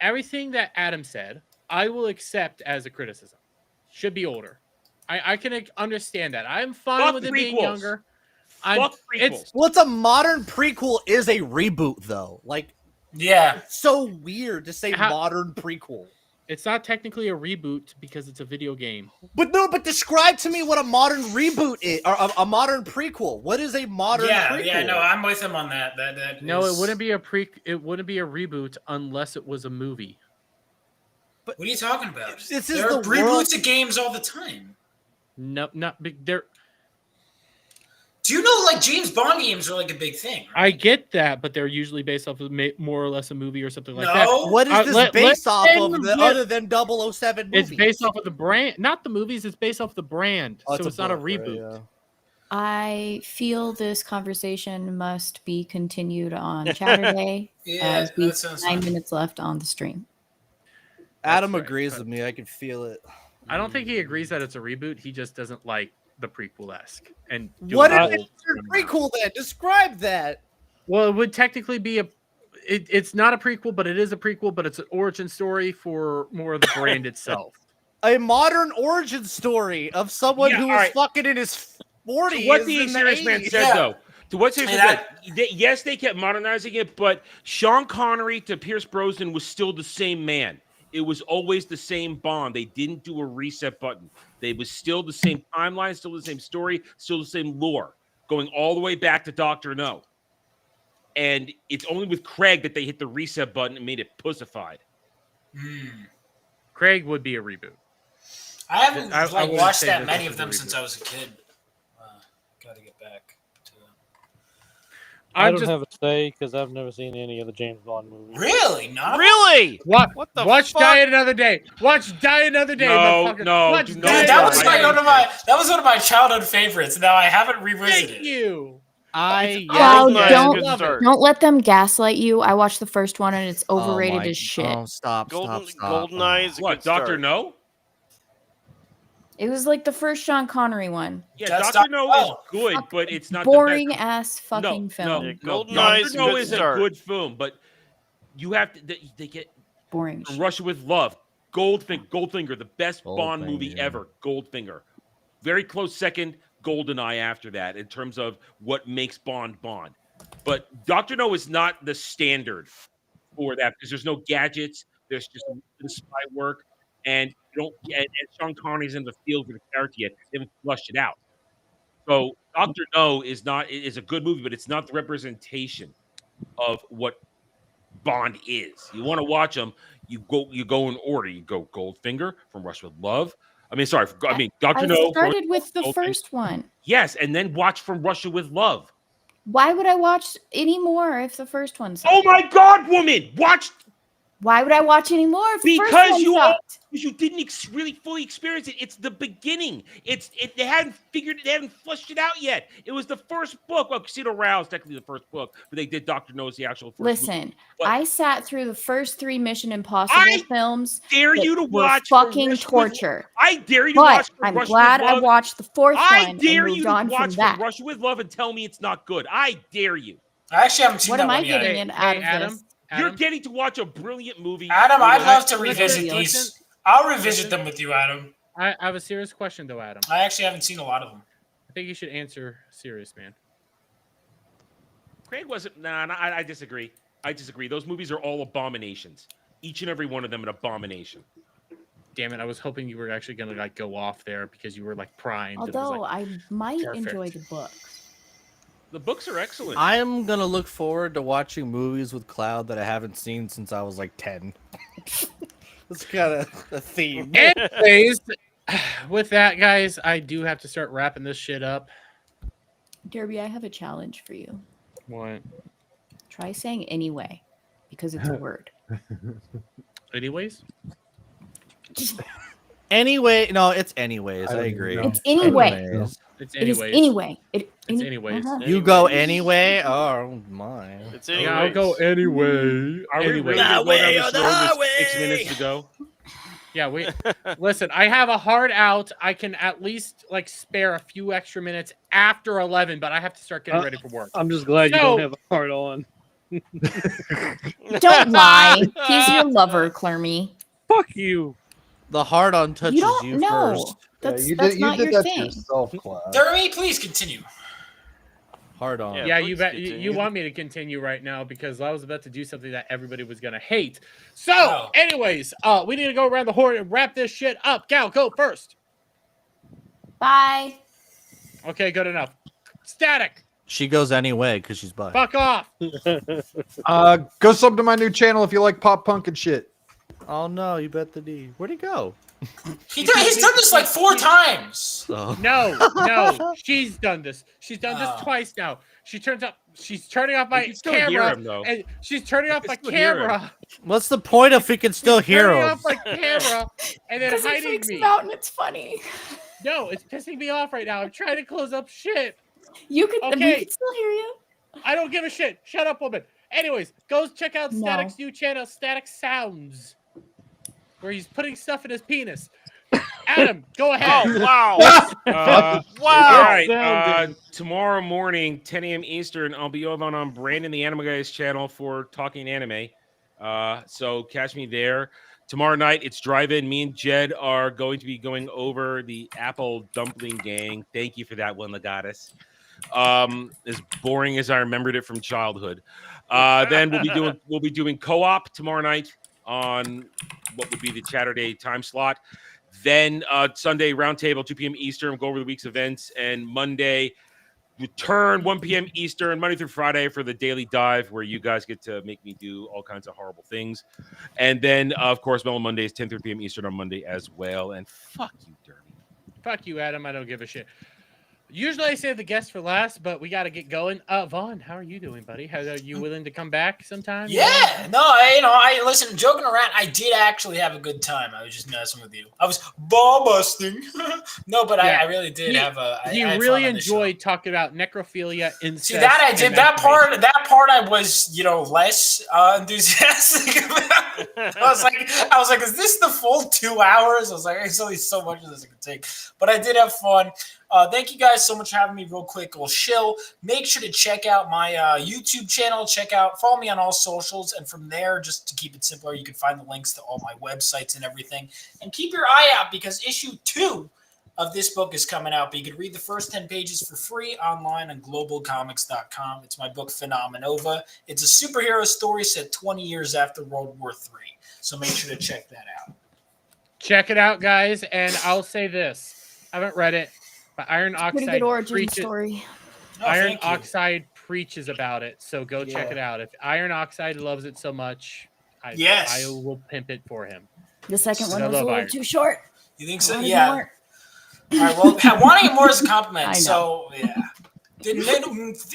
everything that Adam said, I will accept as a criticism. Should be older. I can understand that. I'm fine Fuck with it being prequels. younger. fuck It's prequels. Well, it's a modern prequel is a reboot, though. Like, Yeah. it's so weird to say How- modern prequel. It's not technically a reboot because it's a video game. But describe to me what a modern reboot is, or a modern prequel. What is a modern prequel? Yeah, no, I'm with him on that. No, is... it wouldn't be a reboot unless it was a movie. What are you talking about? This is there are the reboots world... of games all the time. No, not big. There. Do you know, like, James Bond games are like a big thing? Right? I get that, but they're usually based off of more or less a movie or something like No. that. What is this based off of other than 007 movies? It's based off of the brand, not the movies. It's based off the brand, Oh, so it's not a book, right, reboot. yeah. I feel this conversation must be continued on Saturday as we have 9 minutes left on the stream. Adam agrees with me. I can feel it. I don't think he agrees that it's a reboot. He just doesn't like the prequel-esque. And What is a prequel then? Describe that. Well, it would technically be it's not a prequel, but it is a prequel, but it's an origin story for more of the brand itself. A modern origin story of someone who was fucking in his 40s. To what the serious man said, though. To what serious man said, yes, they kept modernizing it, but Sean Connery to Pierce Brosnan was still the same man. It was always the same Bond. They didn't do a reset button. They was still the same timeline, still the same story, still the same lore, going all the way back to Dr. No. And it's only with Craig that they hit the reset button and made it pussified. Craig would be a reboot. I haven't I wouldn't watched say that that many this of is a them since reboot. I was a kid. Got to get back to them. I don't have a say because I've never seen any of the James Bond movies. Really? Not Really? What the Watch fuck? Die Another Day. Watch Die Another Day. No, motherfucker. no, Watch do Die not. Dude, Another that was Day. like that was one of my childhood favorites. Now I haven't revisited Thank it. you. Wow, nice. don't Good start. don't let them gaslight you. I watched the first one and it's overrated as shit. Oh, stop. GoldenEye is a What, good Dr. start. No? It was like the first Sean Connery one. Yeah, That's Dr. No is Dr. good, but it's not Boring the best. ass fucking film. Yeah, No, GoldenEye is Dr. a No good is start. a good film, but you have to. They get Boring. From Russia with Love, Goldfinger, the best Bond movie ever. Goldfinger, very close second. GoldenEye after that in terms of what makes Bond Bond. But Dr. No is not the standard for that because there's no gadgets. There's just the spy work, and you don't. And Sean Connery's in the field for the character yet. They haven't flushed it out. So Dr. No is a good movie, but it's not the representation of what Bond is. You want to watch them, you go in order. You go Goldfinger, From Russia with Love. Dr. I No. started with the Goldfinger. first one. Yes, and then watch From Russia with Love. Why would I watch any more if the first one sucked? Oh my God, woman! Watch Why would I watch any more if the first because one you sucked? you didn't really fully experience it. It's the beginning. They hadn't figured it. They hadn't flushed it out yet. It was the first book. Well, Casino Royale is technically the first book, but they did Dr. No as the actual first. Listen, But I sat through the first 3 Mission Impossible films. dare that you to were watch From fucking Russia with- torture. I dare you to But watch From I'm Russia glad with I Love. watched the fourth I one dare and you moved to on watch from that. From Russia with Love and tell me it's not good. I dare you. I actually haven't seen What that am I one yet. getting in out of Adam, this? You're getting to watch a brilliant movie. Adam, I'd love to Listen, revisit listen. these. I'll revisit them with you, Adam. I have a serious question though, Adam. I actually haven't seen a lot of them. I think you should answer serious, man. Craig wasn't. Nah, I disagree. I disagree. Those movies are all abominations. Each and every one of them an abomination. Damn it! I was hoping you were actually gonna go off there because you were primed. and it was Although I might perfect. enjoy the books. The books are excellent. I am going to look forward to watching movies with Cloud that I haven't seen since I was 10. That's kind of a theme. Anyways, with that, guys, I do have to start wrapping this shit up. Derby, I have a challenge for you. What? Try saying anyway, because it's a word. Anyways? Anyway, no, it's anyways. I agree. It's anyway. Anyways. It's It is anyways. anyway. It's anyways. You go anyway? Oh, my. It's Yeah, I'll go anyway. Are we Anyway. ready to go down this road with 6 minutes to go? Yeah, we listen. I have a hard out. I can at least spare a few extra minutes after 11, but I have to start getting ready for work. I'm just glad you So- don't have a heart on. Don't lie. He's your lover, Clermy. Fuck you. The hard on touches You don't know. first. That's you that's did, not you your did that thing. to yourself, Cloud. Dermy, please continue. Hard on. Yeah, you please bet. continue. You want me to continue right now because I was about to do something that everybody was gonna hate. So, anyways, we need to go around the horn and wrap this shit up. Gal, go first. Bye. Okay, good enough. Static. She goes anyway because she's bi. Fuck off. Go sub to my new channel if you like pop punk and shit. Oh no, you bet the D. Where'd he go? He's done this like 4 times. No, she's done this. She's done this twice now. She's turning off my still hear camera, him, though. and she's turning off my still hear him. camera. What's the point if we can still hear Turning him? off my camera and then Because it hiding freaks me. him out and it's funny. No, it's pissing me off right now. I'm trying to close up shit. You could, we Okay. can still hear you. I don't give a shit. Shut up, woman. Anyways, go check out No. Static's new channel, Static Sounds, where he's putting stuff in his penis. Adam, go ahead. Oh, wow. Wow. Wow. All right. Tomorrow morning, 10 a.m. Eastern, I'll be over on Brandon the Anime Guy's channel for talking anime. So catch me there. Tomorrow night, it's drive-in. Me and Jed are going to be going over the Apple Dumpling Gang. Thank you for that one, Legatus. As boring as I remembered it from childhood. Then we'll be doing co-op tomorrow night on what would be the Saturday time slot. Then Sunday roundtable 2 p.m. Eastern. We'll go over the week's events, and Monday return 1 p.m. Eastern, Monday through Friday for the daily dive, where you guys get to make me do all kinds of horrible things. And then of course, Mellow Mondays 10 p.m. Eastern on Monday as well. And fuck you, Derby. Fuck you, Adam. I don't give a shit. Usually I save the guest for last, but we got to get going. Vaughn, how are you doing, buddy? Are you willing to come back sometime? Yeah, no, I listen. Joking around, I did actually have a good time. I was just messing with you. I was ball busting. No, but Yeah. I really did have a. I He had really fun on the show. enjoyed talking about necrophilia, incest. See that I did and that masturbation. part I was less enthusiastic about. I was like, is this the full 2 hours? I was like, there's only so much of this I could take, but I did have fun. Thank you guys so much for having me. Real quick, we'll shill. Make sure to check out my YouTube channel. Follow me on all socials, and from there, just to keep it simpler, you can find the links to all my websites and everything. And keep your eye out because issue 2 of this book is coming out, but you can read the first 10 pages for free online on globalcomics.com. It's my book, Phenomenova. It's a superhero story set 20 years after World War III. So make sure to check that out. Check it out, guys. And I'll say this. I haven't read it, but Iron Pretty Oxide good origin preaches, story. Iron Oxide preaches about it. So go check Yeah. it out. If Iron Oxide loves it so much, I will pimp it for him. The second one I was a love little Iron. too short. You think so? Wanted Yeah. more. All right, well, wanting it more is a compliment. I know. So, yeah.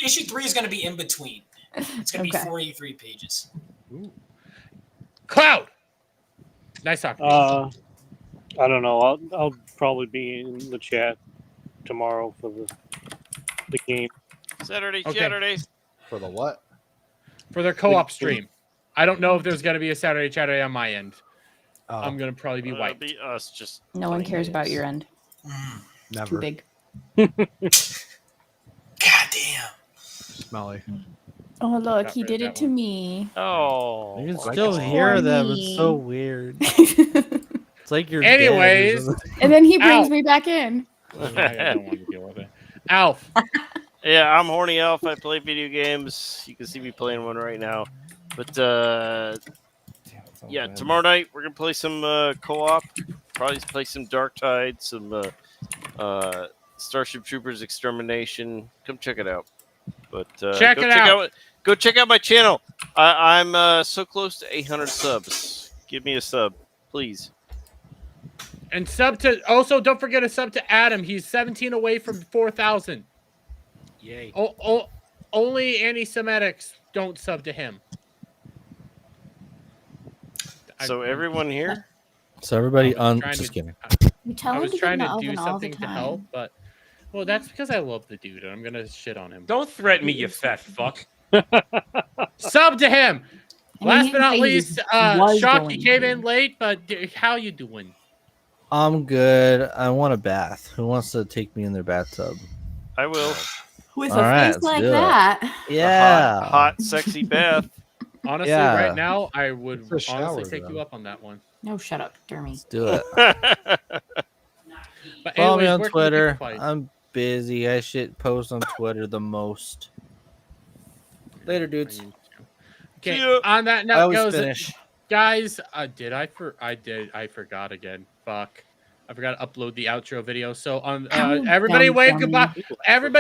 Issue 3 is going to be in between. It's going to be 43 pages. Cloud! Nice talking. I don't know. I'll probably be in the chat tomorrow for the game. Saturdays. For the what? For their co-op stream. I don't know if there's going to be a Saturday on my end. I'm going to probably be white. Be us just. No one cares about your end. Never. Too big. God damn. Smelly. Oh, look, Not he read did that it to me. Oh. You can Like still it's hear them. horny. It's so weird. It's like you're dead or Anyways. something. And then he brings Ow. me back in. I don't want to deal with it. Alf. Yeah, I'm Horny Alf. I play video games. You can see me playing one right now. But yeah, tomorrow night we're gonna play some co-op. Probably play some Dark Tide, some Starship Troopers Extermination. Come check it out. But Check it out. Go check out my channel. I'm so close to 800 subs. Give me a sub, please. And don't forget to sub to Adam. He's 17 away from 4,000. Yay. Only anti-Semitics don't sub to him. So everyone here? So everybody I was on. trying Just to- kidding. You tell I him was to trying get to in the do oven all the something to time. help, but well, that's because I love the dude, and I'm gonna shit on him. Don't threaten me, you fat fuck. Sub to him. I mean, Last he but not didn't say he least, was Shock, going you came to. in late, but how you doing? I'm good. I want a bath. Who wants to take me in their bathtub? I will. With All a right, face let's like do it. that. Yeah. Hot, sexy bath. Honestly, Yeah. right now, I would It's a shower, honestly take though. you up on that one. No, shut up, Dermy. Let's do it. But Follow me anyways, on where can the Twitter. people find you? I'm busy. I shit post on Twitter the most. Later, dudes. Okay. See ya. On that I note, always finish. guys. I forgot again. Fuck. I forgot to upload the outro video. So on everybody, wave goodbye. Everybody.